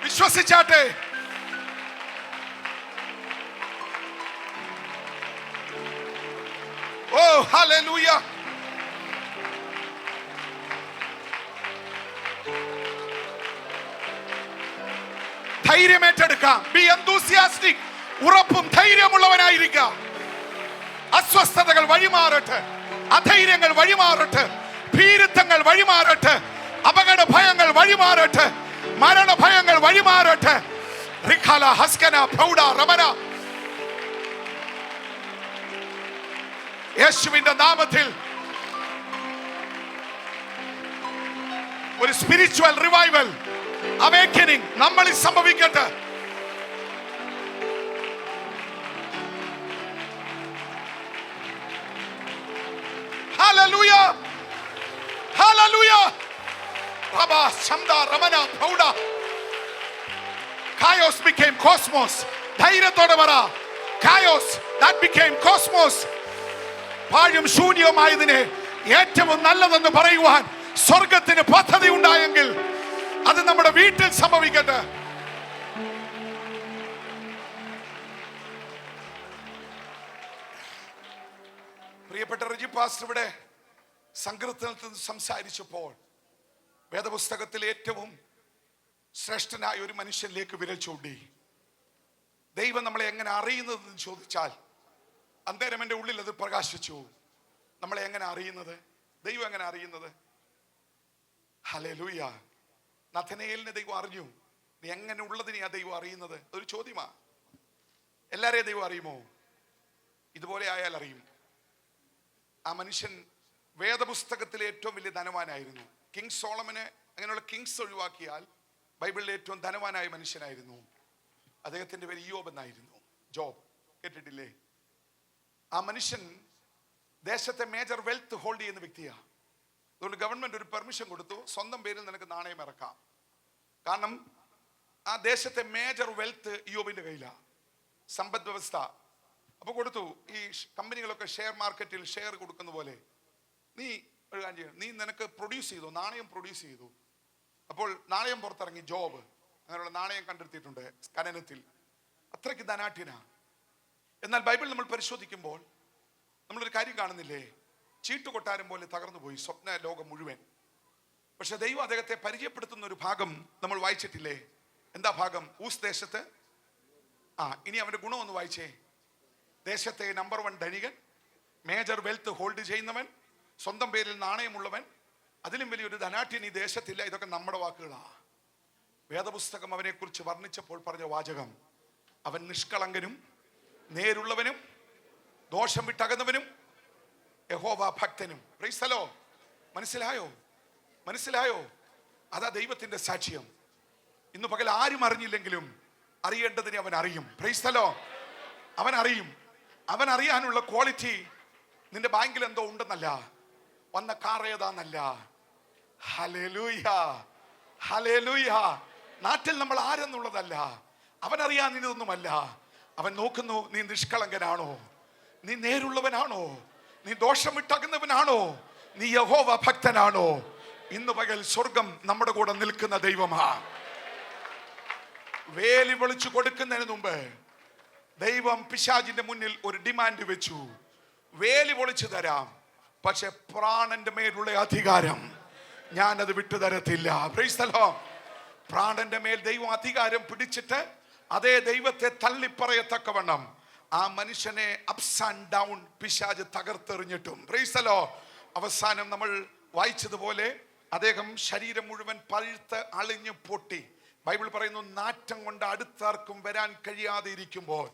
വിശ്വസിച്ചാട്ടെ. Oh, hallelujah. ധൈര്യം ഏറ്റെടുക്കാം. Be enthusiastic. ഉറപ്പും ധൈര്യമുള്ളവനായിരിക്കാം. അസ്വസ്ഥതകൾ വഴിമാറട്ടെ, അധൈര്യങ്ങൾ വഴിമാറട്ടെ, ഭീരുത്വങ്ങൾ വഴിമാറട്ടെ, അപകട ഭയങ്ങൾ വഴിമാറട്ടെ, മരണ ഭയങ്ങൾ വഴിമാറട്ടെ. റിഖാല ഹസ്കന പ്രൗഢ റമന. യേശുവിന്റെ നാമത്തിൽ ഒരു സ്പിരിച്വൽ റിവൈവൽ, അവേക്കനിങ് നമ്മളിൽ സംഭവിക്കട്ടെ. Hallelujah, hallelujah. ബാബാ ശംദ റമന പ്രൗഢ. Chaos became cosmos. ധൈര്യത്തോടെ പറ. Chaos that became cosmos. പാഴും ശൂന്യവുമായതിനെ ഏറ്റവും നല്ലതെന്ന് പറയുവാൻ സ്വർഗത്തിന് പദ്ധതി ഉണ്ടായെങ്കിൽ അത് നമ്മുടെ വീട്ടിൽ സംഭവിക്കട്ടെ. പ്രിയപ്പെട്ട റജി പാസ്റ്റർ ഇവിടെ സങ്കീർത്തനത്തിൽ സംസാരിച്ചപ്പോൾ വേദപുസ്തകത്തിൽ ഏറ്റവും ശ്രേഷ്ഠനായ ഒരു മനുഷ്യനിലേക്ക് വിരൽ ചൂണ്ടി. ദൈവം നമ്മളെ എങ്ങനെ അറിയുന്നതെന്ന് ചോദിച്ചാൽ അന്നേരം എൻ്റെ ഉള്ളിൽ അത് പ്രകാശിച്ചു. നമ്മളെ എങ്ങനെ അറിയുന്നത്? ദൈവം എങ്ങനെ അറിയുന്നത്? ഹല്ലേലൂയ. നഥനയേലിനെ ദൈവം അറിഞ്ഞു. നീ എങ്ങനെ ഉള്ളതിനെയാ ദൈവം അറിയുന്നത്? ഒരു ചോദ്യമാ. എല്ലാരെയും ദൈവം അറിയുമോ? ഇതുപോലെ ആയാൽ അറിയും. ആ മനുഷ്യൻ വേദപുസ്തകത്തിലെ ഏറ്റവും വലിയ ധനവാനായിരുന്നു. കിങ് സോളമനെ അങ്ങനെയുള്ള കിങ്സ് ഒഴിവാക്കിയാൽ ബൈബിളിലെ ഏറ്റവും ധനവാനായ മനുഷ്യനായിരുന്നു. അദ്ദേഹത്തിന്റെ പേര് യോബ് എന്നായിരുന്നു. ജോബ് കേട്ടിട്ടില്ലേ? ആ മനുഷ്യൻ ദേശത്തെ മേജർ വെൽത്ത് ഹോൾഡ് ചെയ്യുന്ന വ്യക്തിയാണ്. അതുകൊണ്ട് ഗവൺമെന്റ് ഒരു പെർമിഷൻ കൊടുത്തു, സ്വന്തം പേരിൽ നിനക്ക് നാണയം ഇറക്കാം. കാരണം ആ ദേശത്തെ മേജർ വെൽത്ത് യോബിന്റെ കയ്യിലാണ്, സമ്പദ് വ്യവസ്ഥ. അപ്പോൾ കൊടുത്തു. ഈ കമ്പനികളൊക്കെ ഷെയർ മാർക്കറ്റിൽ ഷെയർ കൊടുക്കുന്ന പോലെ നീ ഒരു കാര്യം ചെയ്യണം, നീ നിനക്ക് പ്രൊഡ്യൂസ് ചെയ്തു, നാണയം പ്രൊഡ്യൂസ് ചെയ്തു. അപ്പോൾ നാണയം പുറത്തിറങ്ങി. ജോബ് അങ്ങനെയുള്ള നാണയം കണ്ടെത്തിയിട്ടുണ്ട് ഖനനത്തിൽ. അത്രയ്ക്ക് ധനാഠ്യനാ. എന്നാൽ ബൈബിൾ നമ്മൾ പരിശോധിക്കുമ്പോൾ നമ്മളൊരു കാര്യം കാണുന്നില്ലേ? ചീട്ടുകൊട്ടാരം പോലെ തകർന്നു പോയി സ്വപ്ന ലോകം മുഴുവൻ. പക്ഷെ ദൈവം അദ്ദേഹത്തെ പരിചയപ്പെടുത്തുന്ന ഒരു ഭാഗം നമ്മൾ വായിച്ചിട്ടില്ലേ? എന്താ ഭാഗം? ഊസ് ദേശത്ത് ഇനി അവന്റെ ഗുണം ഒന്ന് വായിച്ചേ. ദേശത്തെ നമ്പർ 1 ധനികൻ, മേജർ വെൽത്ത് ഹോൾഡ് ചെയ്യുന്നവൻ, സ്വന്തം പേരിൽ നാണയമുള്ളവൻ, അതിലും വലിയൊരു ധനാഠ്യൻ ഈ ദേശത്തില്ല. ഇതൊക്കെ നമ്മുടെ വാക്കുകളാ. വേദപുസ്തകം അവനെ കുറിച്ച് വർണ്ണിച്ചപ്പോൾ പറഞ്ഞ വാചകം, അവൻ നിഷ്കളങ്കനും നേരുള്ളവനും ദോഷം വിട്ടകന്നവനും യഹോവ ഭക്തനും. Praise the lord. മനസ്സിലായോ? അതാ ദൈവത്തിന്റെ സാക്ഷ്യം. ഇന്ന് പകൽ ആരും അറിഞ്ഞില്ലെങ്കിലും അറിയേണ്ടതിനെ അവൻ അറിയും. Price the Lord. അവൻ അറിയും. അവൻ അറിയാനുള്ള ക്വാളിറ്റി നിന്റെ ബാങ്കിൽ എന്തോ ഉണ്ടെന്നല്ല, വന്ന കാർ ഏതാന്നല്ല. Hallelujah, hallelujah. നാട്ടിൽ നമ്മൾ ആരെന്നുള്ളതല്ല, അവൻ അറിയാൻ ഇതൊന്നുമല്ല. അവൻ നോക്കുന്നു, നീ നിഷ്കളങ്കനാണോ, നീ നേരുള്ളവനാണോ, നീ ദോഷം വിട്ടകുന്നവനാണോ, നീ യഹോവ ഭക്തനാണോ? ഇന്ന് പകൽ സ്വർഗം നമ്മുടെ കൂടെ നിൽക്കുന്ന ദൈവമാ. വേലി വിളിച്ചു കൊടുക്കുന്നതിന് മുമ്പ് ദൈവം പിശാചിന്റെ മുന്നിൽ ഒരു ഡിമാൻഡ് വെച്ചു. വേലി പൊളിച്ചു തരാം, പക്ഷെ പ്രാണന്റെ മേലുള്ള അധികാരം ഞാനത് വിട്ടുതരത്തില്ല. Price the Lord. പ്രാണന്റെ മേൽ ദൈവം അധികാരം പിടിച്ചിട്ട് അതേ ദൈവത്തെ തള്ളിപ്പറയത്തക്കവണ്ണം ആ മനുഷ്യനെ അപ്സ് ആൻഡ് ഡൗൺ പിശാച് തകർത്തെറിഞ്ഞിട്ടും, പ്രൈസ് ദി ലോർഡ്, അവസാനം നമ്മൾ വായിച്ചതുപോലെ അദ്ദേഹം ശരീരം മുഴുവൻ പഴുത്ത് അളിഞ്ഞു പൊട്ടി. ബൈബിൾ പറയുന്നു, നാറ്റം കൊണ്ട് അടുത്താർക്കും വരാൻ കഴിയാതെ ഇരിക്കുമ്പോൾ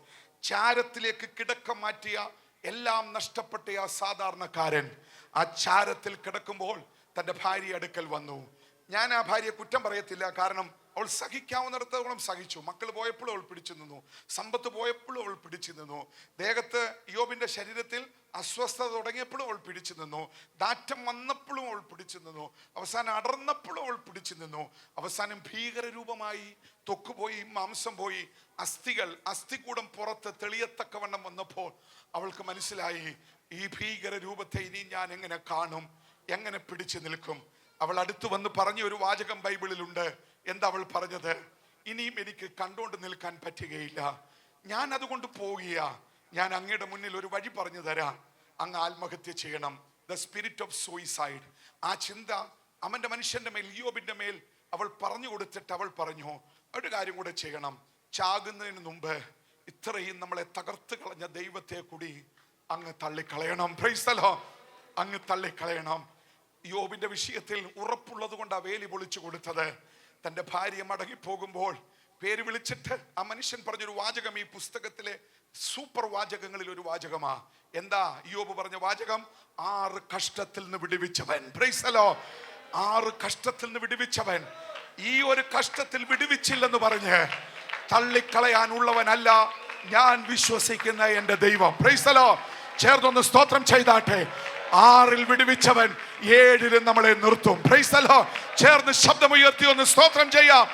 ചാരത്തിലേക്ക് കിടക്കം മാറ്റിയ എല്ലാം നഷ്ടപ്പെട്ട ആ സാധാരണക്കാരൻ ആ ചാരത്തിൽ കിടക്കുമ്പോൾ തൻ്റെ ഭാര്യ അടുക്കൽ വന്നു. ഞാൻ ആ ഭാര്യയെ കുറ്റം പറയത്തില്ല, കാരണം അവൾ സഹിക്കാവുന്നിടത്തോളം സഹിച്ചു. മക്കൾ പോയപ്പോഴും അവൾ പിടിച്ചു നിന്നു, സമ്പത്ത് പോയപ്പോഴും അവൾ പിടിച്ചു നിന്നു, ദേഹത്ത് യോബിന്റെ ശരീരത്തിൽ അസ്വസ്ഥത തുടങ്ങിയപ്പോഴും അവൾ പിടിച്ചു നിന്നു, നാറ്റം വന്നപ്പോഴും അവൾ പിടിച്ചു നിന്നു, അവസാനം അടർന്നപ്പോഴും അവൾ പിടിച്ചു നിന്നു. അവസാനം ഭീകരരൂപമായി ത്വക്കുപോയി, മാംസം പോയി, അസ്ഥികൂടം പുറത്ത് തെളിയത്തക്കവണ്ണം വന്നപ്പോൾ അവൾക്ക് മനസ്സിലായി, ഈ ഭീകര രൂപത്തെ ഇനി ഞാൻ എങ്ങനെ കാണും, എങ്ങനെ പിടിച്ചു നിൽക്കും? അവൾ അടുത്ത് വന്ന് പറഞ്ഞ ഒരു വാചകം ബൈബിളിലുണ്ട്. എന്താ അവൾ പറഞ്ഞത്? ഇനിയും എനിക്ക് കണ്ടോണ്ട് നിൽക്കാൻ പറ്റുകയില്ല, ഞാൻ അതുകൊണ്ട് പോവുകയാ. ഞാൻ അങ്ങയുടെ മുന്നിൽ ഒരു വഴി പറഞ്ഞു തരാം, അങ്ങ് ആത്മഹത്യ ചെയ്യണം. The spirit of suicide. ആ ചിന്ത അവന്റെ മനുഷ്യന്റെ മേൽ, യോബിന്റെ മേൽ അവൾ പറഞ്ഞു കൊടുത്തിട്ട് അവൾ പറഞ്ഞു, ഒരു കാര്യം കൂടെ ചെയ്യണം, ചാകുന്നതിന് മുമ്പ് ഇത്രയും നമ്മളെ തകർത്ത് കളഞ്ഞ ദൈവത്തെ കൂടി അങ്ങ് തള്ളിക്കളയണം. Price the Lord. അങ്ങ് തള്ളിക്കളയണം. യോബിന്റെ വിഷയത്തിൽ ഉറപ്പുള്ളത് കൊണ്ട് ആ വേലി പൊളിച്ചു കൊടുത്തത്. തന്റെ ഭാര്യ മടങ്ങി പോകുമ്പോൾ പേര് വിളിച്ചിട്ട് ആ മനുഷ്യൻ പറഞ്ഞൊരു വാചകം ഈ പുസ്തകത്തിലെ സൂപ്പർ വാചകങ്ങളിൽ ഒരു വാചകമാ. എന്താ യോബ് പറഞ്ഞ വാചകം? 6 കഷ്ടത്തിൽ നിന്ന് വിടുവിച്ചവൻ. Praise the lord. 6 കഷ്ടത്തിൽ നിന്ന് വിടുവിച്ചവൻ. ഈ ഒരു കഷ്ടത്തിൽ വിടുവിച്ചില്ലെന്ന് പറഞ്ഞ് തള്ളിക്കളയാനുള്ളവനല്ല ഞാൻ വിശ്വസിക്കുന്ന എന്റെ ദൈവം. Price the lord. ചേർന്നൊന്ന് സ്തോത്രം ചെയ്താട്ടെ. 6 വിടുവിച്ചവൻ 7 നമ്മളെ നിർത്തും. Price the Lord. ചേർന്ന് ശബ്ദമുയർത്തി ഒന്ന് സ്തോത്രം ചെയ്യാം.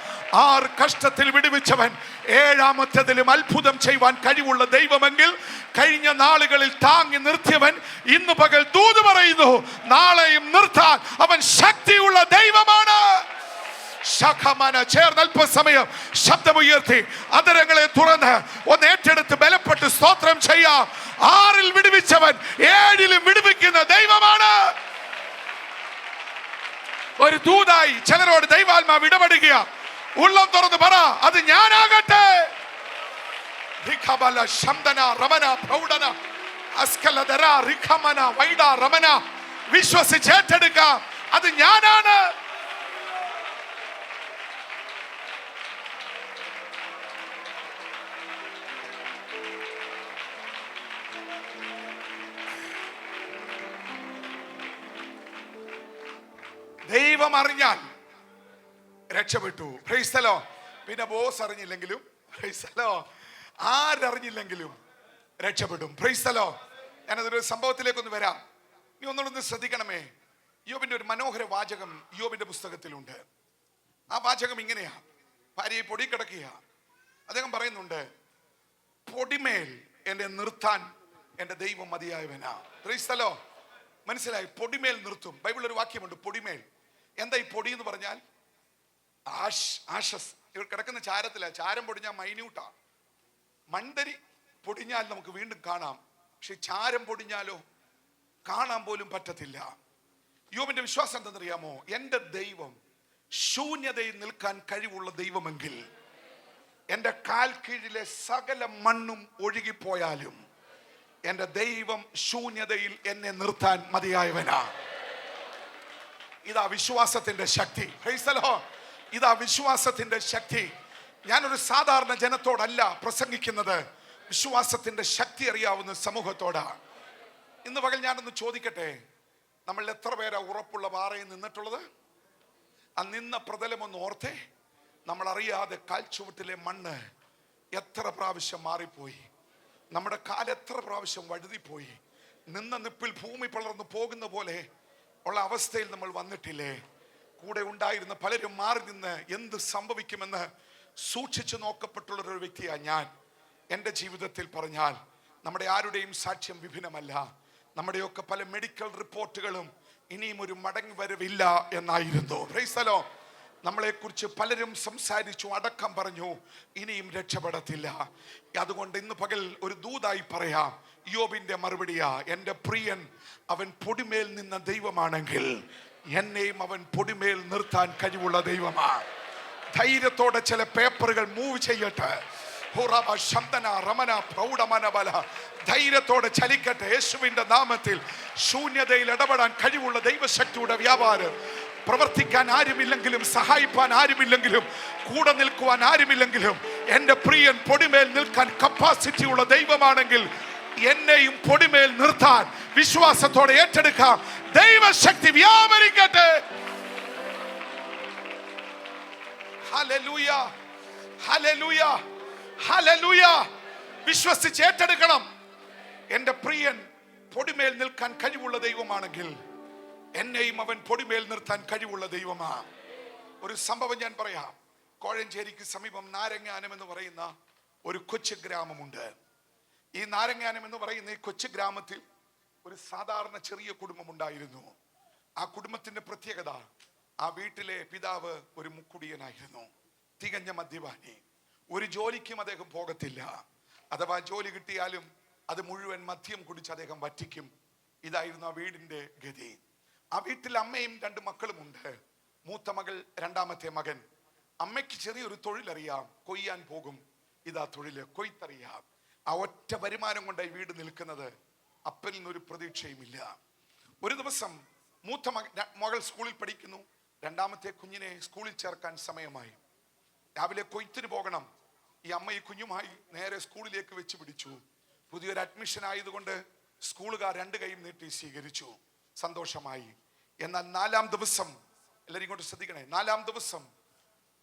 6 കഷ്ടത്തിൽ വിടുവിച്ചവൻ 7ാമത്തേതിലും അത്ഭുതം ചെയ്യുവാൻ കഴിവുള്ള ദൈവമെങ്കിൽ കഴിഞ്ഞ നാളുകളിൽ താങ്ങി നിർത്തിയവൻ ഇന്ന് പകൽ ദൂത് പറയുന്നു, നാളെയും നിർത്താൻ അവൻ ശക്തിയുള്ള ദൈവമാണ്. ശഖമന. ചേർന്ന് അല്പസമയം ശബ്ദമുയർത്തി അധരങ്ങളെ തുറന്ന് ഒന്ന് ഏറ്റെടുത്ത് ബലപ്പെട്ട് സ്തോത്രം ചെയ്യാം. 6 വിടുവിച്ചവൻ 7 വിടുവിക്കുന്ന ദൈവമാണ്. ഒരു ദൂതായി ചിലരോട് ദൈവാത്മാവ് ഇടപെടുക. ഉള്ളം തുറന്ന് പറ, അത് ഞാനാകട്ടെ. വിശ്വസിച്ചേറ്റെടുക്കാം, അത് ഞാനാണ്. ദൈവം അറിഞ്ഞാൽ രക്ഷപ്പെട്ടു. Praise the lord. പിന്നെ ബോസ് അറിഞ്ഞില്ലെങ്കിലും, പ്രൈസ് ദി ലോർഡ്, ആരറിഞ്ഞില്ലെങ്കിലും രക്ഷപ്പെടും. Praise the lord. ഞാനതൊരു സംഭവത്തിലേക്കൊന്ന് വരാം. നീ ഒന്നുകൂടെ ശ്രദ്ധിക്കണമേ. യോബിന്റെ ഒരു മനോഹര വാചകം യോബിന്റെ പുസ്തകത്തിലുണ്ട്. ആ വാചകം ഇങ്ങനെയാ. ഭാര്യയെ പൊടി കിടക്കുക. അദ്ദേഹം പറയുന്നുണ്ട്, പൊടിമേൽ എന്നെ നിർത്താൻ എന്റെ ദൈവം മതിയായവനാ. Price the Lord. മനസ്സിലായി? പൊടിമേൽ നിർത്തും. ബൈബിളിൽ ഒരു വാക്യമുണ്ട്, പൊടിമേൽ. എന്താ ഈ പൊടി എന്ന് പറഞ്ഞാൽ? ആഷസ്. ഇവർ കിടക്കുന്ന ചാരത്തില. ചാരം പൊടിഞ്ഞാൽ മൈന്യൂട്ടാ. മൺതരി പൊടിഞ്ഞാൽ നമുക്ക് വീണ്ടും കാണാം, പക്ഷെ ചാരം പൊടിഞ്ഞാലോ കാണാൻ പോലും പറ്റത്തില്ല. യോബിന്റെ വിശ്വാസം എന്തെന്നറിയാമോ? എൻ്റെ ദൈവം ശൂന്യതയിൽ നിൽക്കാൻ കഴിവുള്ള ദൈവമെങ്കിൽ എൻ്റെ കാൽ കീഴിലെ സകല മണ്ണും ഒഴുകിപ്പോയാലും എൻ്റെ ദൈവം ശൂന്യതയിൽ എന്നെ നിർത്താൻ മതിയായവനാ. ഇതാ വിശ്വാസത്തിന്റെ ശക്തി. Price the Lord. ഇതാ വിശ്വാസത്തിന്റെ ശക്തി. ഞാനൊരു സാധാരണ ജനത്തോടല്ല പ്രസംഗിക്കുന്നത്, വിശ്വാസത്തിന്റെ ശക്തി അറിയാവുന്ന സമൂഹത്തോടാണ്. ഇന്ന് പകൽ ഞാനൊന്ന് ചോദിക്കട്ടെ, നമ്മൾ എത്ര പേരാ ഉറപ്പുള്ള പാറയിൽ നിന്നിട്ടുള്ളത്? ആ നിന്ന പ്രതലമൊന്ന് ഓർത്തേ. നമ്മൾ അറിയാതെ കാൽച്ചുവട്ടിലെ മണ്ണ് എത്ര പ്രാവശ്യം മാറിപ്പോയി, നമ്മുടെ കാൽ എത്ര പ്രാവശ്യം വഴുതിപ്പോയി. നിന്ന നിപ്പിൽ ഭൂമി പിളർന്നു പോകുന്ന പോലെ ഉള്ള അവസ്ഥയിൽ നമ്മൾ വന്നിട്ടില്ലേ? കൂടെ ഉണ്ടായിരുന്ന പലരും മാറി നിന്ന് എന്ത് സംഭവിക്കുമെന്ന് സൂക്ഷിച്ചു നോക്കപ്പെട്ടുള്ളൊരു വ്യക്തിയാണ് ഞാൻ. എൻ്റെ ജീവിതത്തിൽ പറഞ്ഞാൽ നമ്മുടെ ആരുടെയും സാക്ഷ്യം വിഭിന്നമല്ല. നമ്മുടെയൊക്കെ പല മെഡിക്കൽ റിപ്പോർട്ടുകളും ഇനിയും ഒരു മടങ്ങി വരവില്ല എന്നായിരുന്നു. Price the Lord. നമ്മളെക്കുറിച്ച് പലരും സംസാരിച്ചു, അടക്കം പറഞ്ഞു, ഇനിയും രക്ഷപ്പെടത്തില്ല. അതുകൊണ്ട് ഇന്ന് പകൽ ഒരു ദൂതായി പറയാം, യോബിന്റെ മറുപടിയാ, എൻ്റെ പ്രിയൻ അവൻ പൊടിമേൽ നിന്ന ദൈവമാണെങ്കിൽ എന്നെയും അവൻ പൊടിമേൽ നിർത്താൻ കഴിവുള്ള ദൈവമാണ്. ധൈര്യത്തോടെ ചില പേപ്പറുകൾ മൂവ് ചെയ്യട്ടെ. ധൈര്യത്തോടെ ചലിക്കട്ടെ. യേശുവിന്റെ നാമത്തിൽ ശൂന്യതയിൽ ഇടപെടാൻ കഴിവുള്ള ദൈവശക്തിയുടെ വ്യാപാരം. പ്രവർത്തിക്കാൻ ആരുമില്ലെങ്കിലും, സഹായിപ്പാൻ ആരുമില്ലെങ്കിലും, കൂടെ നിൽക്കുവാൻ ആരുമില്ലെങ്കിലും എൻ്റെ പ്രിയൻ പൊടിമേൽ നിൽക്കാൻ കപ്പാസിറ്റി ഉള്ള ദൈവമാണെങ്കിൽ എന്നെയും പൊടിമേൽ നിർത്താൻ വിശ്വാസത്തോടെ ഏറ്റെടുക്കാം. ദൈവശക്തി വ്യാപരിക്കട്ടെ. Hallelujah, hallelujah, hallelujah. വിശ്വസിച്ച് ഏറ്റെടുക്കണം. എൻ്റെ പ്രിയൻ പൊടിമേൽ നിൽക്കാൻ കഴിവുള്ള ദൈവമാണെങ്കിൽ എന്നെയും അവൻ പൊടിമേൽ നിർത്താൻ കഴിവുള്ള ദൈവമാണ്. ഒരു സംഭവം ഞാൻ പറയാം. കോഴഞ്ചേരിക്ക് സമീപം നാരങ്ങാനം എന്ന് പറയുന്ന ഒരു കൊച്ചു ഗ്രാമമുണ്ട്. ഈ നാരങ്ങാനം എന്ന് പറയുന്ന ഈ കൊച്ചു ഗ്രാമത്തിൽ ഒരു സാധാരണ ചെറിയ കുടുംബം ഉണ്ടായിരുന്നു. ആ കുടുംബത്തിന്റെ പ്രത്യേകത, ആ വീട്ടിലെ പിതാവ് ഒരു മുക്കുടിയനായിരുന്നു, തികഞ്ഞ മദ്യപാനി. ഒരു ജോലിക്കും അദ്ദേഹം പോകത്തില്ല. അഥവാ ജോലി കിട്ടിയാലും അത് മുഴുവൻ മദ്യം കുടിച്ച് അദ്ദേഹം വറ്റിക്കും. ഇതായിരുന്നു ആ വീടിന്റെ ഗതി. ആ വീട്ടിൽ അമ്മയും 2 മക്കളുമുണ്ട്. മൂത്ത മകൾ, രണ്ടാമത്തെ മകൻ. അമ്മയ്ക്ക് ചെറിയൊരു തൊഴിലറിയാം, കൊയ്യാൻ പോകും. ഇതാ തൊഴില്, കൊയ്ത്തറിയാം. ആ ഒറ്റ വരുമാനം കൊണ്ടായി വീട് നിൽക്കുന്നത്. അപ്പനിൽ നിന്നൊരു പ്രതീക്ഷയുമില്ല. ഒരു ദിവസം മൂത്ത മകൾ സ്കൂളിൽ പഠിക്കുന്നു. രണ്ടാമത്തെ കുഞ്ഞിനെ സ്കൂളിൽ ചേർക്കാൻ സമയമായി. രാവിലെ കൊയ്ത്തിന് പോകണം. ഈ അമ്മ ഈ കുഞ്ഞുമായി നേരെ സ്കൂളിലേക്ക് വെച്ച് പിടിച്ചു. പുതിയൊരു അഡ്മിഷൻ ആയതുകൊണ്ട് സ്കൂളുകാർ 2 കൈയും നീട്ടി സ്വീകരിച്ചു. സന്തോഷമായി. എന്നാൽ 4-ാം ദിവസം, എല്ലാവരും ഇങ്ങോട്ട് ശ്രദ്ധിക്കണേ, 4-ാം ദിവസം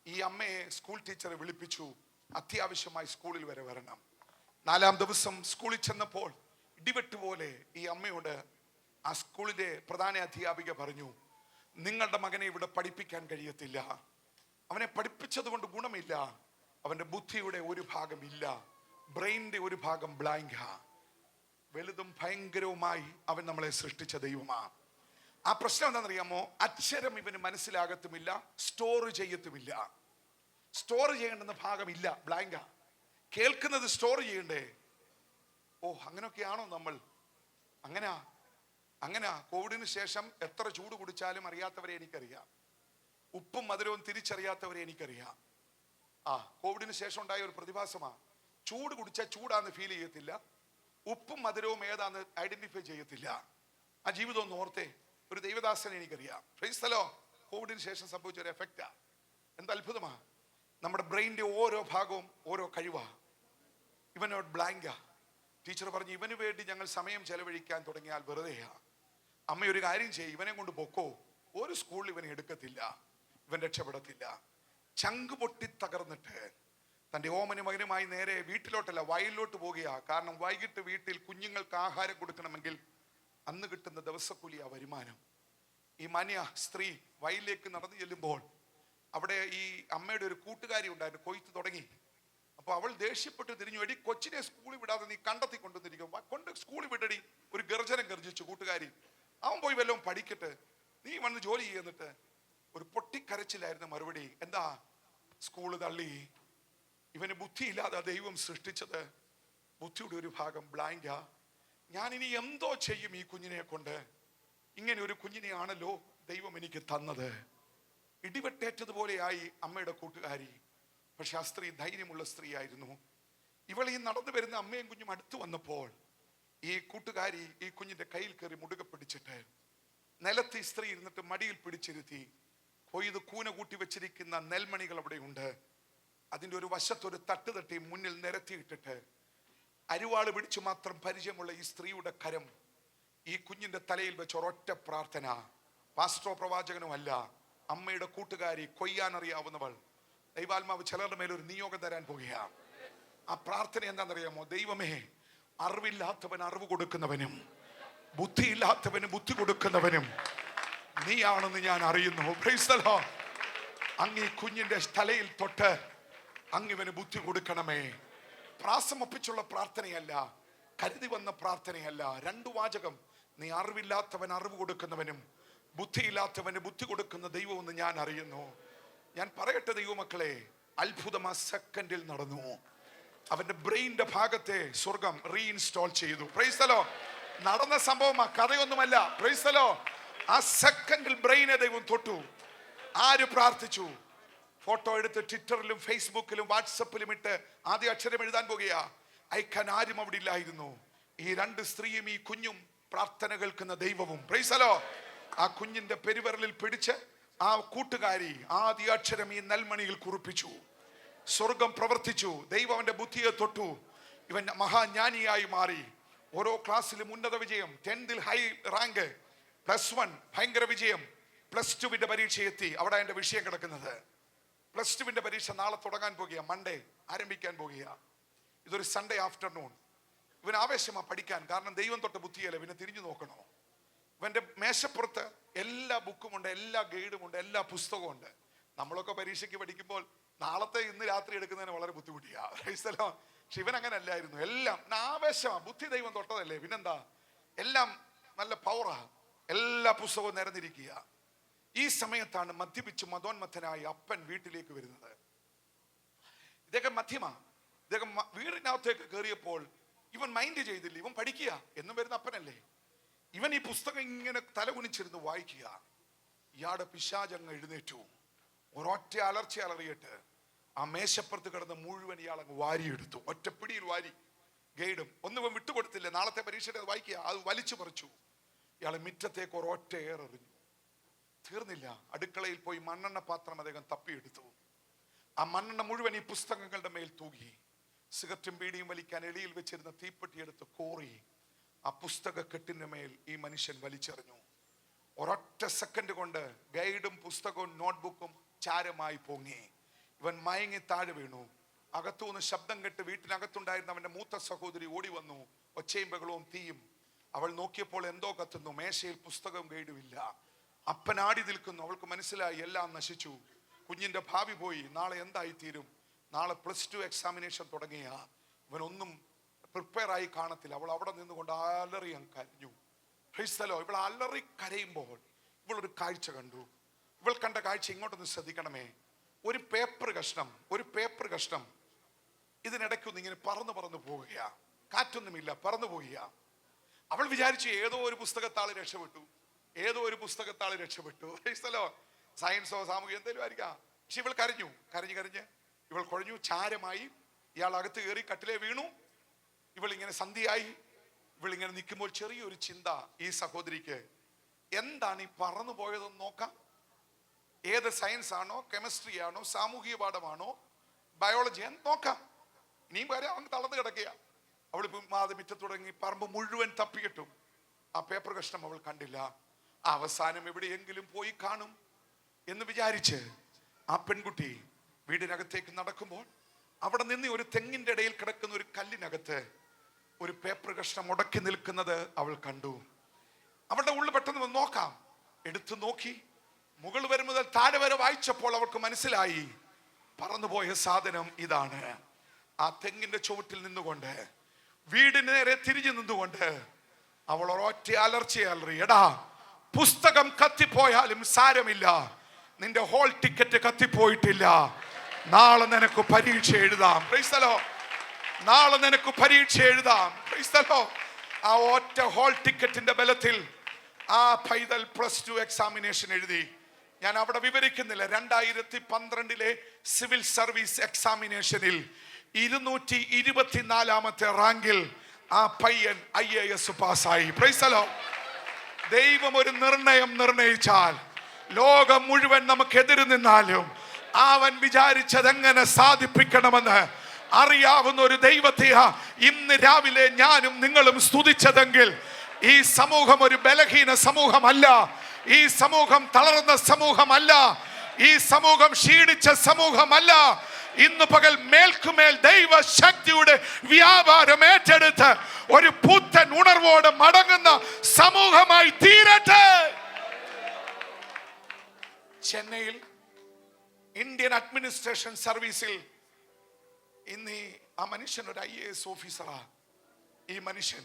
ഈ അമ്മയെ സ്കൂൾ ടീച്ചറെ വിളിപ്പിച്ചു. അത്യാവശ്യമായി സ്കൂളിൽ വരെ വരണം. 4-ാം ദിവസം സ്കൂളിൽ ചെന്നപ്പോൾ ഇടിവെട്ട് പോലെ ഈ അമ്മയോട് ആ സ്കൂളിലെ പ്രധാന അധ്യാപിക പറഞ്ഞു, നിങ്ങളുടെ മകനെ ഇവിടെ പഠിപ്പിക്കാൻ കഴിയത്തില്ല. അവനെ പഠിപ്പിച്ചത് കൊണ്ട് ഗുണമില്ല. അവന്റെ ബുദ്ധിയുടെ ഒരു ഭാഗം ഇല്ല, ബ്രെയിനിന്റെ ഒരു ഭാഗം ബ്ലാങ്കാ. വലുതും ഭയങ്കരവുമായി അവൻ നമ്മളെ സൃഷ്ടിച്ച ദൈവമാണ്. ആ പ്രശ്നം എന്താണെന്നറിയാമോ? അക്ഷരം ഇവന് മനസ്സിലാകത്തുമില്ല, സ്റ്റോർ ചെയ്യത്തുമില്ല. സ്റ്റോർ ചെയ്യേണ്ടുന്ന ഭാഗമില്ല, ബ്ലാങ്കാ. കേൾക്കുന്നത് സ്റ്റോർ ചെയ്യണ്ടേ? ഓ, അങ്ങനെയൊക്കെയാണോ നമ്മൾ? അങ്ങനെ കോവിഡിന് ശേഷം എത്ര ചൂട് കുടിച്ചാലും അറിയാത്തവരെ എനിക്കറിയാം. ഉപ്പും മധുരവും തിരിച്ചറിയാത്തവരെ എനിക്കറിയാം. കോവിഡിന് ശേഷം ഉണ്ടായ ഒരു പ്രതിഭാസമാണ്. ചൂട് കുടിച്ചാൽ ചൂടാന്ന് ഫീൽ ചെയ്യത്തില്ല, ഉപ്പും മധുരവും ഏതാന്ന് ഐഡന്റിഫൈ ചെയ്യത്തില്ല. ആ ജീവിതം ഒന്ന് ഓർത്തേ. ഒരു ദൈവദാസനെ എനിക്കറിയാം. Price the Lord. കോവിഡിന് ശേഷം സംഭവിച്ച ഒരു എഫക്റ്റാ. എന്ത് അത്ഭുതമാ! നമ്മുടെ ബ്രെയിനിന്റെ ഓരോ ഭാഗവും ഓരോ കഴിവാ. ഇവനോട് ബ്ലാങ്കാ. ടീച്ചർ പറഞ്ഞു, ഇവന് വേണ്ടി ഞങ്ങൾ സമയം ചെലവഴിക്കാൻ തുടങ്ങിയാൽ വെറുതെയാ. അമ്മ ഒരു കാര്യം ചെയ്യും, ഇവനെ കൊണ്ട് പൊക്കോ. ഒരു സ്കൂളിൽ ഇവനെ എടുക്കത്തില്ല, ഇവൻ രക്ഷപ്പെടത്തില്ല. ചങ്ക് പൊട്ടി തകർന്നിട്ട് തൻ്റെ ഓമന മകനുമായി നേരെ വീട്ടിലോട്ടല്ല, വയലിലോട്ട് പോകുകയാ. കാരണം വൈകിട്ട് വീട്ടിൽ കുഞ്ഞുങ്ങൾക്ക് ആഹാരം കൊടുക്കണമെങ്കിൽ അന്ന് കിട്ടുന്ന ദിവസക്കൂലി ആ വരുമാനം. ഈ മാന്യ സ്ത്രീ വയലിലേക്ക് നടന്നു ചെല്ലുമ്പോൾ അവിടെ ഈ അമ്മയുടെ ഒരു കൂട്ടുകാരി ഉണ്ടായിരുന്നു, കൊയ്ത്ത് തുടങ്ങി. അപ്പൊ അവൾ ദേഷ്യപ്പെട്ട് തിരിഞ്ഞു, എടി കൊച്ചിനെ സ്കൂളിൽ വിടാതെ നീ കണ്ടെത്തി കൊണ്ടുവന്നിരിക്കും, കൊണ്ട് സ്കൂളിൽ വിടടി. ഒരു ഗർജനം ഗർജിച്ചു കൂട്ടുകാരി. അവൻ പോയി വല്ലതും പഠിക്കട്ടെ, നീ വന്ന് ജോലി ചെയ്യുന്നിട്ട്. ഒരു പൊട്ടിക്കരച്ചിലായിരുന്നു മറുപടി. എന്താ? സ്കൂള് തള്ളി. ഇവന് ബുദ്ധിയില്ലാതെ ദൈവം സൃഷ്ടിച്ചത്. ബുദ്ധിയുടെ ഒരു ഭാഗം ബ്ലാങ്കാ. ഞാൻ ഇനി എന്തോ ചെയ്യും ഈ കുഞ്ഞിനെ കൊണ്ട്? ഇങ്ങനെ ഒരു കുഞ്ഞിനെയാണല്ലോ ദൈവം എനിക്ക് തന്നത്. ഇടിവെട്ടേറ്റതുപോലെയായി അമ്മയുടെ കൂട്ടുകാരി. പക്ഷെ ആ സ്ത്രീ ധൈര്യമുള്ള സ്ത്രീ ആയിരുന്നു. ഇവൾ ഈ നടന്നു വരുന്ന അമ്മയും കുഞ്ഞും അടുത്ത് വന്നപ്പോൾ ഈ കൂട്ടുകാരി ഈ കുഞ്ഞിന്റെ കയ്യിൽ കയറി മുടുകെ പിടിച്ചിട്ട് നിലത്ത് ഈ സ്ത്രീ ഇരുന്നിട്ട് മടിയിൽ പിടിച്ചിരുത്തി. കൊയ്ത് കൂന കൂട്ടി വെച്ചിരിക്കുന്ന നെൽമണികൾ അവിടെ ഉണ്ട്. അതിന്റെ ഒരു വശത്തൊരു തട്ട് തട്ടി മുന്നിൽ നിരത്തിയിട്ടിട്ട് അരിവാള് പിടിച്ചു മാത്രം പരിചയമുള്ള ഈ സ്ത്രീയുടെ കരം ഈ കുഞ്ഞിന്റെ തലയിൽ വെച്ച് ഒരൊറ്റ പ്രാർത്ഥന. പാസ്റ്ററോ പ്രവാചകനോ അല്ല, അമ്മയുടെ കൂട്ടുകാരി, കൊയ്യാൻ അറിയാവുന്നവൾ. ദൈവാത്മാവ് ചിലരുടെ മേലൊരു നിയോഗം തരാൻ പോകുകയാണ്. ആ പ്രാർത്ഥന എന്താണെന്നറിയാമോ? ദൈവമേ, അറിവില്ലാത്തവൻ അറിവ് കൊടുക്കുന്നവനും ബുദ്ധിയില്ലാത്തവന് ബുദ്ധി കൊടുക്കുന്നവനും നീയാണെന്ന് ഞാൻ അറിയുന്നു. Price the Lord. അങ്ങ് ഈ കുഞ്ഞിന്റെ തലയിൽ തൊട്ട് അങ്ങിവന് ബുദ്ധി കൊടുക്കണമേ. പ്രാസമൊപ്പിച്ചുള്ള പ്രാർത്ഥനയല്ല, കരുതി വന്ന പ്രാർത്ഥനയല്ല. 2 വാചകം. നീ അറിവില്ലാത്തവൻ അറിവ് കൊടുക്കുന്നവനും ബുദ്ധിയില്ലാത്തവന് ബുദ്ധി കൊടുക്കുന്ന ദൈവമെന്ന് ഞാൻ അറിയുന്നു. ഞാൻ പറയട്ടെ ദൈവമക്കളെ, അത്ഭുതം ആ സെക്കൻഡിൽ നടന്നു. അവന്റെ ബ്രെയിനിന്റെ ഭാഗത്തെ സ്വർഗം റീഇൻസ്റ്റാൾ ചെയ്തു. Praise the lord. നടന്ന സംഭവമാ, കഥയൊന്നുമല്ല. Praise the lord. ആ സെക്കൻഡിൽ ബ്രെയിനെ ദൈവം തൊട്ടു. ആര് പ്രാർത്ഥിച്ചു? ഫോട്ടോ എടുത്ത് ട്വിറ്ററിലും ഫേസ്ബുക്കിലും വാട്സപ്പിലും ഇട്ട് ആദ്യ അക്ഷരം എഴുതാൻ പോകുകയാ. അയക്കാൻ ആരും അവിടെ ഇല്ലായിരുന്നു. ഈ 2 സ്ത്രീയും ഈ കുഞ്ഞും പ്രാർത്ഥന കേൾക്കുന്ന ദൈവവും. Price the lord. ആ കുഞ്ഞിന്റെ പെരുവിരലിൽ പിടിച്ച് ആ കൂട്ടുകാരി ആദ്യ അക്ഷരം ഈ നെൽമണിയിൽ കുറിപ്പിച്ചു. സ്വർഗം പ്രവർത്തിച്ചു. ദൈവം അവന്റെ ബുദ്ധിയെ തൊട്ടു. ഇവൻ മഹാജ്ഞാനിയായി മാറി. ഓരോ ക്ലാസ്സിലും ഉന്നത വിജയം. 10th ഹൈ റാങ്ക്, +1 ഭയങ്കര വിജയം. +2 പരീക്ഷ എത്തി. അവിടെ എന്റെ വിഷയം കിടക്കുന്നത്. +2 പരീക്ഷ നാളെ തുടങ്ങാൻ പോകുക, മൺഡേ ആരംഭിക്കാൻ പോകുക. ഇതൊരു സൺഡേ ആഫ്റ്റർനൂൺ. ഇവൻ ആവേശമാ പഠിക്കാൻ. കാരണം ദൈവം തൊട്ട് ബുദ്ധിയല്ല, ഇവനെ തിരിഞ്ഞു നോക്കണോ. ഇവന്റെ മേശപ്പുറത്ത് എല്ലാ ബുക്കും ഉണ്ട്, എല്ലാ ഗൈഡും ഉണ്ട്, എല്ലാ പുസ്തകവും ഉണ്ട്. നമ്മളൊക്കെ പരീക്ഷയ്ക്ക് പഠിക്കുമ്പോൾ നാളത്തെ ഇന്ന് രാത്രി എടുക്കുന്നതിന് വളരെ ബുദ്ധിമുട്ടിയാ. പക്ഷെ ഇവൻ അങ്ങനെ അല്ലായിരുന്നു. എല്ലാം ആവേശമാ. ബുദ്ധി ദൈവം തൊട്ടതല്ലേ, പിന്നെന്താ. എല്ലാം നല്ല പവറാ. എല്ലാ പുസ്തകവും നിരന്നിരിക്കുക. ഈ സമയത്താണ് മദ്യപിച്ച് മതോന്മത്തനായി അപ്പൻ വീട്ടിലേക്ക് വരുന്നത്. ഇദ്ദേഹം മധ്യമ. ഇദ്ദേഹം വീടിനകത്തേക്ക് കയറിയപ്പോൾ ഇവൻ മൈൻഡ് ചെയ്തില്ല. ഇവൻ പഠിക്കുക എന്നും വരുന്ന അപ്പനല്ലേ. ഇവൻ ഈ പുസ്തകം ഇങ്ങനെ തലകുനിച്ചിരുന്ന് വായിക്കുക. ഇയാളുടെ പിശാചങ്ങ് എഴുന്നേറ്റു. ഒരൊറ്റ അലർച്ച അലറിയിട്ട് ആ മേശപ്പുറത്ത് കിടന്ന് മുഴുവൻ ഇയാളങ്ങ് വാരിയെടുത്തു. ഒറ്റപ്പിടിയിൽ വാരി. ഗൈഡും ഒന്നും ഇവൻ വിട്ടുകൊടുത്തില്ല. നാളത്തെ പരീക്ഷയുടെ വായിക്കുക. അത് വലിച്ചു പറിച്ചു. ഇയാളെ മുറ്റത്തേക്ക് ഒരൊറ്റ ഏറെറിഞ്ഞു. തീർന്നില്ല. അടുക്കളയിൽ പോയി മണ്ണെണ്ണ പാത്രം അദ്ദേഹം തപ്പിയെടുത്തു. ആ മണ്ണെണ്ണ മുഴുവൻ ഈ പുസ്തകങ്ങളുടെ മേൽ തൂകി. സിഗരറ്റും ബീഡിയും വലിക്കാൻ എളിയിൽ വെച്ചിരുന്ന തീപ്പെട്ടി എടുത്ത് കോറി ആ പുസ്തക കെട്ടിന്റെ മേൽ ഈ മനുഷ്യൻ വലിച്ചെറിഞ്ഞു. ഒരൊറ്റ സെക്കൻഡ് കൊണ്ട് ഗൈഡും പുസ്തകവും നോട്ട്ബുക്കും ചാരമായി പൊങ്ങി. ഇവൻ മയങ്ങി താഴെ വീണു. അകത്തുനിന്ന് ശബ്ദം കേട്ട് വീട്ടിനകത്തുണ്ടായിരുന്ന അവന്റെ മൂത്ത സഹോദരി ഓടി വന്നു. ഒച്ചയും ബഹളവും തീയും. അവൾ നോക്കിയപ്പോൾ എന്തോ കത്തുന്നു. മേശയിൽ പുസ്തകവും ഗൈഡും ഇല്ല. അപ്പനാടി നിൽക്കുന്നു. അവൾക്ക് മനസ്സിലായി എല്ലാം നശിച്ചു. കുഞ്ഞിന്റെ ഭാവി പോയി. നാളെ എന്തായിത്തീരും? നാളെ +2 എക്സാമിനേഷൻ തുടങ്ങിയ ഇവനൊന്നും പ്രിപ്പയർ ആയി കാണത്തില്ല. അവൾ അവിടെ നിന്നുകൊണ്ട് അലറി കരഞ്ഞു. ഇവൾ അലറി കരയുമ്പോൾ ഇവളൊരു കാഴ്ച കണ്ടു. ഇവൾ കണ്ട കാഴ്ച ഇങ്ങോട്ടൊന്ന് ശ്രദ്ധിക്കണമേ. ഒരു പേപ്പർ കഷ്ണം ഇതിനിടയ്ക്കൊന്ന് ഇങ്ങനെ പറന്നു പോവുകയാ. കാറ്റൊന്നുമില്ല, പറന്നു പോവുക. അവൾ വിചാരിച്ചു ഏതോ ഒരു പുസ്തകത്താള് രക്ഷപ്പെട്ടു. സയൻസോ സാമൂഹ്യം എന്തെങ്കിലും ആയിരിക്കാം. പക്ഷെ ഇവൾ കരഞ്ഞ് ഇവൾ കുഴഞ്ഞു. ചാരമായി. ഇയാൾ അകത്ത് കയറി കട്ടിലേ വീണു. ഇവളിങ്ങനെ സന്ധിയായി. ഇവളിങ്ങനെ നിൽക്കുമ്പോൾ ചെറിയൊരു ചിന്ത ഈ സഹോദരിക്ക്. എന്താണ് ഈ പറന്നു പോയതെന്ന് നോക്കാം. ഏത് സയൻസ് ആണോ, കെമിസ്ട്രി ആണോ, സാമൂഹിക പാഠമാണോ, ബയോളജി ആണോ നോക്കാം. ഇനിയും വരെ അവൻ തളർന്നു കിടക്കുക. അവളിപ്പം മുറ്റത്ത് തുടങ്ങി പറമ്പ് മുഴുവൻ തപ്പിയിട്ടും ആ പേപ്പർ കഷ്ണം അവൾ കണ്ടില്ല. അവസാനം എവിടെയെങ്കിലും പോയി കാണും എന്ന് വിചാരിച്ച് ആ പെൺകുട്ടി വീടിനകത്തേക്ക് നടക്കുമ്പോൾ അവിടെ നിന്ന് ഒരു തെങ്ങിന്റെ ഇടയിൽ കിടക്കുന്ന ഒരു കല്ലിനകത്ത് ഒരു പേപ്പർ കഷ്ണം മുടക്കി നിൽക്കുന്നത് അവൾ കണ്ടു. അവളുടെ ഉള്ളിൽ പെട്ടെന്ന് നോക്കാം. എടുത്തു നോക്കി. മുകൾ വരെ മുതൽ താഴെ വരെ വായിച്ചപ്പോൾ അവൾക്ക് മനസ്സിലായി പറന്നുപോയ സാധനം ഇതാണ്. ആ തെങ്ങിന്റെ ചുവട്ടിൽ നിന്നുകൊണ്ട് വീടിന് നേരെ തിരിഞ്ഞു നിന്നുകൊണ്ട് അവൾ ഒരൊറ്റ അലറി, എടാ, പുസ്തകം കത്തിപ്പോയാലും സാരമില്ല, നിന്റെ ഹോൾ ടിക്കറ്റ് കത്തിപ്പോയിട്ടില്ല. നാളെ നിനക്ക് പരീക്ഷ എഴുതാം. Price the Lord. നാളെ നിനക്ക് പരീക്ഷ എഴുതാം. Praise the Lord. ആ ഒറ്റ ഹോൾ ടിക്കറ്റിന്റെ ബലത്തിൽ ആ പൈതൽ +2 എക്സാമിനേഷൻ എഴുതി. ഞാൻ അവിടെ വിവരിക്കുന്നില്ല. 2012 സിവിൽ സർവീസ് എക്സാമിനേഷനിൽ 224ാമത്തെ റാങ്കിൽ ആ പയ്യൻ IAS പാസ്സായി. Price the Lord. ദൈവം ഒരു നിർണയം നിർണയിച്ചാൽ ലോകം മുഴുവൻ നമുക്കെതിരെ നിന്നാലും അവൻ വിചാരിച്ചത് എങ്ങനെ സാധിപ്പിക്കണമെന്ന് അറിയാവുന്ന ഒരു ദൈവത്തെ ഇന്ന് രാവിലെ ഞാനും നിങ്ങളും സ്തുതിച്ചതെങ്കിൽ, ഈ സമൂഹം ഒരു ബലഹീന സമൂഹമല്ല, ഈ സമൂഹം തളർന്ന സമൂഹമല്ല, ഈ സമൂഹം ക്ഷീണിച്ച സമൂഹമല്ല. ഇന്ന് പകൽ മേൽക്കുമേൽ ദൈവശക്തിയുടെ വ്യാപാരം ഏറ്റെടുത്ത് ഒരു പുത്തൻ ഉണർവോടെ മടങ്ങുന്ന സമൂഹമായി തീരട്ടെ. ചെന്നൈയിൽ ഇന്ത്യൻ അഡ്മിനിസ്ട്രേഷൻ സർവീസിൽ ഇന്ന് ആ മനുഷ്യൻ ഒരു IAS ഓഫീസറാ. ഈ മനുഷ്യൻ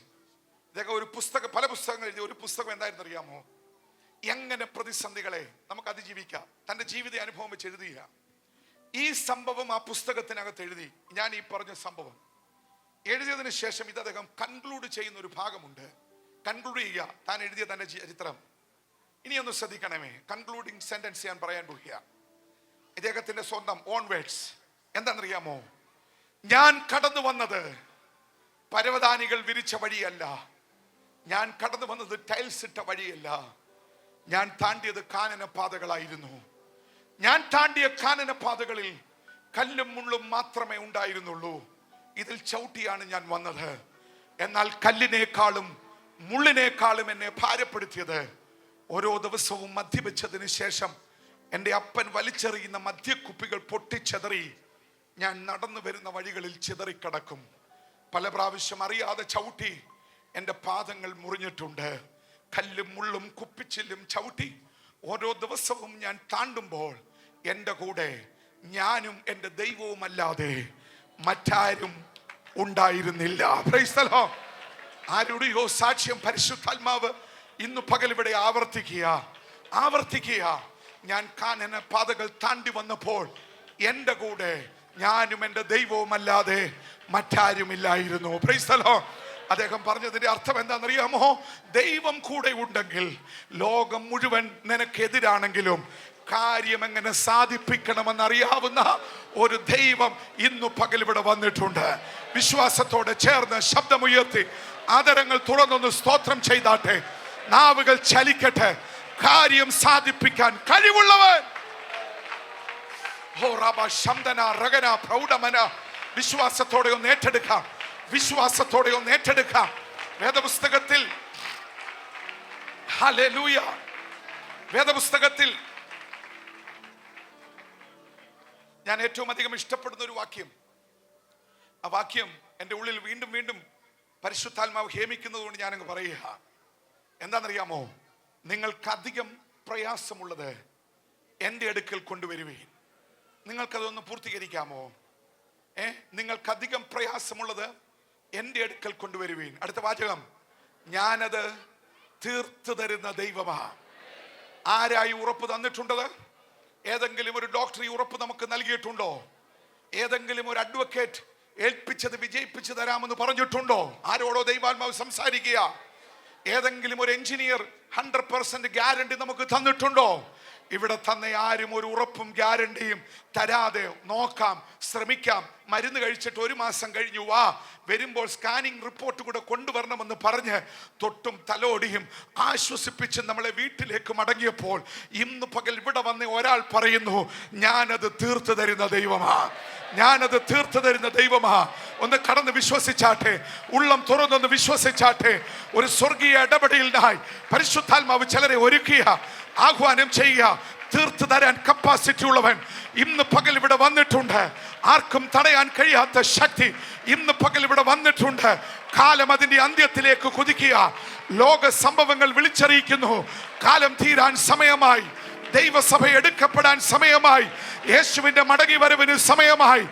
ഇതൊക്കെ ഒരു പുസ്തകം, പല പുസ്തകങ്ങൾ എഴുതി. ഒരു പുസ്തകം എന്തായിരുന്നു അറിയാമോ? എങ്ങനെ പ്രതിസന്ധികളെ നമുക്ക് അതിജീവിക്കാം. തന്റെ ജീവിത അനുഭവം വെച്ച് എഴുതിയ ഈ സംഭവം ആ പുസ്തകത്തിനകത്ത് എഴുതി. ഞാൻ ഈ പറഞ്ഞ സംഭവം എഴുതിയതിനു ശേഷം ഇത് അദ്ദേഹം കൺക്ലൂഡ് ചെയ്യുന്ന ഒരു ഭാഗമുണ്ട്. കൺക്ലൂഡ് ചെയ്യുക താൻ എഴുതിയ തന്റെ ചരിത്രം. ഇനിയൊന്ന് ശ്രദ്ധിക്കണമേ. കൺക്ലൂഡിങ് സെന്റൻസ് ഞാൻ പറയാൻ പോകുക. ഇദ്ദേഹത്തിന്റെ സ്വന്തം ഓൺ വേർഡ്സ്. എന്താണെന്നറിയാമോ? ഞാൻ കടന്നു വന്നത് പരവതാനികൾ വിരിച്ച വഴിയല്ല, ഞാൻ കടന്നു വന്നത് ടൈൽസ് ഇട്ട വഴിയല്ല, ഞാൻ താണ്ടിയത് കാനനപാതകളായിരുന്നു. ഞാൻ താണ്ടിയ കാനനപാതകളിൽ കല്ലും മുള്ളും മാത്രമേ ഉണ്ടായിരുന്നുള്ളൂ. ഇതിൽ ചവിട്ടിയാണ് ഞാൻ വന്നത്. എന്നാൽ കല്ലിനേക്കാളും മുള്ളിനേക്കാളും എന്നെ ഭാരപ്പെടുത്തിയത് ഓരോ ദിവസവും മദ്യപിച്ചതിന് ശേഷം എൻ്റെ അപ്പൻ വലിച്ചെറിയുന്ന മദ്യക്കുപ്പികൾ പൊട്ടിച്ചെതറി ഞാൻ നടന്നു വരുന്ന വഴികളിൽ ചിതറിക്കിടക്കും. പല പ്രാവശ്യം അറിയാതെ ചവിട്ടി എൻ്റെ പാദങ്ങൾ മുറിഞ്ഞിട്ടുണ്ട്. കല്ലും മുള്ളും കുപ്പിച്ചില്ലും ചവിട്ടി ഓരോ ദിവസവും ഞാൻ താണ്ടുമ്പോൾ എൻ്റെ കൂടെ ഞാനും എൻ്റെ ദൈവവും അല്ലാതെ മറ്റാരും ഉണ്ടായിരുന്നില്ല. Price the Lord. ആരുടെയോ സാക്ഷ്യം പരിശുദ്ധാത്മാവ് ഇന്ന് പകൽ ഇവിടെ ആവർത്തിക്കുക. ഞാൻ കാനന പാതകൾ താണ്ടി വന്നപ്പോൾ എൻ്റെ കൂടെ ഞാനും എൻ്റെ ദൈവവും അല്ലാതെ മറ്റാരുമില്ലായിരുന്നു. Price the Lord. അദ്ദേഹം പറഞ്ഞതിന്റെ അർത്ഥം എന്താണെന്നറിയാമോ? ദൈവം കൂടെ ഉണ്ടെങ്കിൽ ലോകം മുഴുവൻ നിനക്കെതിരാണെങ്കിലും കാര്യം എങ്ങനെ സാധിപ്പിക്കണമെന്ന് അറിയാവുന്ന ഒരു ദൈവം ഇന്നു പകൽ ഇവിടെ വന്നിട്ടുണ്ട്. വിശ്വാസത്തോടെ ചേർന്ന് ശബ്ദമുയർത്തി ആദരങ്ങൾ തുറന്നൊന്ന് സ്തോത്രം ചെയ്താട്ടെ. നാവുകൾ ചലിക്കട്ടെ. കാര്യം സാധിപ്പിക്കാൻ കഴിവുള്ളവൻ. വിശ്വാസത്തോടെ ഒന്ന് ഏറ്റെടുക്കാം. വിശ്വാസത്തോടെ ഒന്ന് ഏറ്റെടുക്കാം. വേദപുസ്തകത്തിൽ ഹല്ലേലൂയ, വേദപുസ്തകത്തിൽ ഞാൻ ഏറ്റവും അധികം ഇഷ്ടപ്പെടുന്ന ഒരു വാക്യം, ആ വാക്യം എൻ്റെ ഉള്ളിൽ വീണ്ടും വീണ്ടും പരിശുദ്ധാത്മാവ് ഹേമിക്കുന്നത് കൊണ്ട് ഞാനങ്ങ് പറയുക. എന്താണെന്നറിയാമോ? നിങ്ങൾക്കധികം പ്രയാസമുള്ളത് എൻ്റെ അടുക്കൽ കൊണ്ടുവരുവീൻ. നിങ്ങൾക്കതൊന്ന് പൂർത്തീകരിക്കാമോ? നിങ്ങൾക്കധികം പ്രയാസമുള്ളത് എൻ്റെ അടുക്കൽ കൊണ്ടുവരുവീൻ. അടുത്ത വാചകം, ഞാനത് തീർത്തു തരുന്ന ദൈവമാ. ആരായി ഉറപ്പ് തന്നിട്ടുണ്ടത്? ഏതെങ്കിലും ഒരു ഡോക്ടർ ഈ ഉറപ്പ് നമുക്ക് നൽകിയിട്ടുണ്ടോ? ഏതെങ്കിലും ഒരു അഡ്വക്കേറ്റ് ഏൽപ്പിച്ചത് വിജയിപ്പിച്ചു തരാമെന്ന് പറഞ്ഞിട്ടുണ്ടോ? ആരോടോ ദൈവാത്മാവ് സംസാരിക്കുക. ഏതെങ്കിലും ഒരു എഞ്ചിനീയർ 100% ഗ്യാരണ്ടി നമുക്ക് തന്നിട്ടുണ്ടോ? ഇവിടെ തന്നെ ആരും ഒരു ഉറപ്പും ഗ്യാരണ്ടിയും തരാതെ നോക്കാം, ശ്രമിക്കാം. മരുന്ന് കഴിച്ചിട്ട് 1 മാസം കഴിഞ്ഞു, വാ വരുമ്പോൾ സ്കാനിങ് റിപ്പോർട്ട് കൂടെ കൊണ്ടുവരണമെന്ന് പറഞ്ഞ് തൊട്ടും തലോടിയും ആശ്വസിപ്പിച്ച് നമ്മളെ വീട്ടിലേക്ക് മടങ്ങിയപ്പോൾ ഇന്ന് പകൽ ഇവിടെ വന്ന് ഒരാൾ പറയുന്നു, ഞാനത് തീർത്തു തരുന്ന ദൈവമാ, ഞാനത് തീർത്തു തരുന്ന ദൈവമാ. ഒന്ന് കടന്ന് വിശ്വസിച്ചാട്ടെ, ഉള്ളം തുറന്നൊന്ന് വിശ്വസിച്ചാട്ടെ. ഒരു സ്വർഗീയ ഇടപെടലിനായി പരിശുദ്ധാത്മാവ് ചിലരെ ഒരുക്കിയ ആഹ്വാനം ചെയ്യുക. തീർത്തു തരാൻ കപ്പാസിറ്റി ഉള്ളവൻ ഇന്ന് പകൽ ഇവിടെ വന്നിട്ടുണ്ട്. ആർക്കും തടയാൻ കഴിയാത്ത ശക്തി ഇന്ന് പകൽ ഇവിടെ വന്നിട്ടുണ്ട്. കാലം അതിന്റെ അന്ത്യത്തിലേക്ക് കുതിക്കുക. ലോക സംഭവങ്ങൾ വിളിച്ചറിയിക്കുന്നു. കാലം തീരാൻ സമയമായി. ദൈവസഭ എടുക്കപ്പെടാൻ സമയമായി. യേശുവിന്റെ മടങ്ങി വരവിന് സമയമായി.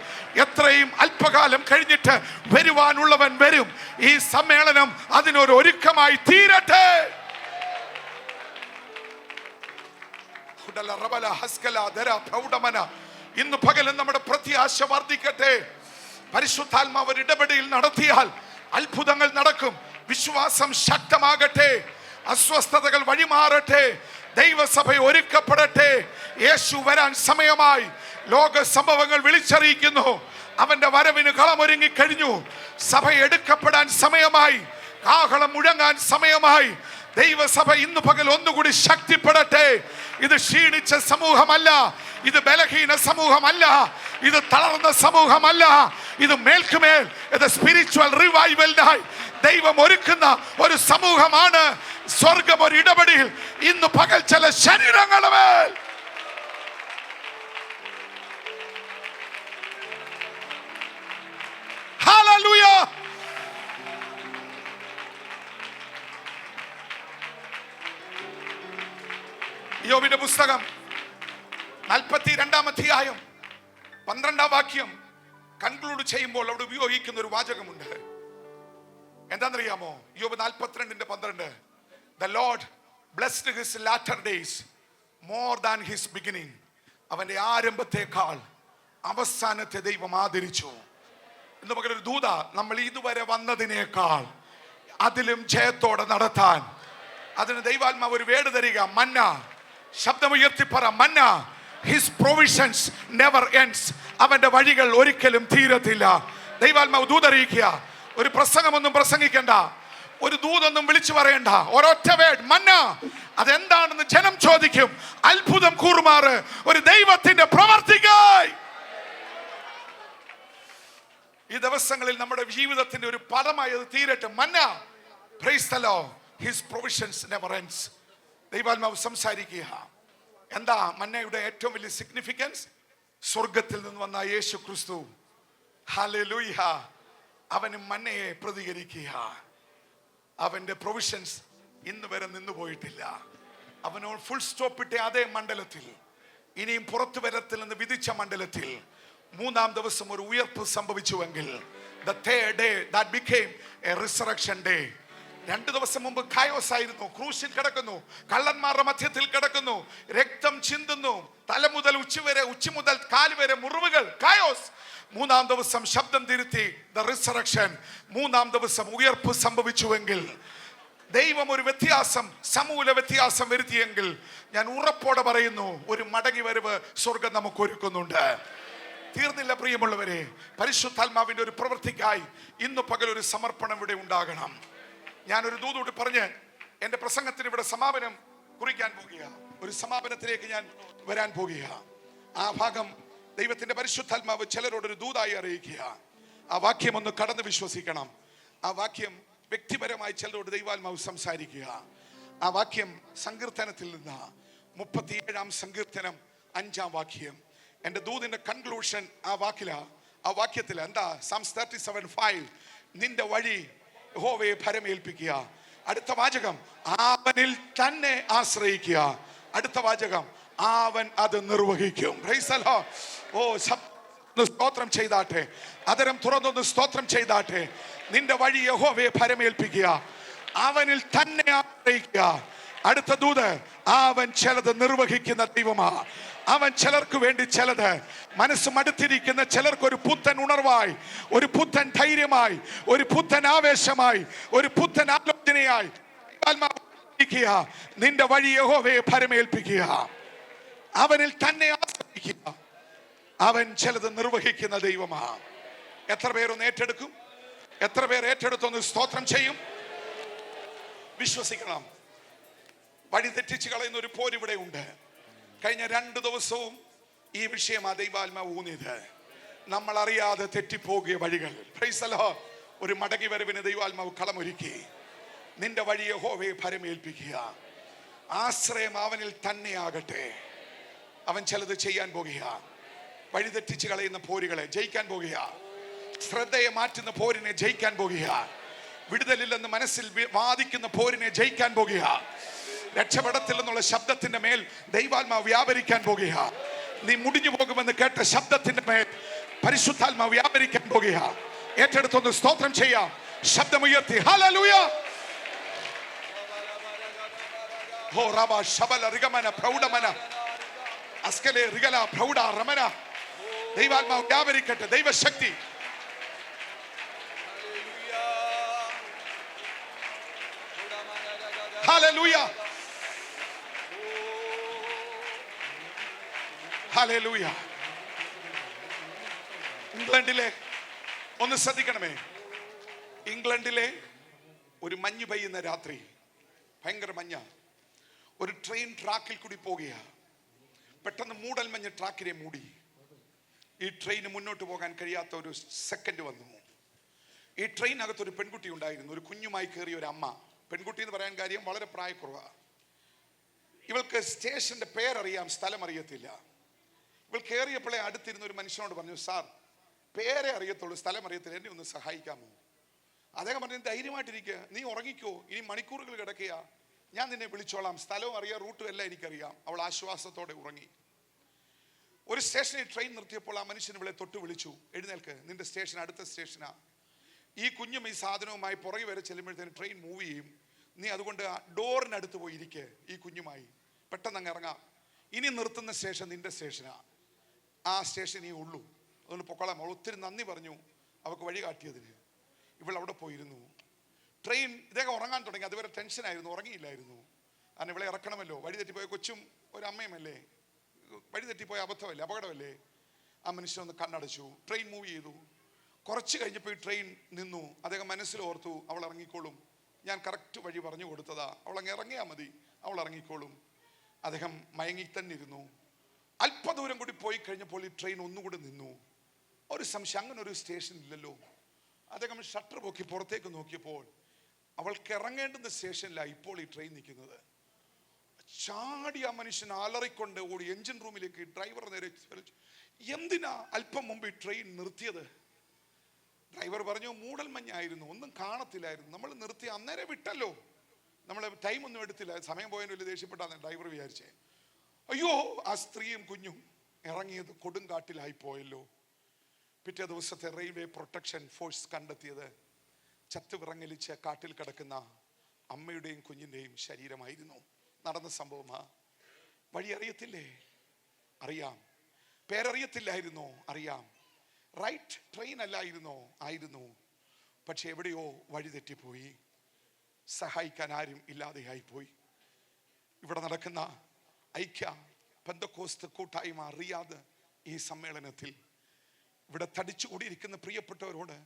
എത്രയും അല്പകാലം കഴിഞ്ഞിട്ട് വരുവാനുള്ളവൻ വരും. ഈ സമ്മേളനം അതിനൊരു ഒരുക്കമായി തീരട്ടെ. ഇന്ന് പകലും നമ്മുടെ പ്രത്യാശ വർദ്ധിക്കട്ടെ. പരിശുദ്ധാത്മാവ് ഒരു ഇടപെടൽ നടത്തിയാൽ അത്ഭുതങ്ങൾ നടക്കും. വിശ്വാസം ശക്തമാകട്ടെ, അസ്വസ്ഥതകൾ വഴിമാറട്ടെ, ദൈവസഭ ഒരുക്കപ്പെടട്ടെ. യേശു വരാൻ സമയമായി. ലോക സംഭവങ്ങൾ വിളിച്ചറിയിക്കുന്നു, അവന്റെ വരവിന് കളമൊരുങ്ങി കഴിഞ്ഞു. സഭ എടുക്കപ്പെടാൻ സമയമായി, കാഹളം മുഴങ്ങാൻ സമയമായി. ദൈവസഭ ഇന്ന് പകൽ ഒന്നുകൂടി ശക്തിപ്പെടട്ടെ. ഇത് ക്ഷീണിച്ച സമൂഹമല്ല, ഇത് ബലഹീന സമൂഹമല്ല, ഇത് തളർന്ന സമൂഹമല്ല. ഇത് മേൽക്കുമേൽ സ്പിരിച്വൽ റിവൈവലിനായി ദൈവം ഒരുക്കുന്ന ഒരു സമൂഹമാണ്. സ്വർഗം ഒരു ഇടപെടൽ ഇന്ന് പകൽ ചില ശരീരങ്ങളുടെ മേൽ ഹല്ലേലൂയ. യോബിന്റെ പുസ്തകം 42 അധ്യായം 12 വാക്യം കൺക്ലൂഡ് ചെയ്യുമ്പോൾ അവിടെ ഉപയോഗിക്കുന്ന ഒരു വാചകമുണ്ട്. എന്താണെന്നറിയാമോ? യോബ് 42:12. The Lord blessed his latter days more than his beginning. അവന്റെ ആരംഭത്തെക്കാൾ അവസാനത്തെ ദൈവം ആദരിച്ചു. ഇന്ന് പകരം ഒരു ദൂത, നമ്മൾ ഇതുവരെ വന്നതിനേക്കാൾ അതിലും ജയത്തോടെ നടത്താൻ അതിന് ദൈവാത്മാവ് ഒരു വേട് തരിക. മന്ന, ശബ്ദമുയർത്തി പറ, മന്ന. His provisions never ends. അവന്റെ വഴികൾ ഒരിക്കലും തീരത്തില്ല. ദൈവാത്മാവ് ദൂതറിയിക്കുക. ഒരു പ്രസംഗമൊന്നും പ്രസംഗിക്കണ്ട, ഒരു ദൂതൊന്നും വിളിച്ചു പറയണ്ട. ഒരൊറ്റ വേഡ് മന്ന. അതെന്താണെന്ന് ജനം ചോദിക്കും. അത്ഭുതം കൂറുമാറ് ഒരു ദൈവത്തിന്റെ പ്രവർത്തിക്കായി ഈ ദിവസങ്ങളിൽ നമ്മുടെ ജീവിതത്തിന്റെ ഒരു പദമായി അത് തീരട്ടെ. മന്ന. Praise the Lord. His provisions never ends. ദൈവാത്മാവ് സംസാരിക്കുക. എന്താ മന്നയുടെ ഏറ്റവും വലിയ സിഗ്നിഫിക്കൻസ്? സ്വർഗത്തിൽ നിന്ന് വന്ന യേശു ക്രിസ്തു, ഹല്ലേലൂയ, അവന് മന്നയെ പ്രതികരിക്കുക. അവന്റെ പ്രൊവിഷൻസ് ഇന്ന് വരെ നിന്നു പോയിട്ടില്ല. അവനോട് ഫുൾ സ്റ്റോപ്പ് ഇട്ട അതേ മണ്ഡലത്തിൽ, ഇനിയും പുറത്തു വരത്തില്ലെന്ന് വിധിച്ച മണ്ഡലത്തിൽ 3-ാം ദിവസം ഒരു ഉയർപ്പ് സംഭവിച്ചുവെങ്കിൽ, the third day that became a resurrection day. 2 ദിവസം മുമ്പ് കയോസ് ആയിരുന്നു. ക്രൂശിൽ കിടക്കുന്നു, കള്ളന്മാരുടെ മധ്യത്തിൽ കിടക്കുന്നു, രക്തം ചിന്തുന്നു, തല മുതൽ ഉച്ചി മുതൽ കാല് വരെ മുറിവുകൾ, കയോസ്. 3-ാം ദിവസം ശബ്ദം തിരുത്തി, ദ റിസറക്ഷൻ. 3-ാം ദിവസം ഉയർപ്പ് സംഭവിച്ചുവെങ്കിൽ, ദൈവം ഒരു വ്യത്യാസം, സമൂല വ്യത്യാസം വരുത്തിയെങ്കിൽ, ഞാൻ ഉറപ്പോടെ പറയുന്നു, ഒരു മടങ്ങി വരവ് സ്വർഗം നമുക്ക് ഒരുക്കുന്നുണ്ട്. തീർന്നില്ല പ്രിയമുള്ളവരെ. പരിശുദ്ധാത്മാവിന്റെ ഒരു പ്രവൃത്തിക്കായി ഇന്ന് പകൽ ഒരു സമർപ്പണം ഇവിടെ ഉണ്ടാകണം. ഞാനൊരു ദൂതോട് പറഞ്ഞ് എൻ്റെ പ്രസംഗത്തിന് ഇവിടെ സമാപനം കുറിക്കാൻ പോകുക. ഒരു സമാപനത്തിലേക്ക് ഞാൻ വരാൻ പോകുക. ആ ഭാഗം ദൈവത്തിന്റെ പരിശുദ്ധാത്മാവ് ചിലരോടൊരു ദൂതായി അറിയിക്കുക. ആ വാക്യം ഒന്ന് കടന്ന് വിശ്വസിക്കണം. ആ വാക്യം വ്യക്തിപരമായി ചിലരോട് ദൈവാത്മാവ് സംസാരിക്കുക. ആ വാക്യം സങ്കീർത്തനത്തിൽ നിന്ന് 37-ാം സങ്കീർത്തനം 5-ാം വാക്യം. എൻ്റെ ദൂതിന്റെ കൺക്ലൂഷൻ ആ വാക്യത്തിൽ എന്താ? Psalms 37:5. നിന്റെ വഴി യഹോവയെ ഭരമേൽപ്പിക്കുക. അടുത്ത വാചകം, അവനിൽ തന്നെ ആശ്രയിക്കുക. അടുത്ത വാചകം, അവൻ അത് നിർവഹിക്കും. Praise the Lord. ഓ, സ്തോത്രം ചെയ്താട്ടെ. അതരം തുറന്നൊന്ന് സ്തോത്രം ചെയ്താട്ടെ. നിന്റെ വഴി യഹോവയെ ഭരമേൽപ്പിക്കുക, അവനിൽ തന്നെ ആശ്രയിക്കുക. അടുത്ത ദൂത്, അവൻ ചിലത് നിർവഹിക്കുന്ന ദൈവമാ. അവൻ ചിലർക്ക് വേണ്ടി ചിലത്, മനസ്സ് മടുത്തിരിക്കുന്ന ചിലർക്ക് ഒരു പുത്തൻ ഉണർവായി, ഒരു പുത്തൻ ധൈര്യമായി, ഒരു പുത്തൻ ആവേശമായി, ഒരു പുത്തൻ ആലോചനയായി നിന്റെ വഴി യഹോവയെ ഭരമേൽപ്പിക്കുക, അവനിൽ തന്നെ ആശ്രയിക്കുക. അവൻ ചിലത് നിർവഹിക്കുന്ന ദൈവമാ. എത്ര പേരൊന്ന് ഏറ്റെടുക്കും? എത്ര പേർ ഏറ്റെടുത്തൊന്ന് സ്തോത്രം ചെയ്യും? വിശ്വസിക്കണം. വഴി തെറ്റിച്ച് കളയുന്ന ഒരു പോരിവിടെ ഉണ്ട്. കഴിഞ്ഞ 2 ദിവസവും ഈ വിഷയമാ ദൈവാത്മാവ് ഊന്നിയത്. നമ്മൾ അറിയാതെ തെറ്റിപ്പോകിയ വഴികൾ. Price the Lord. ഒരു മടങ്ങി വരവിന് ദൈവാത്മാവ് കളമൊരുക്കി. നിന്റെ വഴി യഹോവയെ ഭരമേൽപ്പിക്കുക, ആശ്രയം അവനിൽ തന്നെ ആകട്ടെ. അവൻ ചിലത് ചെയ്യാൻ പോകുക. വഴി തെറ്റിച്ച് കളയുന്ന പോരുകളെ ജയിക്കാൻ പോകുക. ശ്രദ്ധയെ മാറ്റുന്ന പോരിനെ ജയിക്കാൻ പോകുക. വിടുതലില്ലെന്ന് മനസ്സിൽ വാദിക്കുന്ന പോരിനെ ജയിക്കാൻ പോകുക. രക്ഷപ്പെടത്തില്ലെന്നുള്ള ശബ്ദത്തിന്റെ മേൽ ദൈവാത്മാവ് വ്യാപരിക്കാൻ പോകുക. നീ മുടിഞ്ഞു പോകുമെന്ന് കേട്ട ശബ്ദത്തിന്റെ മേൽ പരിശുദ്ധാത്മാവ് വ്യാപരിക്കാൻ പോകുക. ഏറ്റെടുത്തൊന്ന് സ്തോത്രം ചെയ്യാം. ശബ്ദമുയർത്തി ഹല്ലേലൂയ. ഹോ റബ ശബല റിഗമന പ്രൗഢമന അസ്കലെ റിഗല പ്രൗഢ റമന. ദൈവാത്മാവ് വ്യാപരിക്കട്ടെ. ദൈവശക്തി ഹല്ലേലൂയ, ഹല്ലേലൂയ. ഇംഗ്ലണ്ടിലെ ഒന്ന് ശ്രദ്ധിക്കണമേ, ഇംഗ്ലണ്ടിലെ ഒരു മഞ്ഞ് പെയ്യുന്ന രാത്രി, ഭയങ്കര മഞ്ഞ, ഒരു ട്രെയിൻ ട്രാക്കിൽ കൂടി പോകുക. പെട്ടെന്ന് മൂടൽ മഞ്ഞ് ട്രാക്കിനെ മൂടി. ഈ ട്രെയിന് മുന്നോട്ട് പോകാൻ കഴിയാത്ത ഒരു സെക്കൻഡ് വന്നു. ഈ ട്രെയിനകത്ത് ഒരു പെൺകുട്ടി ഉണ്ടായിരുന്നു, ഒരു കുഞ്ഞുമായി കയറിയ ഒരു അമ്മ. പെൺകുട്ടി എന്ന് പറയാൻ കാര്യം വളരെ പ്രായക്കുറവാണ്. ഇവൾക്ക് സ്റ്റേഷന്റെ പേരറിയാം, സ്ഥലം അറിയത്തില്ല. ഇവൾ കയറിയപ്പോഴേ അടുത്തിരുന്ന ഒരു മനുഷ്യനോട് പറഞ്ഞു, സാർ പേരെ അറിയത്തുള്ളൂ, സ്ഥലം അറിയത്തില്ല, എന്നെ ഒന്ന് സഹായിക്കാമോ? അദ്ദേഹം പറഞ്ഞു, ധൈര്യമായിട്ടിരിക്കുക, നീ ഉറങ്ങിക്കോ, ഇനി മണിക്കൂറുകൾ കിടക്കുക, ഞാൻ നിന്നെ വിളിച്ചോളാം, സ്ഥലവും അറിയാം, റൂട്ടും എല്ലാം എനിക്കറിയാം. അവൾ ആശ്വാസത്തോടെ ഉറങ്ങി. ഒരു സ്റ്റേഷനിൽ ട്രെയിൻ നിർത്തിയപ്പോൾ ആ മനുഷ്യൻ ഇവളെ തൊട്ട് വിളിച്ചു, എഴുന്നേൽക്ക്, നിന്റെ സ്റ്റേഷൻ അടുത്ത സ്റ്റേഷനാ. ഈ കുഞ്ഞും ഈ സാധനവുമായി പുറകെ വരെ ചെല്ലുമ്പോഴത്തേന് ട്രെയിൻ മൂവ് ചെയ്യും. നീ അതുകൊണ്ട് ഡോറിനടുത്ത് പോയി ഇരിക്കുക, ഈ കുഞ്ഞുമായി പെട്ടെന്ന് അങ്ങ് ഇറങ്ങാം. ഇനി നിർത്തുന്ന സ്റ്റേഷൻ നിന്റെ സ്റ്റേഷനാ, ആ സ്റ്റേഷനേ ഉള്ളൂ, അതുകൊണ്ട് പൊക്കോളാം. അവൾ ഒത്തിരി നന്ദി പറഞ്ഞു അവൾക്ക് വഴി കാട്ടിയതിന്. ഇവൾ അവിടെ പോയിരുന്നു. ട്രെയിൻ ഇദ്ദേഹം ഉറങ്ങാൻ തുടങ്ങി. അതുവരെ ടെൻഷനായിരുന്നു, ഉറങ്ങിയില്ലായിരുന്നു. കാരണം ഇവളെ ഇറക്കണമല്ലോ, വഴി തെറ്റിപ്പോയ കൊച്ചും ഒരമ്മയുമല്ലേ, വഴി തെറ്റിപ്പോയ അബദ്ധമല്ലേ, അപകടമല്ലേ. ആ മനുഷ്യൻ ഒന്ന് കണ്ണടച്ചു. ട്രെയിൻ മൂവ് ചെയ്തു. കുറച്ച് കഴിഞ്ഞപ്പോൾ ഈ ട്രെയിൻ നിന്നു. അദ്ദേഹം മനസ്സിലോർത്തു, അവൾ ഇറങ്ങിക്കോളും, ഞാൻ കറക്റ്റ് വഴി പറഞ്ഞു കൊടുത്തതാ, അവൾ അങ്ങ് ഇറങ്ങിയാൽ മതി, അവൾ ഇറങ്ങിക്കോളും. അദ്ദേഹം മയങ്ങി തന്നെ ഇരുന്നു. അല്പദൂരം കൂടി പോയി കഴിഞ്ഞപ്പോൾ ഈ ട്രെയിൻ ഒന്നുകൂടി നിന്നു. ഒരു സംശയം, അങ്ങനെ ഒരു സ്റ്റേഷൻ ഇല്ലല്ലോ. അദ്ദേഹം ഷട്ടർ പൊക്കി പുറത്തേക്ക് നോക്കിയപ്പോൾ അവൾക്ക് ഇറങ്ങേണ്ടുന്ന സ്റ്റേഷനിലാണ് ഇപ്പോൾ ഈ ട്രെയിൻ നിൽക്കുന്നത്. ചാടി ആ മനുഷ്യൻ അലറിക്കൊണ്ട് ഓടി എഞ്ചിൻ റൂമിലേക്ക്. ഡ്രൈവർ നേരെ എന്തിനാ അല്പം മുമ്പ് ഈ ട്രെയിൻ നിർത്തിയത്? ഡ്രൈവർ പറഞ്ഞു, മൂടൽ മഞ്ഞായിരുന്നു, ഒന്നും കാണത്തില്ലായിരുന്നു, നമ്മൾ നിർത്തി അന്നേരം വിട്ടല്ലോ, നമ്മൾ ടൈം ഒന്നും എടുത്തില്ല, സമയം പോയതിന് വലിയ ദേഷ്യപ്പെട്ടാന്ന് ഡ്രൈവർ വിചാരിച്ചേ. അയ്യോ, ആ സ്ത്രീയും കുഞ്ഞും ഇറങ്ങിയത് കൊടുങ്കാട്ടിലായി പോയല്ലോ. പിറ്റേ ദിവസത്തെ റെയിൽവേ പ്രൊട്ടക്ഷൻ ഫോഴ്സ് കണ്ടെത്തിയത് ചത്തുവിറങ്ങലിച്ച് കാട്ടിൽ കിടക്കുന്ന അമ്മയുടെയും കുഞ്ഞിൻ്റെയും ശരീരമായിരുന്നു. നടന്ന സംഭവമാ. വഴി അറിയത്തില്ലേ? അറിയാം. പേരറിയത്തില്ലായിരുന്നോ? അറിയാം. റൈറ്റ് ട്രെയിൻ അല്ലായിരുന്നോ? ആയിരുന്നു. പക്ഷെ എവിടെയോ വഴി തെറ്റിപ്പോയി, സഹായിക്കാൻ ആരും ഇല്ലാതെയായിപ്പോയി. ഇവിടെ നടക്കുന്ന ഐക്യ പെന്തക്കോസ്ത് കൂട്ടായ്മ റിയാദ് ഈ സമ്മേളനത്തിൽ ഇവിടെ തടിച്ചുകൂടിയിരിക്കുന്ന പ്രിയപ്പെട്ടവരോട്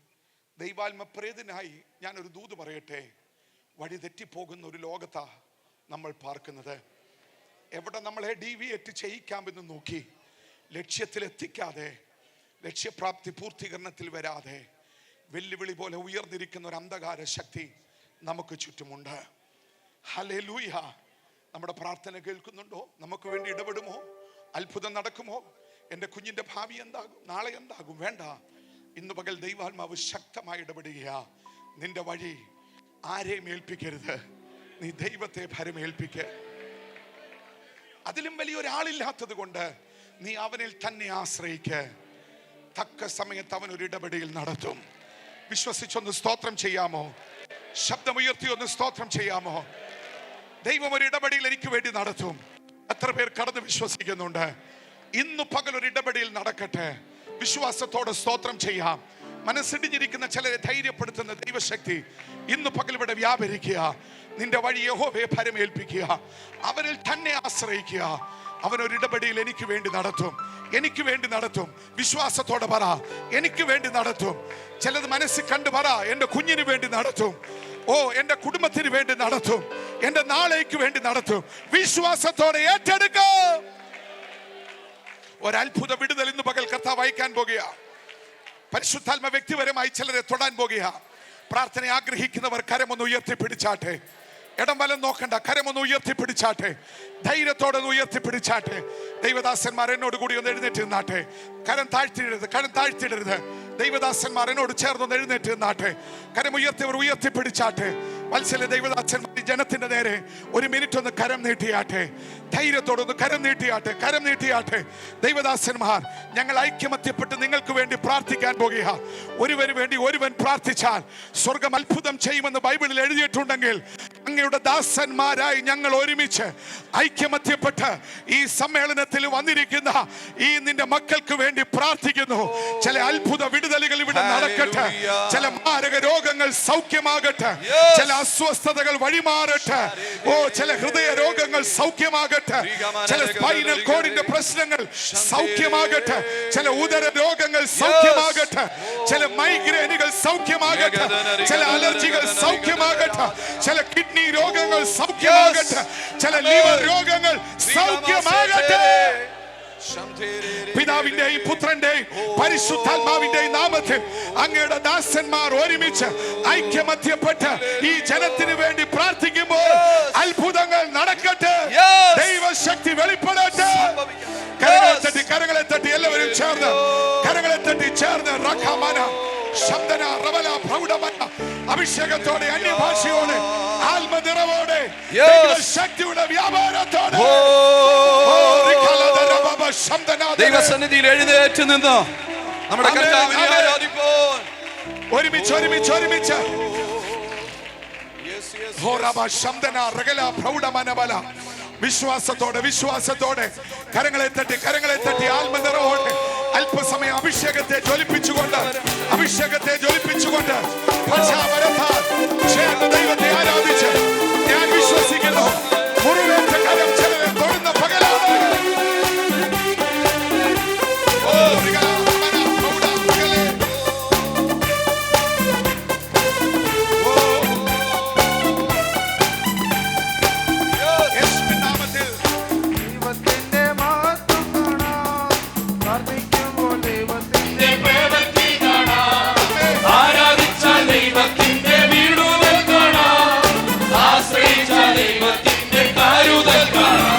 ദൈവാത്മപ്രേതനായി ഞാനൊരു ദൂത് പറയട്ടെ. വഴി തെറ്റിപ്പോകുന്ന ഒരു ലോകത്താ നമ്മൾ പാർക്കുന്നത്. എവിടെ നമ്മളെ ഡീവിയേറ്റ് ചെയ്യിക്കാമെന്ന് നോക്കി ലക്ഷ്യത്തിലെത്തിക്കാതെ, ലക്ഷ്യപ്രാപ്തി പൂർത്തീകരണത്തിൽ വരാതെ വെല്ലുവിളി പോലെ ഉയർന്നിരിക്കുന്ന ഒരു അന്ധകാര ശക്തി നമുക്ക് ചുറ്റുമുണ്ട്. ഹല്ലേലൂയ. നമ്മുടെ പ്രാർത്ഥന കേൾക്കുന്നുണ്ടോ? നമുക്ക് വേണ്ടി ഇടപെടുമോ? അത്ഭുതം നടക്കുമോ? എൻ്റെ കുഞ്ഞിൻ്റെ ഭാവി എന്താകും? നാളെ എന്താകും? വേണ്ട, ഇന്ന് പകൽ ദൈവാത്മാവ് ശക്തമായി ഇടപെടുക. നിന്റെ വഴി ആരെയും ഏൽപ്പിക്കരുത്, നീ ദൈവത്തെ ഭരമേൽപ്പിക്ക. അതിലും വലിയൊരാളില്ലാത്തത് കൊണ്ട് നീ അവനിൽ തന്നെ ആശ്രയിക്ക. തക്ക സമയത്ത് അവൻ ഒരു ഇടപെടൽ നടത്തും. വിശ്വസിച്ചൊന്ന് സ്തോത്രം ചെയ്യാമോ? ശബ്ദമുയർത്തി ഒന്ന് സ്തോത്രം ചെയ്യാമോ? ദൈവം ഒരു ഇടപെടൽ എനിക്ക് വേണ്ടി നടത്തും. എത്ര പേർ കടന്ന് വിശ്വസിക്കുന്നുണ്ട്? ഇന്ന് പകൽ ഒരു ഇടപെടൽ നടക്കട്ടെ. വിശ്വാസത്തോടെ സ്തോത്രം ചെയ്യാം. മനസ്സിടിഞ്ഞിരിക്കുന്ന ചിലരെ ധൈര്യപ്പെടുത്തുന്ന ദൈവശക്തി ഇന്ന് പകൽ ഇവിടെ വ്യാപരിക്കുക. നിന്റെ വഴി യഹോവയെ ഭരമേൽപ്പിക്കുക, അവനിൽ തന്നെ ആശ്രയിക്കുക. അവനൊരു ഇടപെടൽ എനിക്ക് വേണ്ടി നടത്തും, എനിക്ക് വേണ്ടി നടത്തും. വിശ്വാസത്തോടെ പറ, എനിക്ക് വേണ്ടി നടത്തും. ചിലത് മനസ്സിൽ കണ്ടു പറ, എൻ്റെ കുഞ്ഞിന് വേണ്ടി നടത്തും. ഓ, എൻ്റെ കുടുംബത്തിന് വേണ്ടി നടത്തും, എൻ്റെ നാളേക്ക് വേണ്ടി നടത്തും. വിശ്വാസത്തോടെ ഏറ്റെടുക്കാം. ഒരത്ഭുത വിടുതൽ ഇന്ന് പകൽ കർത്താവ് അയക്കാൻ പോകുക. പരിശുദ്ധാത്മ വ്യക്തിപരമായി ചിലരെ തൊടാൻ പോകുക. പ്രാർത്ഥന ആഗ്രഹിക്കുന്നവർ കരമൊന്ന് ഉയർത്തിപ്പിടിച്ചാട്ടെ. ഇടം വലം നോക്കണ്ട, കരമൊന്ന് ഉയർത്തിപ്പിടിച്ചാട്ടെ. ധൈര്യത്തോടെ ഉയർത്തിപ്പിടിച്ചാട്ടെ. ദൈവദാസന്മാർ എന്നോട് കൂടി ഒന്ന് എഴുന്നേറ്റ് നിന്നാട്ടെ. കരം താഴ്ത്തിയിടരുത്, കരം താഴ്ത്തിയിടരുത്. ദൈവദാസന്മാർ എന്നോട് ചേർന്നൊന്ന് എഴുന്നേറ്റ് നിന്നാട്ടെ. കരമുയർത്തിയവർ ഉയർത്തിപ്പിടിച്ചാട്ടെ. വത്സല ദൈവദാസന്മാർ ജനത്തിന്റെ നേരെ ഒരു മിനിറ്റ് ഒന്ന് കരം നീട്ടിയാട്ടെ. ധൈര്യത്തോടൊന്ന് കരം നീട്ടിയാട്ടെ, കരം നീട്ടിയാട്ടെ. ദൈവദാസന്മാർ, ഞങ്ങൾ ഐക്യമത്യപ്പെട്ട് നിങ്ങൾക്ക് വേണ്ടി പ്രാർത്ഥിക്കാൻ പോകുക. ഒരുവന് വേണ്ടി ഒരുവൻ പ്രാർത്ഥിച്ചാൽ സ്വർഗം അത്ഭുതം ചെയ്യുമെന്ന് ബൈബിളിൽ എഴുതിയിട്ടുണ്ടെങ്കിൽ അങ്ങയുടെ ദാസന്മാരായി ഞങ്ങൾ ഒരുമിച്ച് ഐക്യമത്യപ്പെട്ട് ഈ സമ്മേളനത്തിൽ വന്നിരിക്കുന്ന ഈ നിന്റെ മക്കൾക്ക് വേണ്ടി പ്രാർത്ഥിക്കുന്നു. ചില അത്ഭുത വിടുതലുകൾ ഇവിടെ നടക്കട്ടെ. ചില മാരക രോഗങ്ങൾ സൗഖ്യമാകട്ടെ. ചില അസ്വസ്ഥതകൾ വഴിമാറട്ടെ. ഓ, ചില ഹൃദയ രോഗങ്ങൾ സൗഖ്യമാകട്ടെ. ചില സ്പൈനൽ കോഡിന്റെ പ്രശ്നങ്ങൾ സൗഖ്യമാകട്ടെ. ചില ഉദര രോഗങ്ങൾ സൗഖ്യമാകട്ടെ. ചില മൈഗ്രെയിനുകൾ സൗഖ്യമാകട്ടെ. ചില അലർജികൾ സൗഖ്യമാകട്ടെ. ചില കിഡ്നി രോഗങ്ങൾ സൗഖ്യമാകട്ടെ. ചില ലിവർ രോഗങ്ങൾ സൗഖ്യമാകട്ടെ. പിതാവിന്റെയും പുത്രന്റെയും പരിശുദ്ധാത്മാവിന്റെയും നാമത്തിൽ അങ്ങയുടെ ദാസന്മാർ ഒരുമിച്ച് ഐക്യമത്യപ്പെട്ട് ഈ ജനത്തിന് വേണ്ടി പ്രാർത്ഥിക്കുമ്പോൾ അത്ഭുതങ്ങൾ നടക്കട്ടെ. ദൈവശക്തി വെളിപ്പെടട്ടെ. കരങ്ങളെ തട്ടി എല്ലാവരും ചേർന്ന് ചേർന്ന് റഖമന ശബ്ദന റവല പ്രൗഢമന അഭിഷേകത്തോടെ അന്യഭാഷയോടെ ആത്മനിറവോടെ ശക്തിയുടെ വ്യാപാരത്തോടെ ദൈവസന്നിധിയിൽ എഴുന്നേറ്റ് നിന്ന് നമ്മുടെ കർത്താവിനെ ആരാധിപ്പോൾ ഒരുമിച്ച് വിശ്വാസത്തോടെ കരങ്ങളെ തട്ടി ആത്മനിറവോടെ അല്പസമയം അഭിഷേകത്തെ ജ്വലിപ്പിച്ചുകൊണ്ട് ദൈവത്തെ ആരാധിച്ച് ഞാൻ വിശ്വസിക്കുന്നു. മുറിവേറ്റ കരം ചിലരെ തൊടുന്ന പകലാണ്. ദൈവത്തിന്റെ കരുതൽ കാണാം.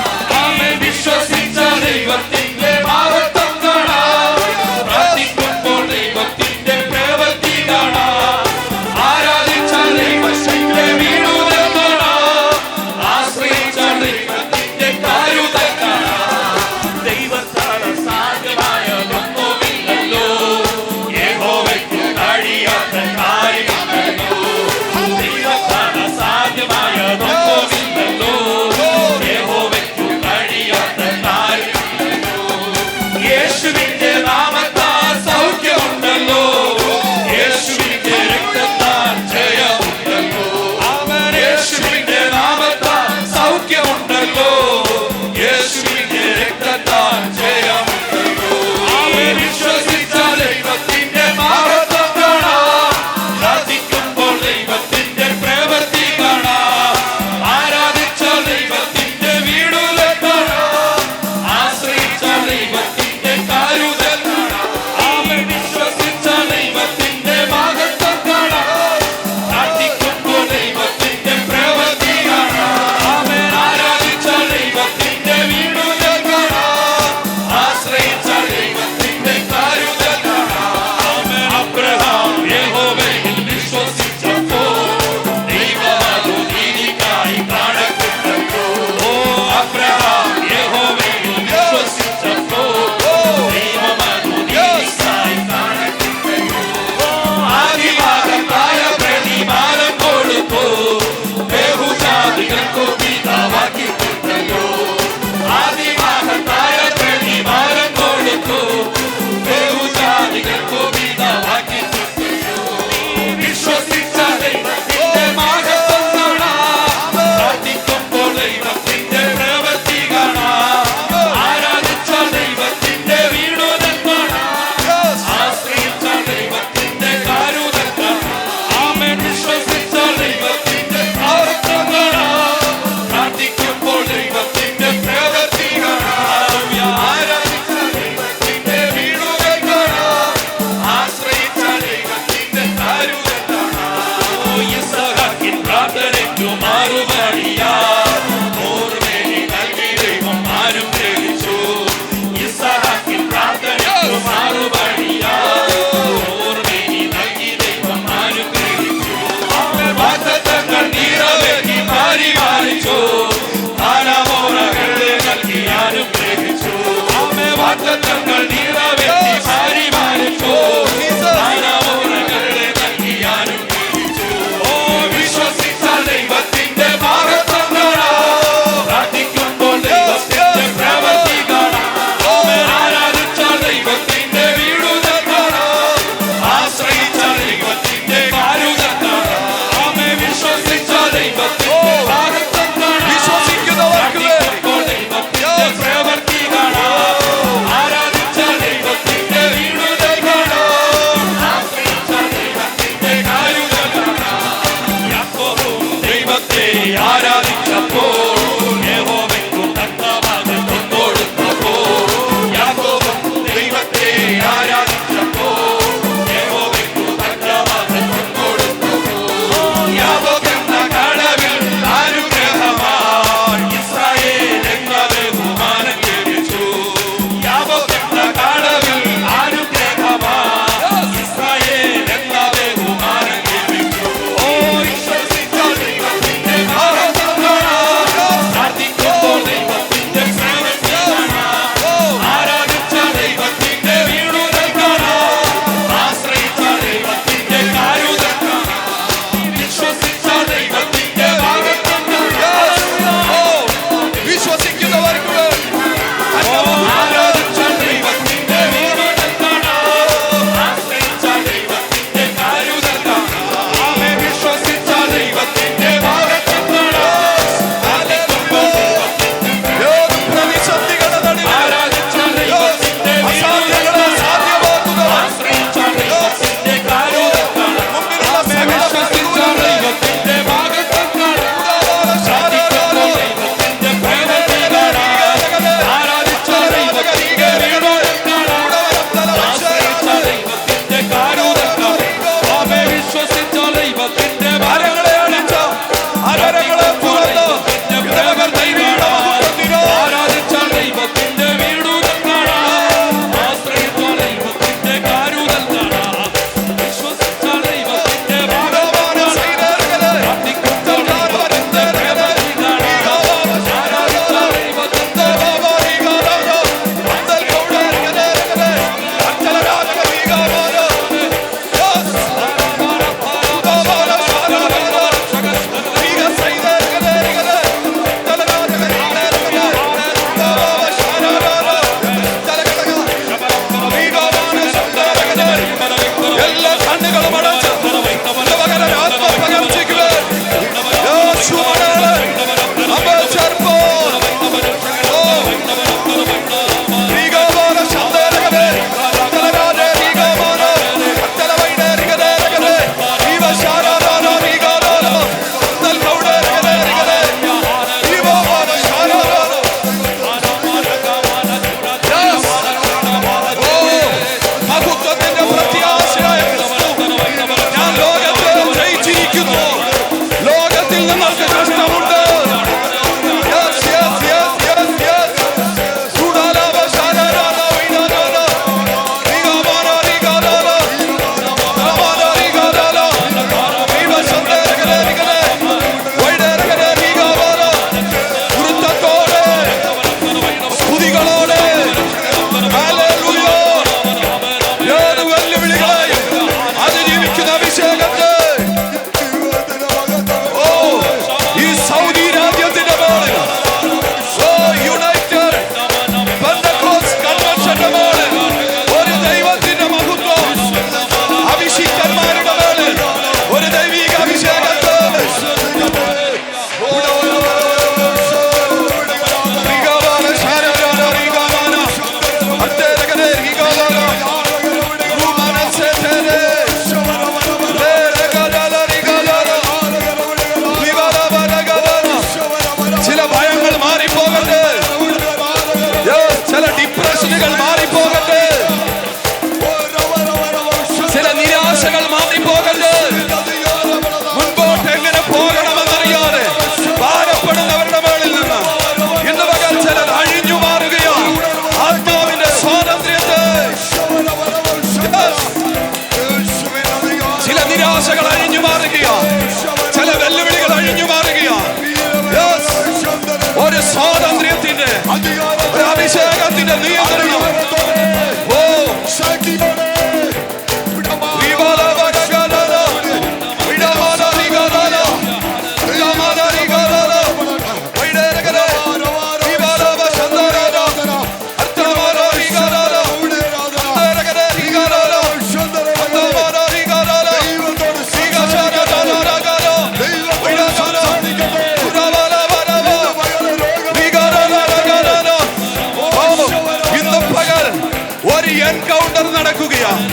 എൻകൗണ്ടർ നടക്കുകയാണ്.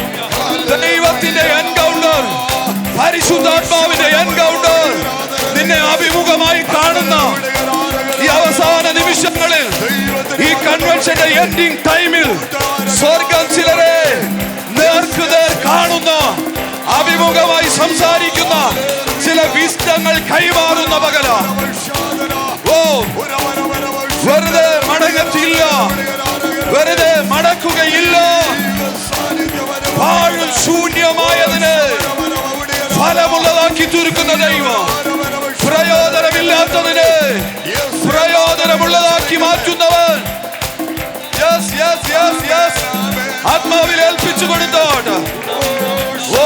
ദൈവത്തിന്റെ എൻകൗണ്ടർ, പരിശുദ്ധാത്മാവിന്റെ എൻകൗണ്ടർ. നിന്നെ അഭിമുഖമായി കാണുന്ന ഈ അവസാന നിമിഷങ്ങളിൽ, ഈ കൺവെൻഷന്റെ എൻഡിങ് ടൈമിൽ സ്വർഗം ചിലരെ നേർക്കുനേർ കാണുന്ന, അഭിമുഖമായി സംസാരിക്കുന്ന, ചില വിസ്തങ്ങൾ കൈമാറുന്ന പകല. ഓ, വെറുതെ മടങ്ങത്തില്ല, വെറുതെ മടക്കുകയില്ല. പാഴും ശൂന്യമായതിനെ ഫലമുള്ളതാക്കി തീർക്കുന്ന ദൈവം, പ്രയോജനമില്ലാത്തതിനെ പ്രയോജനമുള്ളതാക്കി മാറ്റുന്നവൻ. യെസ് യെസ് യെസ് യെസ്, ആത്മാവിൽ ഏൽപ്പിച്ചു കൊടുത്തോട്ട്. ഓ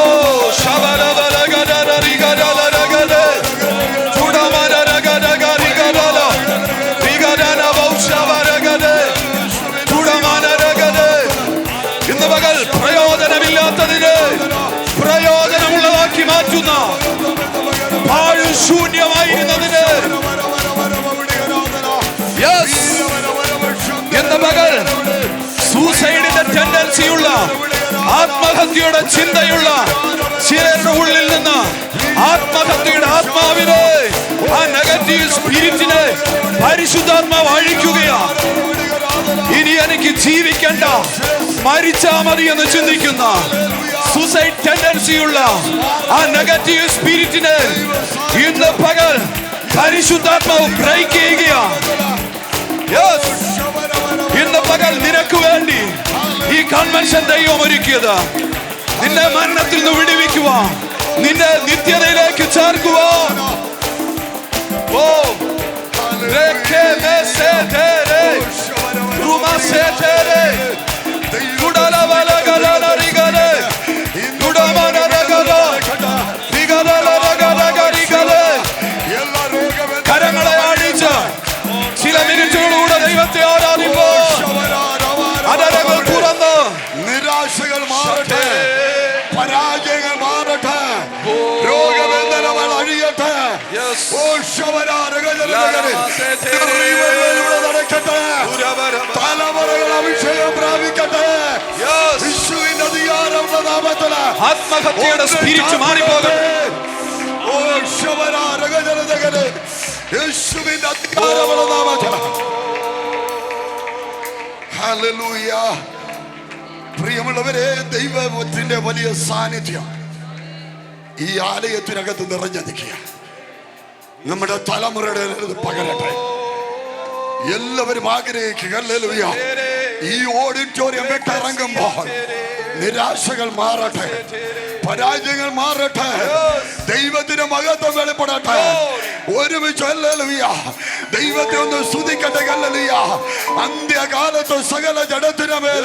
ഇന്ന് പകൽ പ്രയോജനമില്ലാത്തതിനെ പ്രയോജനമുള്ളതാക്കി മാറ്റുന്ന, പാഴ് ശൂന്യമായിരുന്നതിന് ഇന്ന് പകൽ സൂസൈഡിന്റെ ടെൻഡൻസിയുള്ള, ആത്മഹത്യയുടെ ചിന്തയുള്ള ചിലരുടെ ഉള്ളിൽ നിന്ന് ആത്മഹത്യയുടെ ആത്മാവിനെ, ആ നെഗറ്റീവ് സ്പിരിറ്റിനെ പരിശുദ്ധാത്മാവ് അഴിക്കുകയാണ്. ഇനി എനിക്ക് ജീവിക്കണ്ട, മരിച്ചാ മതി എന്ന് ചിന്തിക്കുന്ന, സൂസൈഡ് ടെൻഡൻസിയുള്ള ആ നെഗറ്റീവ് സ്പിരിറ്റിനെ ഇന്ന് പകൽ പരിശുദ്ധാത്മാവ് ബ്രേക്ക് ചെയ്യുകയാണ്. ഇന്ന് പകൽ നിനക്ക് വേണ്ടി ഈ കൺവെൻഷൻ ദൈവം ഒരുക്കിയത് നിന്നെ മരണത്തിൽ നിന്ന് വിടുവിക്കുക, നിന്നെ നിത്യതയിലേക്ക് ചേർക്കുക. ഓ കരങ്ങളെ അടിച്ച് ചില മിനിറ്റുകളിലൂടെ ദൈവത്തെ ആരാധിപ്പോ. അതരങ്ങൾ തുറന്ന് നിരാശകൾ മാറട്ടെ, പരാജയങ്ങൾ മാറട്ടെ, രോഗവേദനകൾ അഴിയട്ടെ. നടക്കട്ടെ, തലമുറകൾ അഭിഷേകം പ്രാപിക്കട്ടെ. യേശുവിന്റെ അധികാരമുള്ള നാമത്തില് ആത്മഹത്യയുടെ സ്പിരിറ്റ് മാറിപ്പോകട്ടെ. യേശുവിന്റെ അധികാരമുള്ള നാമത്തില്. ഹല്ലേലൂയ. പ്രിയമുള്ളവരെ, ദൈവത്തിന്റെ വലിയ സാന്നിധ്യം ഈ ആലയത്തിനകത്ത് നിറഞ്ഞു നിൽക്കുക. നമ്മുടെ തലമുറയുടെ പകരട്ടെ. എല്ലാവരും ആഗ്രഹിക്കുക. ഹല്ലേലൂയ. ഈ ഓഡിറ്റോറിയം വിട്ടിറങ്ങുമ്പോൾ നിരാശകൾ മാറട്ടെ, പരാജയങ്ങൾ മാറട്ടെ, ദൈവത്തിന്റെ മഹത്വം വെളിപ്പെടട്ടെ. ഒരുമിച്ച് ഹല്ലേലൂയ ദൈവത്തെ ഒന്ന് സ്തുതിക്കട്ടെ. ഹല്ലേലൂയ. അന്ത്യകാലത്ത് സകല ജഡത്തിന് മേൽ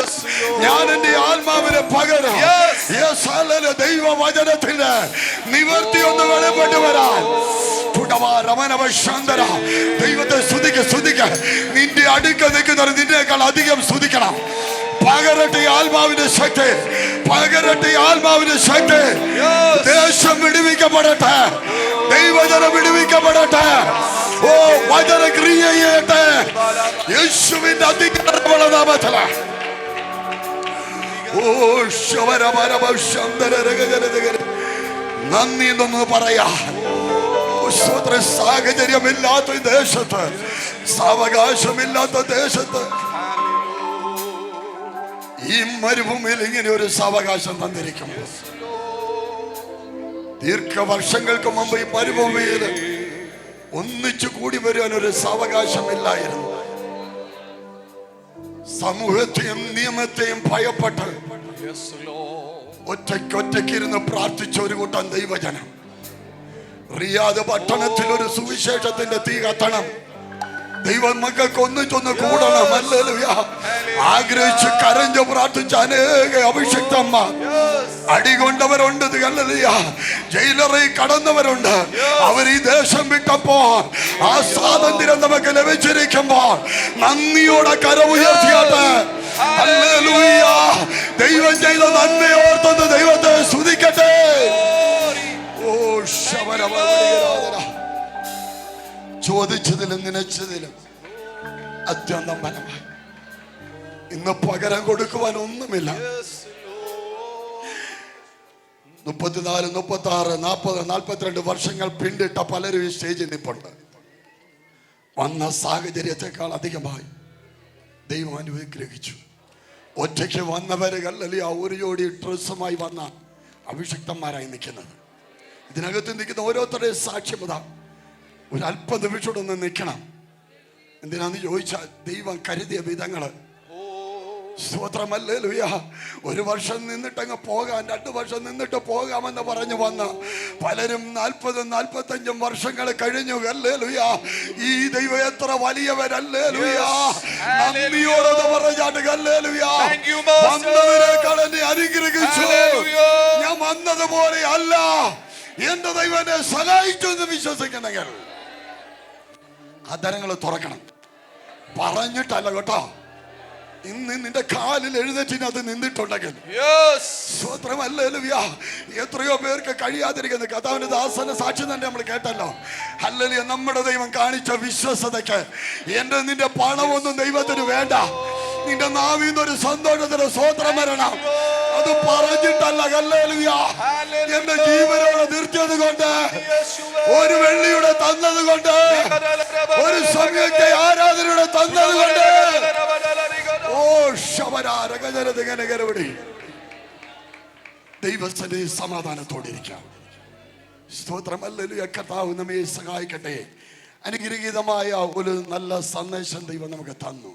ഞാൻ എന്റെ ആത്മാവിനെ പകരം. ദൈവവചനത്തിന്റെ നിവർത്തി ഒന്ന് വെളിപ്പെട്ടു വരാൻ ദൈവത്തെ സ്തുതിക്ക. നിന്റെ അടുക്ക നിൽക്കുന്നവർ നിന്നേക്കാൾ അധികം സ്തുതിക്കണം. പകരട്ടെ ആത്മാവിന്റെ ശക്തി, പകരട്ടെ ആത്മാവിന്റെ ശക്തി. ദേശം വിടുവിക്കപ്പെടട്ടെ, ദൈവജനം വിടുവിക്കപ്പെടട്ടെ. ഓ വചന ക്രിയ ചെയ്യട്ടെ യേശുവിന്റെ അധികാരമുള്ള നാമത്തില്. ഓ നന്ദി എന്നൊന്ന് പറയാ. സാഹചര്യമില്ലാത്ത ദേശത്ത്, സാവകാശമില്ലാത്ത ദേശത്ത്, ഈ മരുഭൂമിയിൽ ഇങ്ങനെ ഒരു സാവകാശം തന്നിരിക്കും. ദീർഘവർഷങ്ങൾക്ക് മുമ്പ് ഈ മരുഭൂമിയിൽ ഒന്നിച്ചു കൂടി വരുവാൻ ഒരു സാവകാശമില്ലായിരുന്നു. സമൂഹത്തെയും നിയമത്തെയും ഭയപ്പെട്ട് ഒറ്റയ്ക്കൊറ്റയ്ക്കിരുന്ന് പ്രാർത്ഥിച്ച ഒരു കൂട്ടം ദൈവജനം. റിയാദ് പട്ടണത്തിൽ ഒരു സുവിശേഷത്തിന്റെ തീ കത്തണം, ദൈവമക്കൾക്ക് ഒന്നിച്ചൊന്ന് കൂടണം. ഹല്ലേലൂയ. ആഗ്രഹിച്ച് കരഞ്ഞു പ്രാർത്ഥിച്ച അനേക അഭിഷിക്തന്മാർ, അടികൊണ്ടവരുണ്ട്, ഹല്ലേലൂയ, ജയിലറിൽ കടന്നവരുണ്ട്. അവർ ഈ ദേശം വിട്ടപ്പോൾ ആ സ്വാതന്ത്ര്യം നമുക്ക് ലഭിച്ചിരിക്കുമ്പോൾ നന്ദിയോടെ കരമുയർത്തിയാട്ടെ. ഹല്ലേലൂയ. ദൈവം ചെയ്ത നന്മയെ ഓർത്തൊന്ന് ദൈവത്തെ സ്തുതിക്കട്ടെ. ഓ ചോദിച്ചതിലും നനച്ചതിലും അത്യന്തം ഫലമായി ഇന്ന് പകരം കൊടുക്കുവാൻ ഒന്നുമില്ല. 34, 36, 40, 42 വർഷങ്ങൾ പിന്നിട്ട പലരും ഈ സ്റ്റേജിൽ നിൽപ്പുണ്ട്. വന്ന സാഹചര്യത്തെക്കാൾ അധികമായി ദൈവം അനുഗ്രഹിച്ചു. ഒറ്റയ്ക്ക് വന്നവര് കല്ലലി ആ ഒരു ജോഡി ഡ്രസ്സുമായി വന്ന അഭിഷിക്തന്മാരായി നിൽക്കുന്നത്. ഇതിനകത്ത് നിൽക്കുന്ന ഓരോരുത്തരുടെയും സാക്ഷ്യത ഒരു അല്പ നിമിഷം ഒന്ന് നിൽക്കണം. എന്തിനാന്ന് ചോദിച്ചാൽ ദൈവം കരുതിയ വിധങ്ങള്. സ്തോത്രമല്ലേലൂയ. 1 വർഷം നിന്നിട്ടങ്ങ് പോകാൻ, 2 വർഷം നിന്നിട്ട് പോകാമെന്ന് പറഞ്ഞു വന്ന പലരും 40, 45 വർഷങ്ങൾ കഴിഞ്ഞു. ഹല്ലേലൂയ. ഈ ദൈവം എത്ര വലിയവരല്ലേലൂയ. നന്ദിയോടെ പറഞ്ഞാട്ട് ഹല്ലേലൂയ. വന്നതിനേക്കാൾ എന്നെ അനുഗ്രഹിച്ചു. ഞാൻ വന്നതുപോലെ അല്ല, എന്റെ ദൈവം എന്നെ സഹായിച്ചു എന്ന് വിശ്വസിക്കണമെങ്കിൽ അധരങ്ങൾ തുറക്കണം. പറഞ്ഞിട്ടല്ല കേട്ടോ. ഇന്ന് നിന്റെ കാലിൽ എഴുന്നേറ്റിനത് നിന്നിട്ടുണ്ടെങ്കിൽ സ്വത്രമല്ലേലൂയ. എത്രയോ പേർക്ക് കഴിയാതിരിക്കുന്ന കഥാവിന്റെ ദാസന്റെ സാക്ഷി തന്നെ നമ്മൾ കേട്ടല്ലോ. ഹല്ലേലൂയ. നമ്മുടെ ദൈവം കാണിച്ച വിശ്വസതയ്ക്ക് നിന്റെ പണമൊന്നും ദൈവത്തിന് വേണ്ട. നിന്റെ നാവിന്നൊരു സന്തോഷത്തിന് സ്വത്രം വരണം. അത് പറഞ്ഞിട്ടല്ല. ഹല്ലേലൂയ. എന്റെ ജീവനോട് നിർത്തിയത് കൊണ്ട്, ഒരു വെള്ളിയുടെ തന്നത് കൊണ്ട്, ഒരു സമയത്തെ ആരാധനയുടെ തന്നത് കൊണ്ട്, ദൈവസ്ഥ സമാധാനത്തോടിരിക്കാം. സ്തോത്രമല്ലേലൂയ. കർത്താവ് നമ്മെ സഹായിക്കട്ടെ. അനുഗ്രഹീതമായ ഒരു നല്ല സന്ദേശം ദൈവം നമുക്ക് തന്നു.